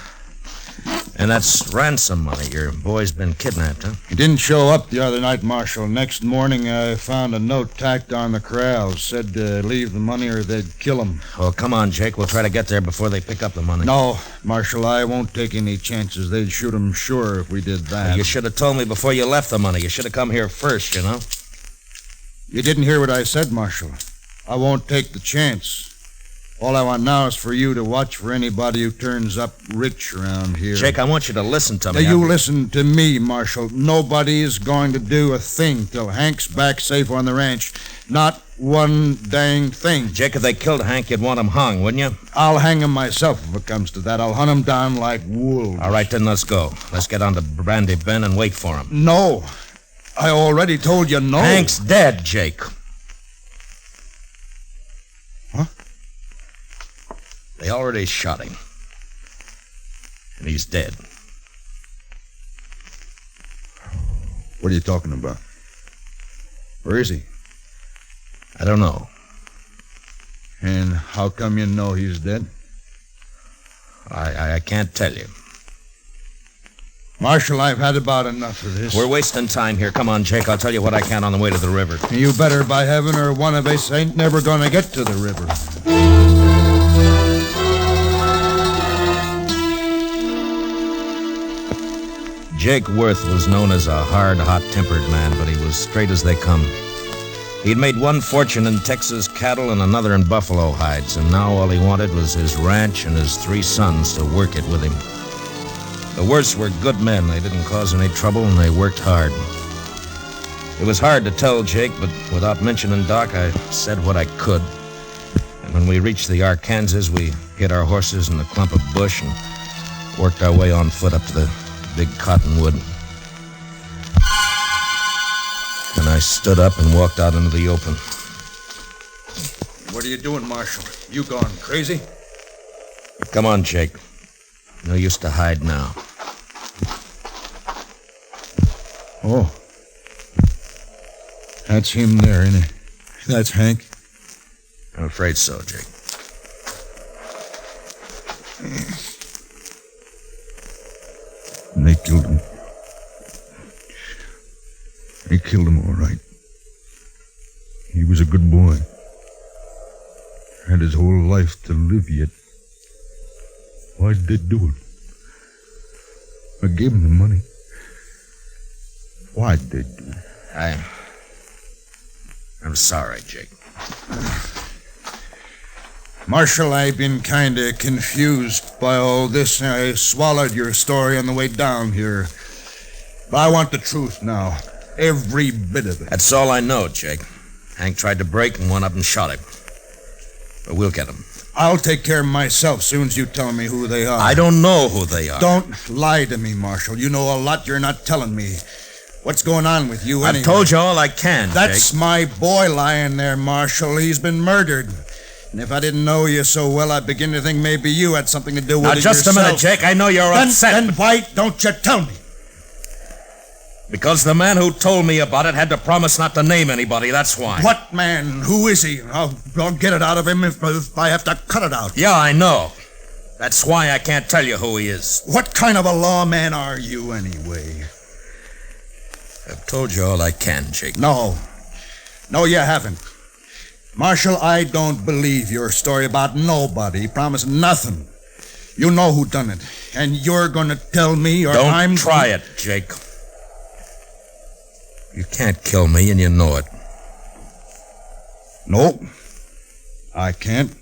And that's ransom money. Your boy's been kidnapped, huh?
He didn't show up the other night, Marshal. Next morning, I found a note tacked on the corrals. Said to leave the money or they'd kill him.
Oh, come on, Jake. We'll try to get there before they pick up the money.
No, Marshal, I won't take any chances. They'd shoot him sure if we did that.
You should have told me before you left the money. You should have come here first, you know?
You didn't hear what I said, Marshal. I won't take the chance. All I want now is for you to watch for anybody who turns up rich around here.
Jake, I want you to listen to me.
Now, you listen to me, Marshal. Nobody's going to do a thing till Hank's back safe on the ranch. Not one dang thing.
Jake, if they killed Hank, you'd want him hung, wouldn't you?
I'll hang him myself if it comes to that. I'll hunt him down like wolves.
All right, then let's go. Let's get on to Brandy Bend and wait for him.
No. I already told you no.
Hank's dead, Jake.
Huh?
They already shot him. And he's dead.
What are you talking about? Where is he?
I don't know.
And how come you know he's dead?
I can't tell you.
Marshal, I've had about enough of this.
We're wasting time here. Come on, Jake. I'll tell you what I can on the way to the river.
You better, by heaven, or one of us ain't never gonna get to the river.
Jake Worth was known as a hard, hot-tempered man, but he was straight as they come. He'd made one fortune in Texas cattle and another in buffalo hides, and now all he wanted was his ranch and his 3 sons to work it with him. The Worths were good men. They didn't cause any trouble, and they worked hard. It was hard to tell Jake, but without mentioning Doc, I said what I could. And when we reached the Arkansas, we hid our horses in a clump of bush and worked our way on foot up to the big cottonwood. And I stood up and walked out into the open.
What are you doing, Marshal? You gone crazy?
Come on, Jake. No use to hide now.
Oh. That's him there, isn't it? That's Hank?
I'm afraid so, Jake.
And they killed him. They killed him all right. He was a good boy. Had his whole life to live yet. Why'd they do it? I gave him the money. Why'd they do it?
I'm sorry, Jake.
Marshal, I've been kind of confused by all this. I swallowed your story on the way down here. But I want the truth now. Every bit of it.
That's all I know, Jake. Hank tried to break and one of them shot him. But we'll get him.
I'll take care of myself soon as you tell me who they are.
I don't know who they are.
Don't lie to me, Marshal. You know a lot you're not telling me. What's going on with you anyway?
I've told you all I can,
That's
Jake.
my boy lying there, Marshal. He's been murdered. And if I didn't know you so well, I'd begin to think maybe you had something to do with
Now,
it
just
yourself.
a minute, Jake. I know you're upset.
Then why don't you tell me?
Because the man who told me about it had to promise not to name anybody, that's why.
What man? Who is he? I'll get it out of him if I have to cut it out.
Yeah, I know. That's why I can't tell you who he is.
What kind of a lawman are you, anyway?
I've told you all I can, Jake.
No, you haven't. Marshal, I don't believe your story about nobody promising nothing. You know who done it, and you're going to tell me or
Don't try it, Jake. You can't kill me, and you know it.
Nope, I can't.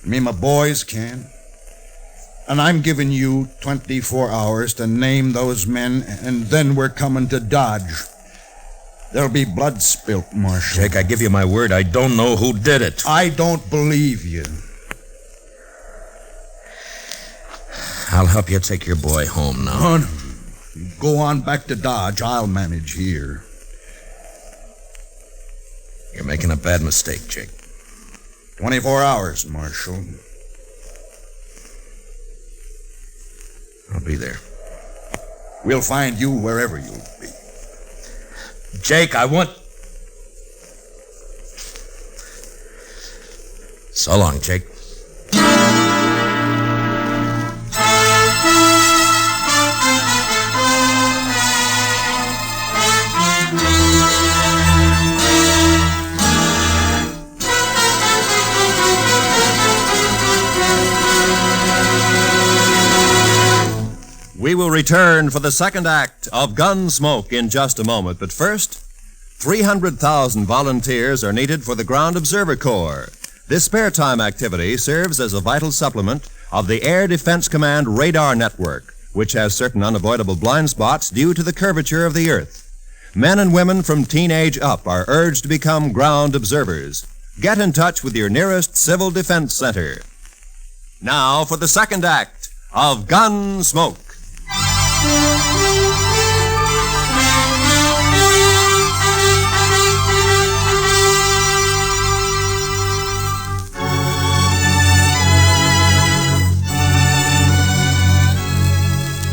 Me and my boys can. And I'm giving you 24 hours to name those men, and then we're coming to Dodge. There'll be blood spilt, Marshal.
Jake, I give you my word, I don't know who did it.
I don't believe you.
I'll help you take your boy home now.
Oh, no. You go on back to Dodge. I'll manage here.
You're making a bad mistake, Jake.
24 hours, Marshal.
I'll be there.
We'll find you wherever you'll be.
Jake, I want... So long, Jake.
We will return for the second act of Gunsmoke in just a moment. But first, 300,000 volunteers are needed for the Ground Observer Corps. This spare time activity serves as a vital supplement of the Air Defense Command radar network, which has certain unavoidable blind spots due to the curvature of the Earth. Men and women from teenage up are urged to become ground observers. Get in touch with your nearest Civil Defense Center. Now for the second act of Gunsmoke.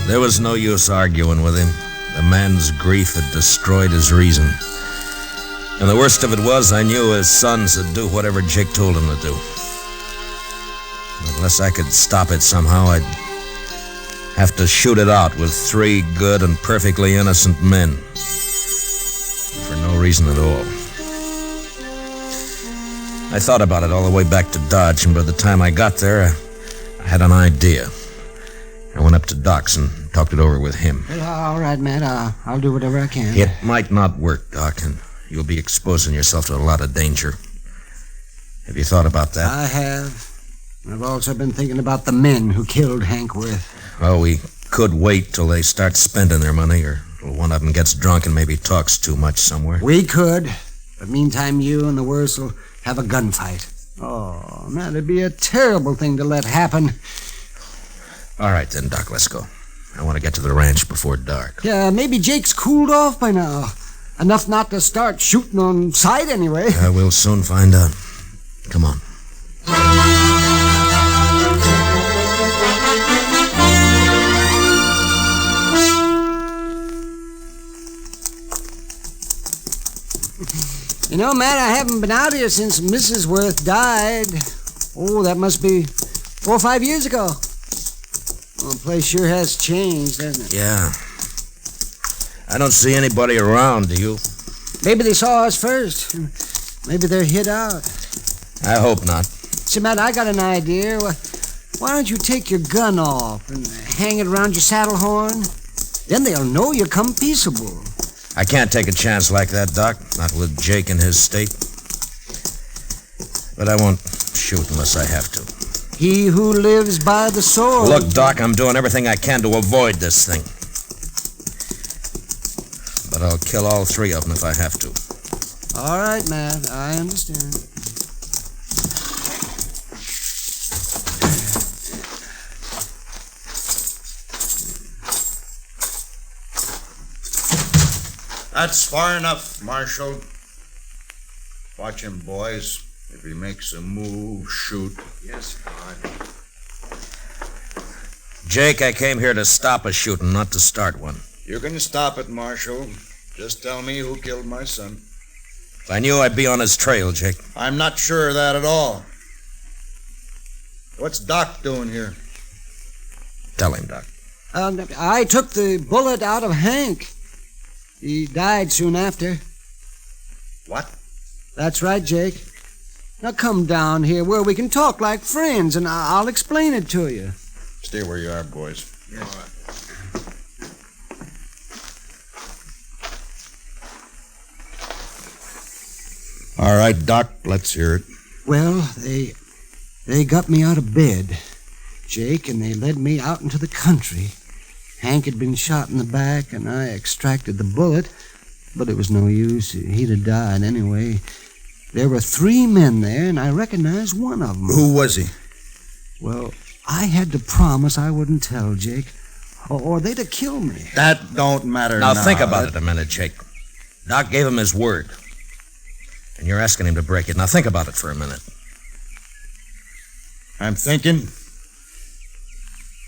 There was no use arguing with him. The man's grief had destroyed his reason. And the worst of it was, I knew his sons would do whatever Jake told him to do. Unless I could stop it somehow, I'd have to shoot it out with 3 good and perfectly innocent men. For no reason at all. I thought about it all the way back to Dodge, and by the time I got there, I had an idea. I went up to Doc's and talked it over with him.
Well, all right, Matt. I'll do whatever I can.
It might not work, Doc, and you'll be exposing yourself to a lot of danger. Have you thought about that?
I have. I've also been thinking about the men who killed Hank Worth.
Well, we could wait till they start spending their money, or till one of them gets drunk and maybe talks too much somewhere.
We could. But meantime, you and the Worths will have a gunfight. Oh, man, it'd be a terrible thing to let happen.
All right, then, Doc, let's go. I want to get to the ranch before dark.
Yeah, maybe Jake's cooled off by now. Enough not to start shooting on sight anyway.
We'll soon find out. Come on.
You know, Matt, I haven't been out here since Mrs. Worth died. Oh, that must be 4 or 5 years ago. Well, the place sure has changed, hasn't it?
Yeah. I don't see anybody around, do you?
Maybe they saw us first. Maybe they're hid out.
I hope not.
See, Matt, I got an idea. Why don't you take your gun off and hang it around your saddle horn? Then they'll know you come peaceable.
I can't take a chance like that, Doc. Not with Jake in his state. But I won't shoot unless I have to.
He who lives by the sword.
Look, Doc, I'm doing everything I can to avoid this thing. But I'll kill all 3 of them if I have to.
All right, Matt, I understand.
That's far enough, Marshal. Watch him, boys. If he makes a move, shoot.
Yes, Pard.
Jake, I came here to stop a shooting, not to start one.
You can stop it, Marshal. Just tell me who killed my son.
If I knew, I'd be on his trail, Jake.
I'm not sure of that at all. What's Doc doing here?
Tell him, Doc.
I took the bullet out of Hank. He died soon after.
What?
That's right, Jake. Now come down here where we can talk like friends, and I'll explain it to you.
Stay where you are, boys.
Yes.
All right. All right, Doc, let's hear it.
Well, they got me out of bed, Jake, and they led me out into the country. Hank had been shot in the back, and I extracted the bullet, but it was no use. He'd have died anyway. There were 3 men there, and I recognized one of them.
Who was he?
Well, I had to promise I wouldn't tell, Jake, or they'd have killed me.
That don't matter now.
Now, think about it a minute, Jake. Doc gave him his word. And you're asking him to break it. Now, think about it for a minute.
I'm thinking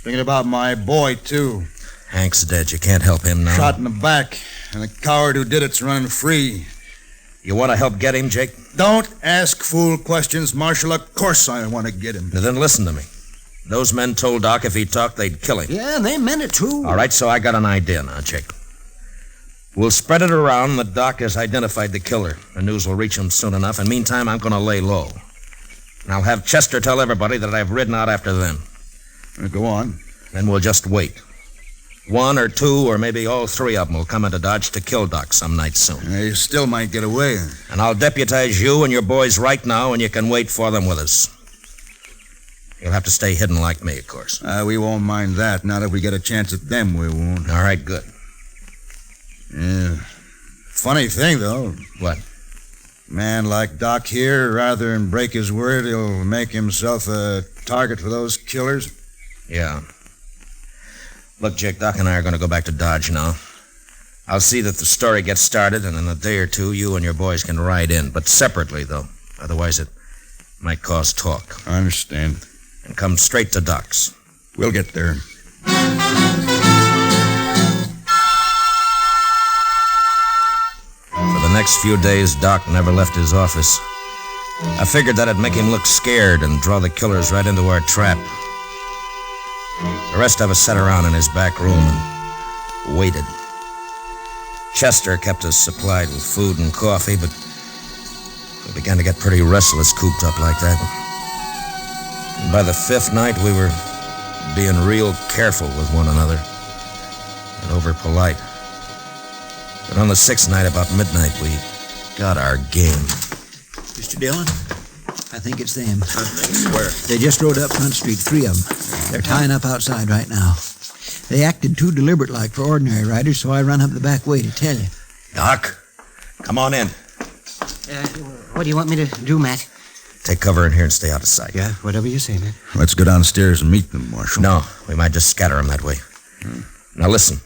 about my boy, too.
Hank's dead. You can't help him now.
Shot in the back, and the coward who did it's running free.
You want to help get him, Jake?
Don't ask fool questions, Marshal. Of course I want to get him.
Now, then listen to me. Those men told Doc if he talked, they'd kill him.
Yeah, and they meant it, too.
All right, so I got an idea now, Jake. We'll spread it around that Doc has identified the killer. The news will reach him soon enough, and meantime, I'm going to lay low. And I'll have Chester tell everybody that I've ridden out after them.
Go on.
Then we'll just wait. 1 or 2 or maybe all 3 of them will come into Dodge to kill Doc some night soon.
You still might get away.
And I'll deputize you and your boys right now, and you can wait for them with us. You'll have to stay hidden like me, of course.
We won't mind that. Not if we get a chance at them, we won't.
All right, good.
Yeah. Funny thing, though.
What?
Man like Doc here, rather than break his word, he'll make himself a target for those killers.
Yeah. Look, Jake, Doc and I are going to go back to Dodge now. I'll see that the story gets started, and in a day or 2, you and your boys can ride in, but separately, though. Otherwise, it might cause talk.
I understand.
And come straight to Doc's.
We'll get there.
For the next few days, Doc never left his office. I figured that'd make him look scared and draw the killers right into our trap. The rest of us sat around in his back room and waited. Chester kept us supplied with food and coffee, but we began to get pretty restless cooped up like that. And by the 5th night, we were being real careful with one another and over-polite. But on the 6th night, about midnight, we got our game.
Mr. Dillon, I think it's them.
Where?
They just rode up Front Street, 3 of them. They're tying up outside right now. They acted too deliberate-like for ordinary riders, so I run up the back way to tell you.
Doc, come on in.
What do you want me to do, Matt?
Take cover in here and stay out of sight.
Yeah, whatever you say, Matt.
Let's go downstairs and meet them, Marshal.
No, we might just scatter them that way. Now listen.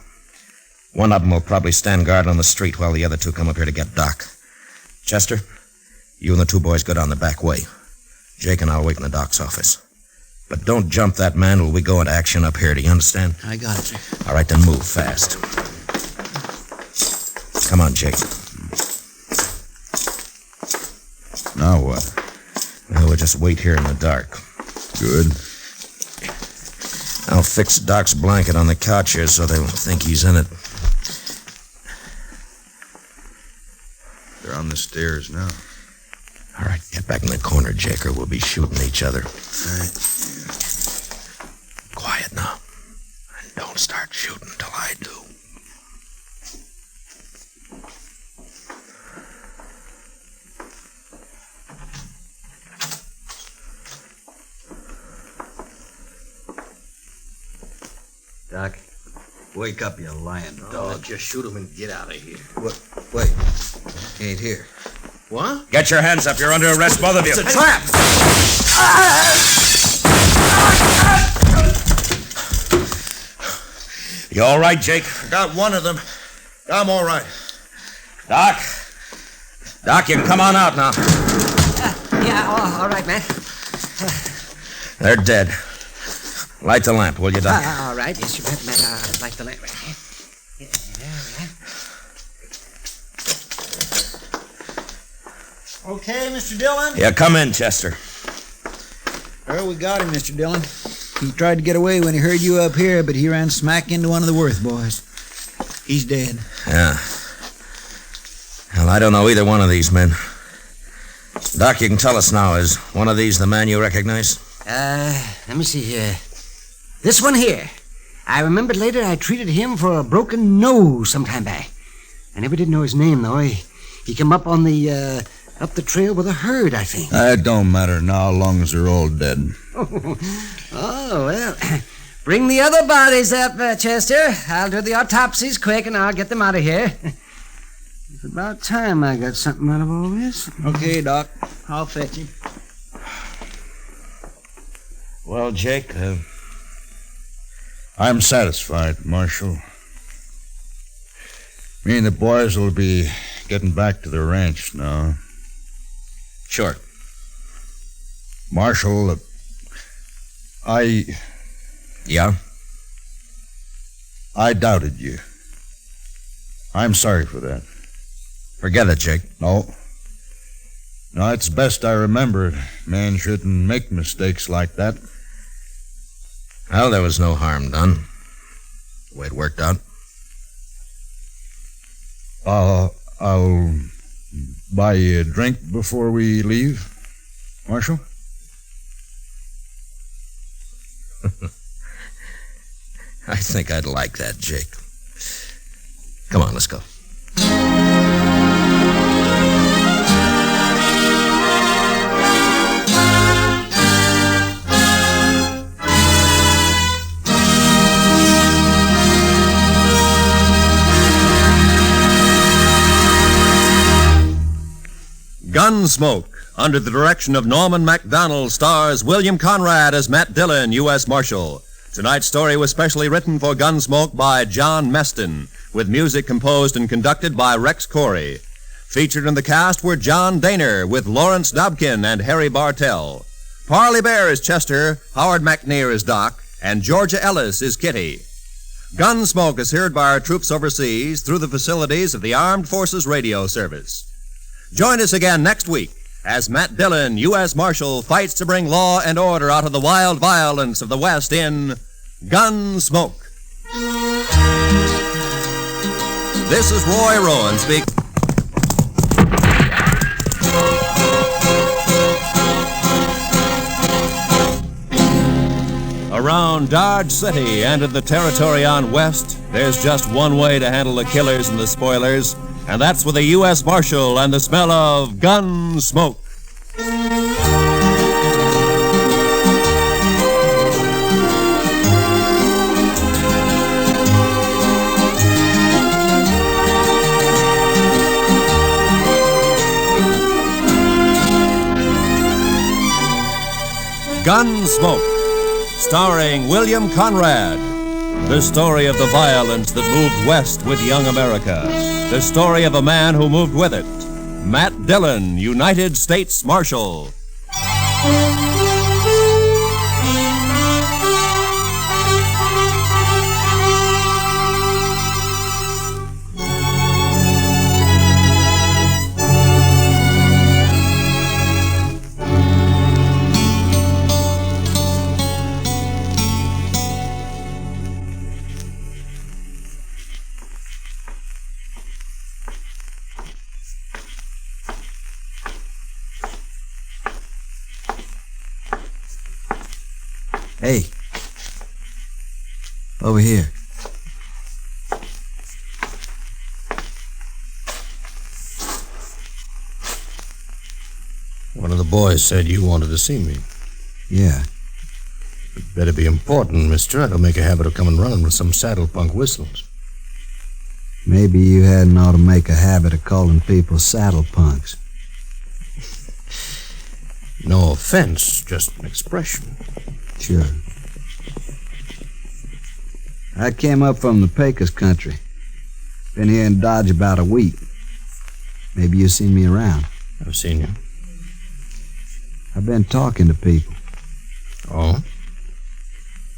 One of them will probably stand guard on the street while the other 2 come up here to get Doc. Chester, you and the 2 boys go down the back way. Jake and I'll wait in the Doc's office. But don't jump that man till we go into action up here, do you understand?
I got it, sir.
All right, then move fast. Come on, Jake.
Now what?
Well, we'll just wait here in the dark.
Good.
I'll fix Doc's blanket on the couch here so they'll think he's in it.
They're on the stairs now.
All right, get back in the corner, Jake, or we'll be shooting each other.
All right.
Quiet now. And don't start shooting till I do.
Doc, wake up, you lying dog.
Just shoot him and get out of here.
What? Wait. He ain't here.
What?
Get your hands up. You're under arrest, both of you.
It's a trap!
You all right, Jake?
Got one of them. I'm all right.
Doc? Doc, you can come on out now.
Yeah, all right, man.
They're dead. Light the lamp, will you, Doc?
All right. Yes, you bet, man. Light the lamp right here.
Okay, Mr. Dillon?
Yeah, come in, Chester.
Well, we got him, Mr. Dillon. He tried to get away when he heard you up here, but he ran smack into one of the Worth boys. He's dead.
Yeah. Well, I don't know either one of these men. Doc, you can tell us now. Is one of these the man you recognize?
Let me see here. This one here. I remembered later I treated him for a broken nose some time back. I never did know his name, though. He came up on the, up the trail with a herd, I think.
It don't matter now, long as they're all dead.
Oh, well, bring the other bodies up, Chester. I'll do the autopsies quick, and I'll get them out of here. It's about time I got something out of all this.
Okay, Doc. I'll fetch him.
Well, Jake,
I'm satisfied, Marshal. Me and the boys will be getting back to the ranch now.
Sure.
Marshal,
Yeah?
I doubted you. I'm sorry for that.
Forget it, Jake.
No. No, it's best I remember it. Man shouldn't make mistakes like that.
Well, there was no harm done. The way it worked out.
I'll buy you a drink before we leave, Marshal.
I think I'd like that, Jake. Come on, let's go.
Gunsmoke, under the direction of Norman MacDonald, stars William Conrad as Matt Dillon, U.S. Marshal. Tonight's story was specially written for Gunsmoke by John Meston, with music composed and conducted by Rex Corey. Featured in the cast were John Daner, with Lawrence Dobkin and Harry Bartell. Parley Bear is Chester, Howard McNear is Doc, and Georgia Ellis is Kitty. Gunsmoke is heard by our troops overseas through the facilities of the Armed Forces Radio Service. Join us again next week as Matt Dillon, U.S. Marshal, fights to bring law and order out of the wild violence of the West in Gunsmoke. This is Roy Rowan speaking. Around Dodge City and in the territory on West, there's just one way to handle the killers and the spoilers, and that's with a U.S. Marshal and the smell of gun smoke. Gunsmoke, starring William Conrad. The story of the violence that moved west with young America. The story of a man who moved with it. Matt Dillon, United States Marshal.
Hey. Over here.
One of the boys said you wanted to see me.
Yeah.
It better be important, mister. I don't make a habit of coming running with some saddle punk whistles.
Maybe you hadn't ought to make a habit of calling people saddle punks.
No offense, just an expression.
Sure. I came up from the Pecos country. Been here in Dodge about a week.
Maybe you've seen me around.
I've seen you.
I've been talking to people.
Oh?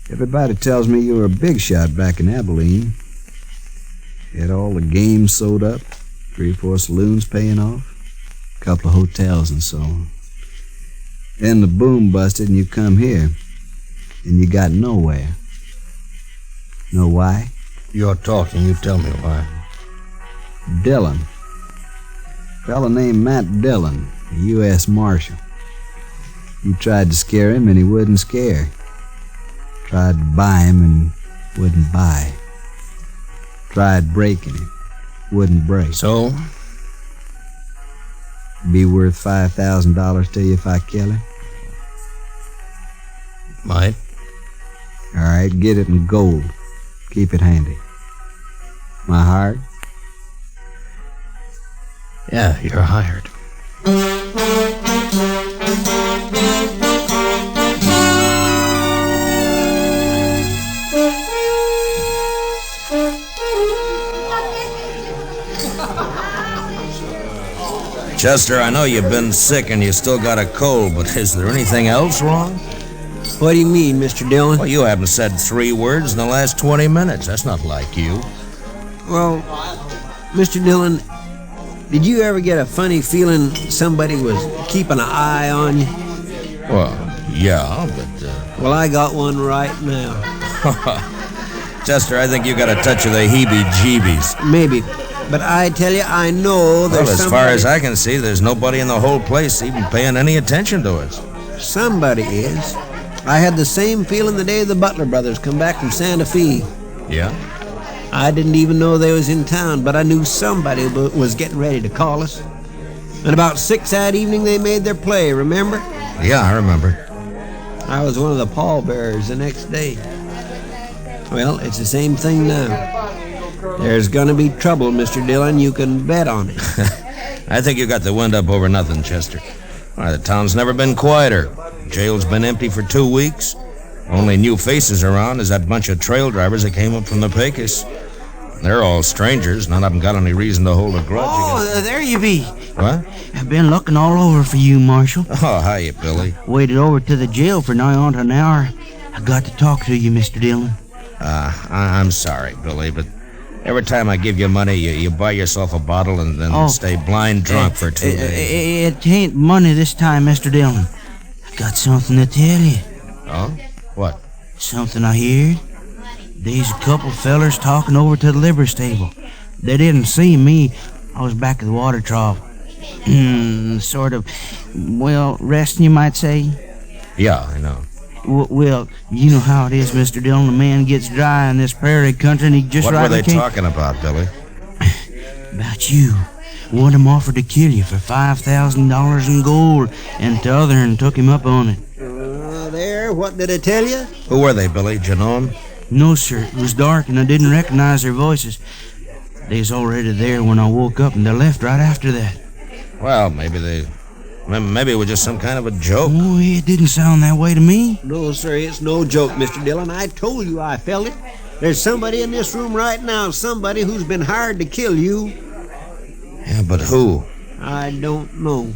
Everybody tells me you were a big shot back in Abilene. You had all the games sewed up, 3 or 4 saloons paying off, a couple of hotels and so on. Then the boom busted and you come here, and you got nowhere. Know why?
You're talking, you tell me why.
Dillon. Fella named Matt Dillon, a U.S. Marshal. You tried to scare him and he wouldn't scare. Tried to buy him and wouldn't buy. Tried breaking him, wouldn't break.
So?
Be worth $5,000 to you if I kill him?
Might.
All right, get it in gold. Keep it handy. My hired?
Yeah, you're hired.
Chester, I know you've been sick and you still got a cold, but is there anything else wrong?
What do you mean, Mr. Dillon?
Well, you haven't said 3 words in the last 20 minutes. That's not like you.
Well, Mr. Dillon, did you ever get a funny feeling somebody was keeping an eye on you?
Well, yeah, but...
Well, I got one right now.
Chester, I think you got a touch of the heebie-jeebies.
Maybe. But I tell you, I know there's
as far as I can see, there's nobody in the whole place even paying any attention to us.
Somebody is. I had the same feeling the day the Butler brothers come back from Santa Fe.
Yeah?
I didn't even know they was in town, but I knew somebody was getting ready to call us. And about 6 that evening, they made their play, remember?
Yeah, I remember.
I was one of the pallbearers the next day. Well, it's the same thing now. There's gonna be trouble, Mr. Dillon. You can bet on it.
I think you got the wind up over nothing, Chester. Why, the town's never been quieter. Jail's been empty for 2 weeks. Only new faces around is that bunch of trail drivers that came up from the Pecos. They're all strangers. None of them got any reason to hold a grudge
Oh, there you be.
What?
I've been looking all over for you, Marshal.
Oh, hiya, Billy.
Waited over to the jail for nigh on to an hour. I got to talk to you, Mr. Dillon.
I'm sorry, Billy, but every time I give you money, you buy yourself a bottle and then stay blind drunk for 2 days.
It ain't money this time, Mr. Dillon. I got something to tell you.
Oh? What?
Something I heard. There's a couple fellers talking over to the livery stable. They didn't see me. I was back at the water trough. Sort of, well, resting, you might say.
Yeah, I know.
Well, you know how it is, Mr. Dillon. A man gets dry in this prairie country and he just
What were they talking about, Billy?
About you. One of them offered to kill you for $5,000 in gold, and the other and took him up on it.
There, what did I tell you?
Who were they, Billy? Did you know them?
No, sir. It was dark and I didn't recognize their voices. They was already there when I woke up and they left right after that.
Well, maybe it was just some kind of a joke.
Oh, it didn't sound that way to me.
No, sir, it's no joke, Mr. Dillon. I told you I felt it. There's somebody in this room right now, somebody who's been hired to kill you.
Yeah, but who?
I don't know.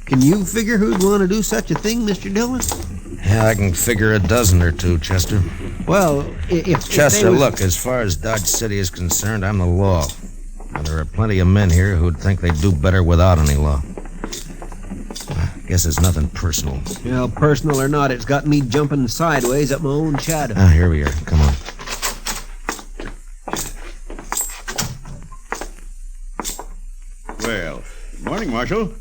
Can you figure who'd want to do such a thing, Mr. Dillon?
Yeah, I can figure a dozen or two, Chester.
Well, if
Chester, look, as far as Dodge City is concerned, I'm the law. And there are plenty of men here who'd think they'd do better without any law. I guess it's nothing personal.
Well, personal or not, it's got me jumping sideways up my own shadow.
Here we are. Come on.
Well, good morning, Marshal.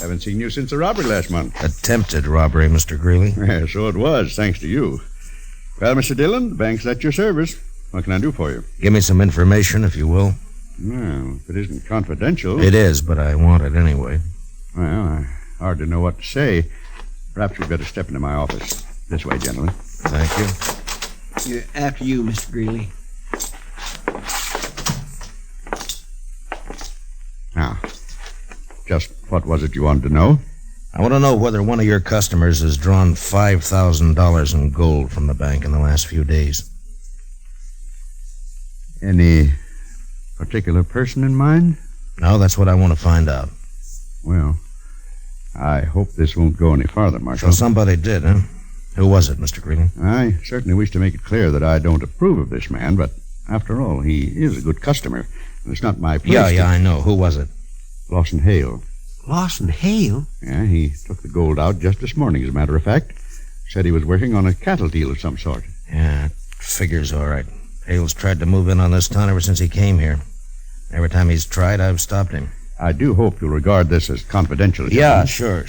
Haven't seen you since the robbery last month.
Attempted robbery, Mr. Greeley.
Yeah, so it was, thanks to you. Well, Mr. Dillon, the bank's at your service. What can I do for you?
Give me some information, if you will.
Well, if it isn't confidential...
It is, but I want it anyway.
Well, I hardly know what to say. Perhaps you'd better step into my office. This way, gentlemen.
Thank you.
After you, Mr. Greeley.
Now, just What was it you wanted to know?
I want to know whether one of your customers has drawn $5,000 in gold from the bank in the last few days.
Any particular person in mind?
No, that's what I want to find out.
Well, I hope this won't go any farther, Marshal.
So somebody did, huh? Who was it, Mr. Greeley?
I certainly wish to make it clear that I don't approve of this man, but after all, he is a good customer, and it's not my place
Yeah, I know. Who was it?
Lawson Hale.
Lawson Hale?
Yeah, he took the gold out just this morning, as a matter of fact. Said he was working on a cattle deal of some sort.
Yeah, figures all right. Hale's tried to move in on this town ever since he came here. Every time he's tried, I've stopped him.
I do hope you'll regard this as confidential.
Yeah, sure.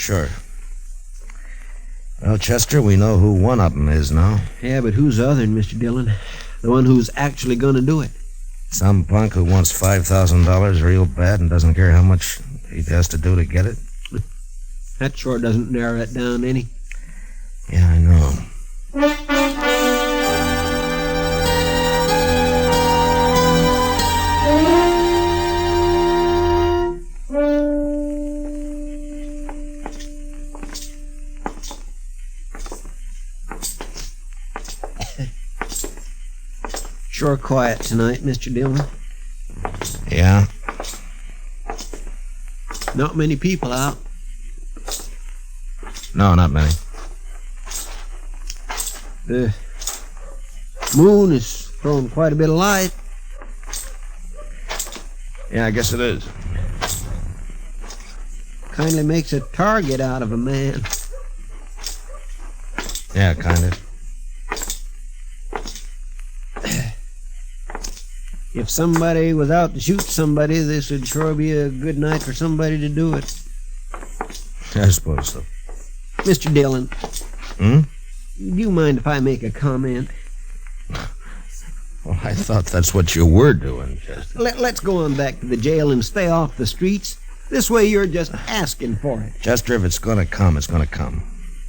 Well, Chester, we know who one of them is now.
Yeah, but who's the other, Mr. Dillon? The one who's actually going to do it.
Some punk who wants $5,000 real bad and doesn't care how much he has to do to get it.
That sure doesn't narrow it down any.
Yeah, I know.
Sure quiet tonight, Mr. Dillon.
Yeah?
Not many people out.
No, not many.
The moon is throwing quite a bit of light.
Yeah, I guess it is.
Kindly makes a target out of a man.
Yeah, kind of.
If somebody was out to shoot somebody, this would sure be a good night for somebody to do it.
I suppose so.
Mr. Dillon.
Hmm?
Do you mind if I make a comment?
Well, I thought that's what you were doing, Chester.
Let's go on back to the jail and stay off the streets. This way you're just asking for it.
Chester, if it's going to come, it's going to come.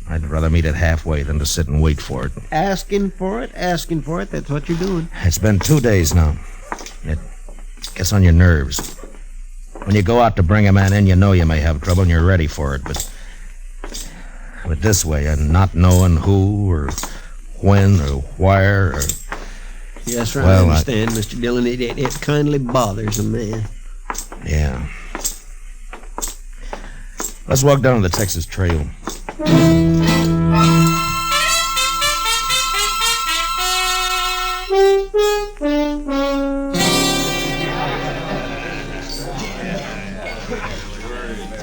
I'd rather meet it halfway than to sit and wait for it.
Asking for it, that's what you're doing.
It's been 2 days now. It gets on your nerves. When you go out to bring a man in, you know you may have trouble and you're ready for it, but this way, and not knowing who or when or where or...
Yes, sir, I understand, Mr. Dillon. It kindly bothers a man.
Yeah. Let's walk down the Texas Trail.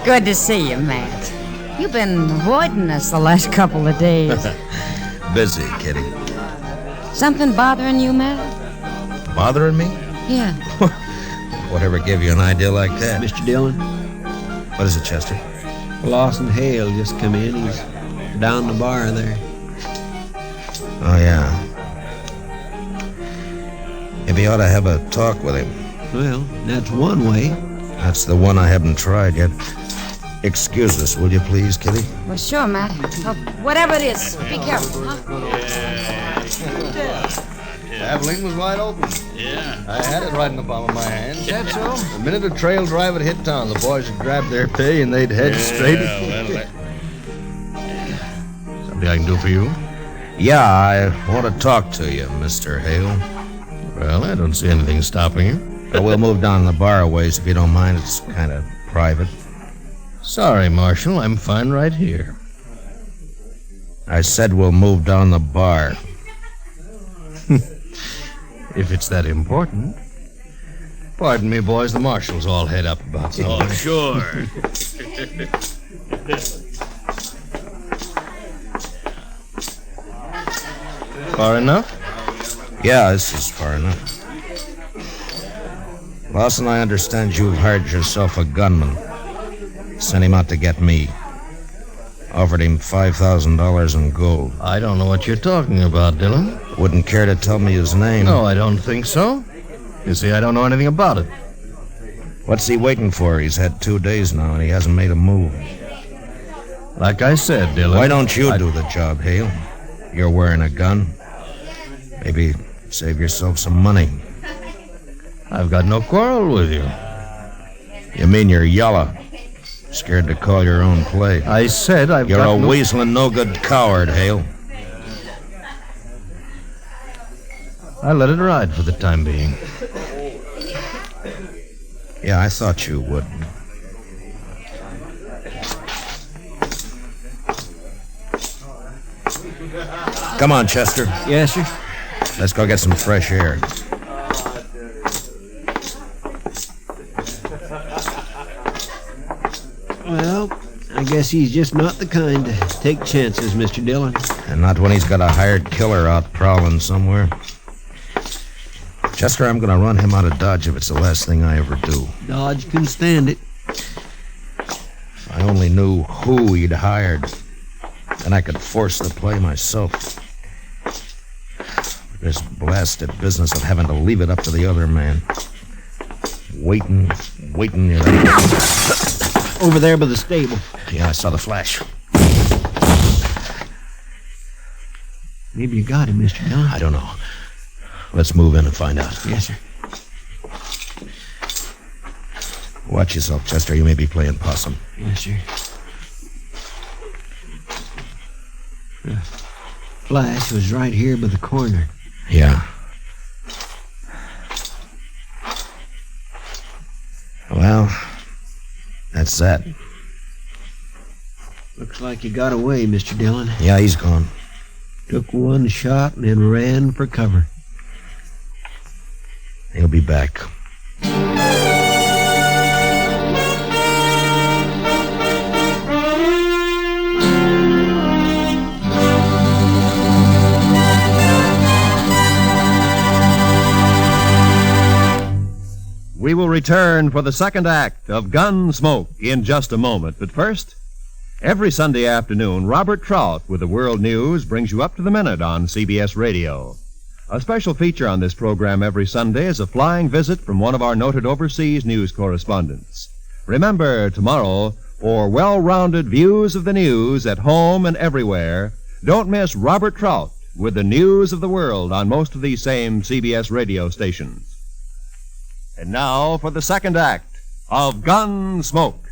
Good to see you, Matt. You've been avoiding us the last couple of days.
Busy, Kitty.
Something bothering you, Matt?
Bothering me?
Yeah.
Whatever gave you an idea like that?
Mr. Dillon?
What is it, Chester?
Lawson Hale just come in. He's down the bar there.
Oh, yeah. Maybe you ought to have a talk with him.
Well, that's one way.
That's the one I haven't tried yet. Excuse us, will you please, Kitty?
Well, sure, Matt. Whatever it is, be careful, huh?
Abilene was wide open.
Yeah.
I had it right in the palm of my hand.
That's so?
The minute the trail drive would hit town, the boys would grab their pay and they'd head straight.
Something I can do for you? Yeah, I want to talk to you, Mr. Hale.
Well, I don't see anything stopping you.
Well, we'll move down the bar a ways if you don't mind. It's kind of private.
Sorry, Marshal. I'm fine right here.
I said we'll move down the bar.
If it's that important. Pardon me, boys. The Marshal's all head up about something.
Oh, sure.
Far enough? Yeah, this is far enough. Lawson, I understand you've hired yourself a gunman. Sent him out to get me. Offered him $5,000 in gold.
I don't know what you're talking about, Dillon.
Wouldn't care to tell me his name.
No, I don't think so. You see, I don't know anything about it.
What's he waiting for? He's had 2 days now, and he hasn't made a move.
Like I said, Dillon...
Why don't you do the job, Hale? You're wearing a gun. Maybe save yourself some money.
I've got no quarrel with you.
You mean you're yellow? Scared to call your own play.
I said I've
You're
got
a
no...
weaseling, no-good coward, Hale.
I let it ride for the time being.
Yeah, I thought you would. Come on, Chester.
Yes, sir.
Let's go get some fresh air.
Well, I guess he's just not the kind to take chances, Mr. Dillon.
And not when he's got a hired killer out prowling somewhere. Chester, I'm going to run him out of Dodge if it's the last thing I ever do.
Dodge can stand it.
If I only knew who he'd hired, then I could force the play myself. This blasted business of having to leave it up to the other man. Waiting.
Over there by the stable.
Yeah, I saw the flash.
Maybe you got him, Mr. Dillon.
I don't know. Let's move in and find out.
Yes, sir.
Watch yourself, Chester. You may be playing possum.
Yes, sir. Flash was right here by the corner.
Yeah. Well, that's that.
Looks like you got away, Mr. Dillon.
Yeah, he's gone.
Took one shot and then ran for cover.
He'll be back.
We will return for the second act of Gunsmoke in just a moment. But first, every Sunday afternoon, Robert Trout with the World News brings you up to the minute on CBS Radio. A special feature on this program every Sunday is a flying visit from one of our noted overseas news correspondents. Remember, tomorrow, for well-rounded views of the news at home and everywhere, don't miss Robert Trout with the news of the world on most of these same CBS radio stations. And now for the second act of Gunsmoke.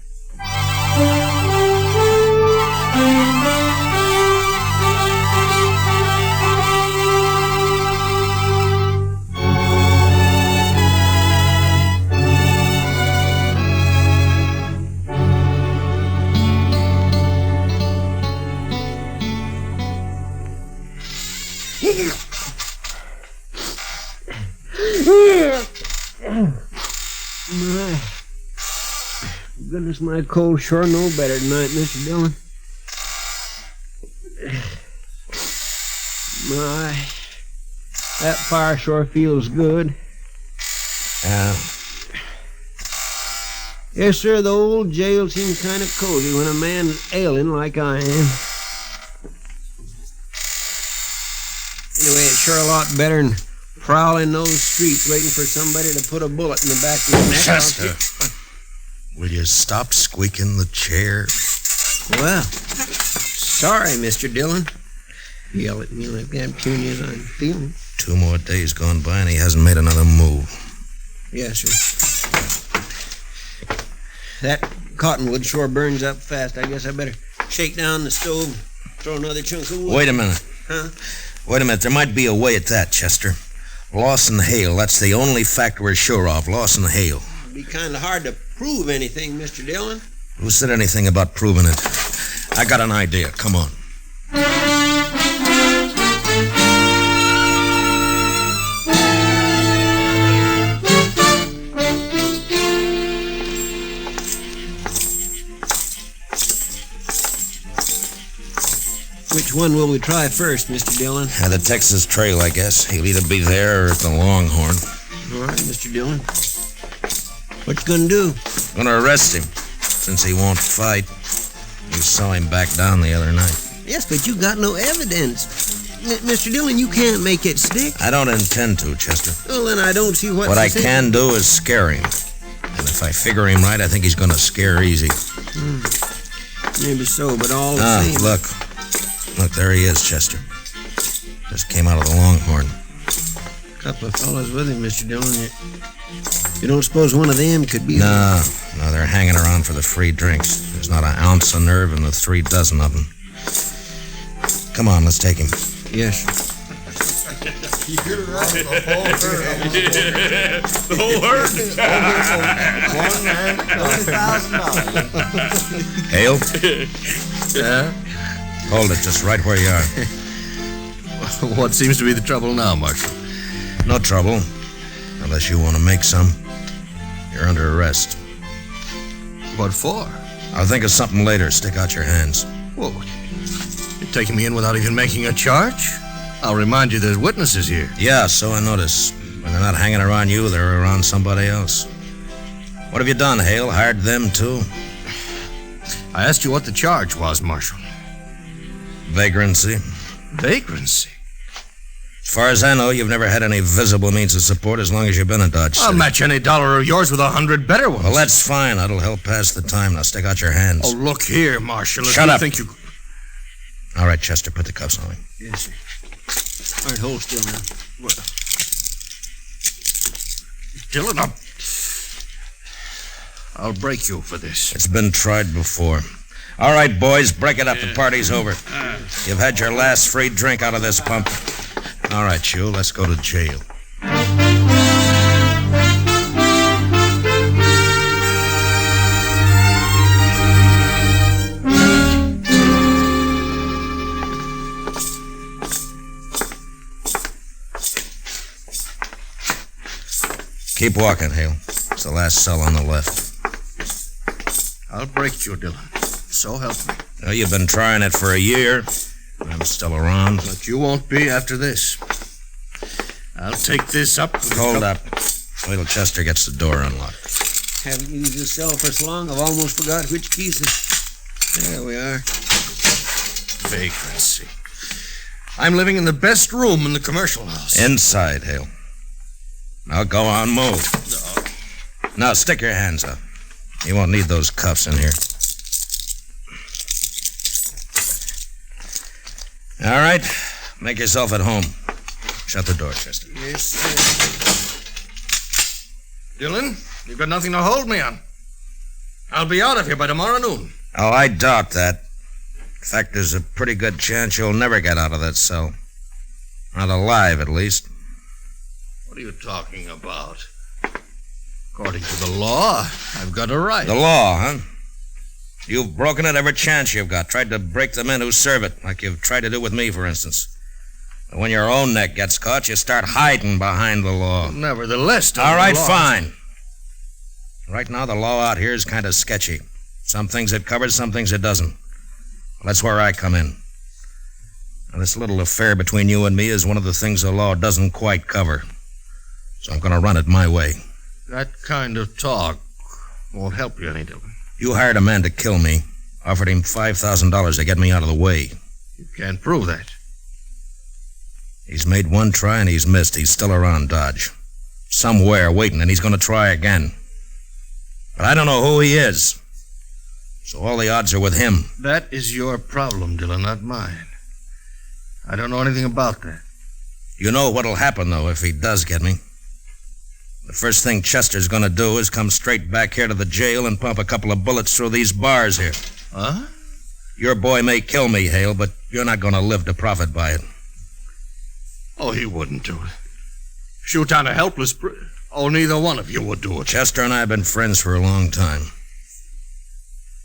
My goodness, my cold sure know better tonight, Mr. Dillon. My, that fire sure feels good. Yes, sir, the old jail seems kind of cozy when a man's ailing like I am. Anyway, it's sure a lot better than prowling those streets waiting for somebody to put a bullet in the back of your neck.
Chester, will you stop squeaking the chair?
Well, sorry, Mr. Dillon. Yell at me like that, puny as I'm feeling.
2 more days gone by and he hasn't made another move.
Yes, sir. That cottonwood sure burns up fast. I guess I better shake down the stove, throw another chunk of wood.
Wait a minute.
Huh?
Wait a minute. There might be a way at that, Chester. Loss and hail. That's the only fact we're sure of. Loss and hail.
It'd be kind of hard to prove anything, Mr. Dillon.
Who said anything about proving it? I got an idea. Come on.
Which one will we try first, Mr. Dillon?
The Texas Trail, I guess. He'll either be there or at the Longhorn.
All right, Mr. Dillon. What you gonna do?
Gonna arrest him, since he won't fight. You saw him back down the other night.
Yes, but you got no evidence. Mr. Dillon, you can't make it stick.
I don't intend to, Chester.
Well, then I don't see what...
What I can do is scare him. And if I figure him right, I think he's gonna scare easy.
Maybe so, but all the same...
Look, there he is, Chester. Just came out of the Longhorn.
couple of fellas with him, Mr. Dillon. You don't suppose one of them could be...
No, they're hanging around for the free drinks. There's not an ounce of nerve in the 3 dozen of them. Come on, let's take him.
Yes, sir.
You're right. The whole herd. $20,000.
Hale?
Yeah?
Hold it just right where you are.
What seems to be the trouble now, Marshal?
No trouble. Unless you want to make some. You're under arrest.
What for?
I'll think of something later. Stick out your hands.
Whoa. You're taking me in without even making a charge? I'll remind you there's witnesses here.
Yeah, so I notice. When they're not hanging around you, they're around somebody else. What have you done, Hale? Hired them, too?
I asked you what the charge was, Marshal.
Vagrancy.
Vagrancy?
As far as I know, you've never had any visible means of support as long as you've been in Dodge City.
I'll match any dollar of yours with 100 better ones.
Well, that's fine. That'll help pass the time. Now, stick out your hands.
Oh, look here, Marshal.
Shut up.
Think you...
All right, Chester, put the cuffs on him.
Yes, sir. All right, hold still now.
Well, Dillon, I'll break you for this.
It's been tried before. All right, boys, break it up. The party's over. You've had your last free drink out of this pump. All right, you, let's go to jail. Keep walking, Hale. It's the last cell on the left.
I'll break you, Dillon. So help me.
Well, you've been trying it for a year. I'm still around.
But you won't be after this. I'll take this up.
Hold up. Wait till Chester gets the door unlocked.
Haven't used this cell for so long, I've almost forgot which keys it. There we are.
Vagrancy. I'm living in the best room in the commercial house.
Inside, Hale. Now go on, move. Now stick your hands up. You won't need those cuffs in here. All right. Make yourself at home. Shut the door, Chester.
Yes, sir.
Dillon, you've got nothing to hold me on. I'll be out of here by tomorrow noon.
Oh, I doubt that. In fact, there's a pretty good chance you'll never get out of that cell. Not alive, at least.
What are you talking about? According to the law, I've got a right.
The law, huh? You've broken it every chance you've got. Tried to break the men who serve it, like you've tried to do with me, for instance. But when your own neck gets caught, you start hiding behind the law.
Nevertheless,
all right, fine. Right now, the law out here is kind of sketchy. Some things it covers, some things it doesn't. Well, that's where I come in. Now, this little affair between you and me is one of the things the law doesn't quite cover. So I'm going to run it my way.
That kind of talk won't help you any, Dillon.
You hired a man to kill me, offered him $5,000 to get me out of the way.
You can't prove that.
He's made one try and he's missed. He's still around Dodge. Somewhere waiting, and he's going to try again. But I don't know who he is. So all the odds are with him.
That is your problem, Dillon, not mine. I don't know anything about that.
You know what'll happen, though, if he does get me. The first thing Chester's going to do is come straight back here to the jail and pump a couple of bullets through these bars here.
Huh?
Your boy may kill me, Hale, but you're not going to live to profit by it.
Oh, he wouldn't do it. Shoot down a helpless... Oh, neither one of you would do it.
Chester and I have been friends for a long time.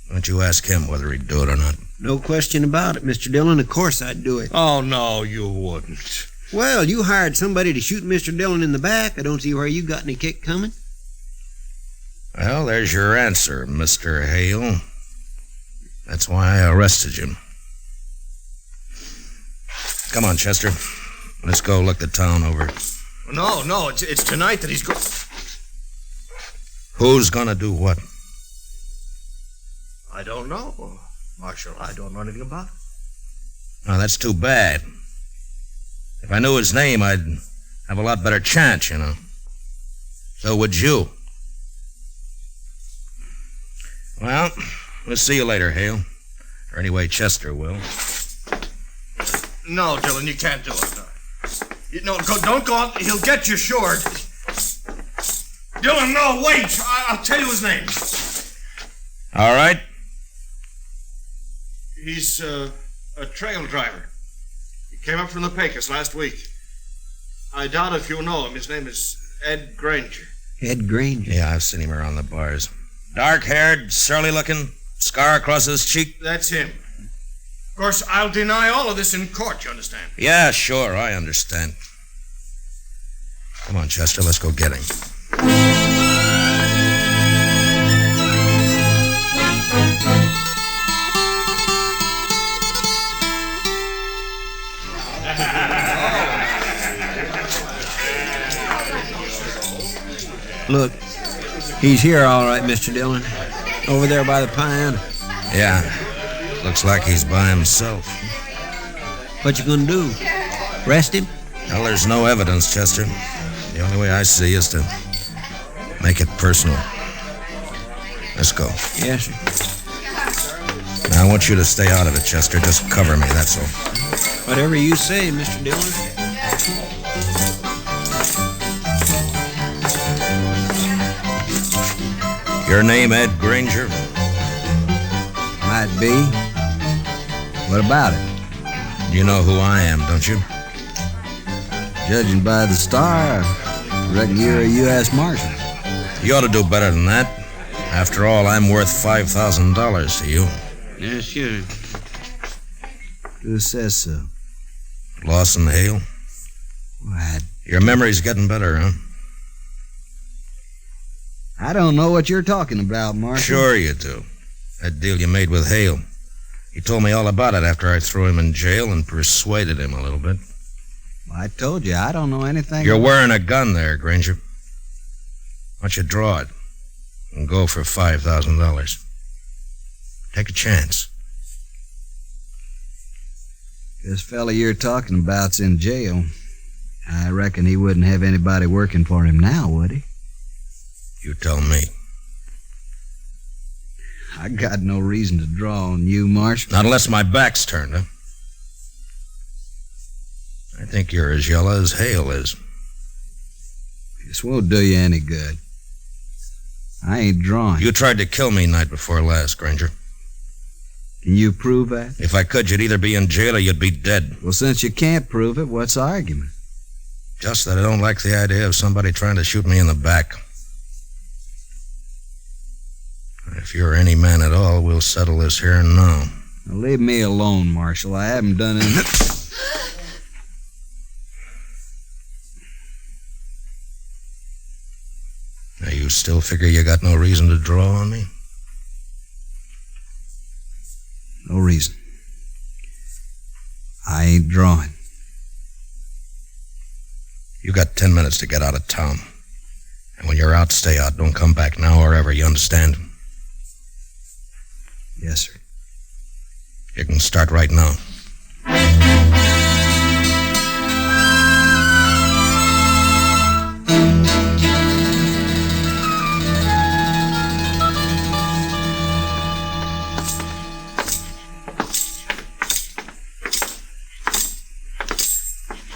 Why don't you ask him whether he'd do it or not?
No question about it, Mr. Dillon. Of course I'd do it.
Oh, no, you wouldn't.
Well, you hired somebody to shoot Mr. Dillon in the back. I don't see where you got any kick coming.
Well, there's your answer, Mr. Hale. That's why I arrested you. Come on, Chester. Let's go look the town over.
No, it's tonight that he's going...
Who's gonna do what?
I don't know, Marshal. I don't know anything about it.
Oh, that's too bad. If I knew his name, I'd have a lot better chance, you know. So would you. Well, we'll see you later, Hale. Or anyway, Chester will.
No, Dillon, you can't do it. No.
No, don't go out. He'll get you sure. Dillon, no, wait. I'll tell you his name.
All right.
He's a trail driver. He came up from the Pecos last week. I doubt if you know him. His name is Ed Granger.
Ed Granger?
Yeah, I've seen him around the bars. Dark-haired, surly-looking, scar across his cheek.
That's him. Of course, I'll deny all of this in court, you understand?
Yeah, sure, I understand. Come on, Chester, let's go get him.
Look, he's here all right, Mr. Dillon. Over there by the piano.
Yeah, looks like he's by himself.
What you gonna do? Arrest him?
Well, there's no evidence, Chester. The only way I see is to make it personal. Let's go.
Yes, sir.
Now, I want you to stay out of it, Chester. Just cover me, that's all.
Whatever you say, Mr. Dillon.
Your name, Ed Granger?
Might be. What about it?
You know who I am, don't you?
Judging by the star, I reckon you're a U.S. Marshal.
You ought to do better than that. After all, I'm worth $5,000 to you.
Yes, sure.
Who says so?
Lawson Hale?
What?
Your memory's getting better, huh?
I don't know what you're talking about, Marshal.
Sure you do. That deal you made with Hale. He told me all about it after I threw him in jail and persuaded him a little bit.
Well, I told you, I don't know anything.
You're wearing a gun there, Granger. Why don't you draw it and go for $5,000? Take a chance.
This fella you're talking about's in jail. I reckon he wouldn't have anybody working for him now, would he?
You tell me.
I got no reason to draw on you, Marshal.
Not unless my back's turned, huh? I think you're as yellow as Hale is.
This won't do you any good. I ain't drawing.
You tried to kill me night before last, Granger.
Can you prove that?
If I could, you'd either be in jail or you'd be dead.
Well, since you can't prove it, what's the argument?
Just that I don't like the idea of somebody trying to shoot me in the back. If you're any man at all, we'll settle this here and now.
Now, leave me alone, Marshal. I haven't done anything.
Now, you still figure you got no reason to draw on me?
No reason. I ain't drawing.
You got 10 minutes to get out of town. And when you're out, stay out. Don't come back now or ever, you understand?
Yes, sir.
You can start right now.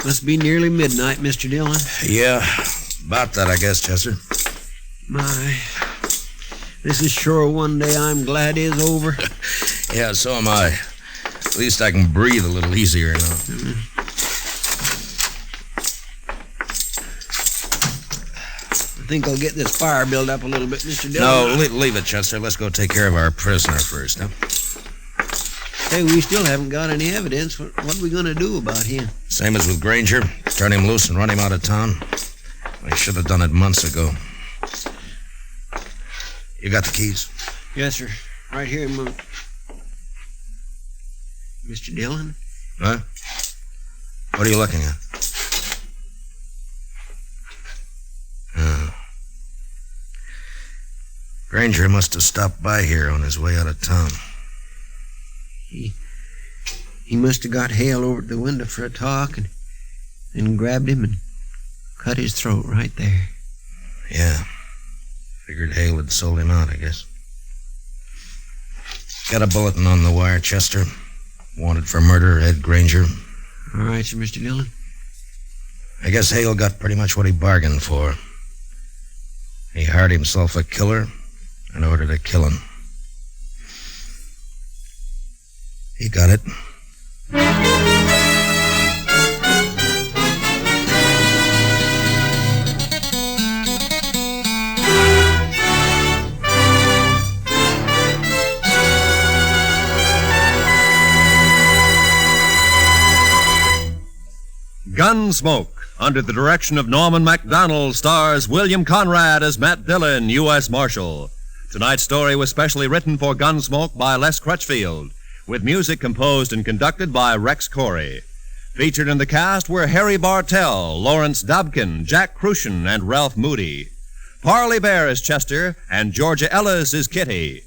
Must be nearly midnight, Mr. Dillon.
Yeah, about that, I guess, Chester.
My, this is sure one day I'm glad is over.
Yeah, so am I. At least I can breathe a little easier now.
I think I'll get this fire built up a little bit, Mr. Dillon.
No, leave it, Chester. Let's go take care of our prisoner first, huh?
Hey, we still haven't got any evidence. What are we going to do about him?
Same as with Granger. Turn him loose and run him out of town. We should have done it months ago. You got the keys?
Yes, sir. Right here, Mr. Dillon?
Huh? What are you looking at? Granger must have stopped by here on his way out of town.
He must have got Hale over to the window for a talk and grabbed him and cut his throat right there.
Yeah. Figured Hale had sold him out, I guess. Got a bulletin on the wire, Chester. Wanted for murder, Ed Granger.
All right, sir, Mr. Dillon.
I guess Hale got pretty much what he bargained for. He hired himself a killer in order to kill him. He got it.
Gunsmoke, under the direction of Norman MacDonald, stars William Conrad as Matt Dillon, U.S. Marshal. Tonight's story was specially written for Gunsmoke by Les Crutchfield, with music composed and conducted by Rex Corey. Featured in the cast were Harry Bartell, Lawrence Dobkin, Jack Crucian, and Ralph Moody. Parley Bear is Chester, and Georgia Ellis is Kitty.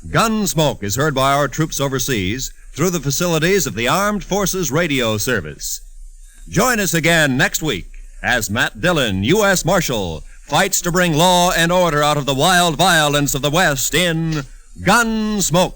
Gunsmoke is heard by our troops overseas through the facilities of the Armed Forces Radio Service. Join us again next week as Matt Dillon, U.S. Marshal, fights to bring law and order out of the wild violence of the West in Gunsmoke.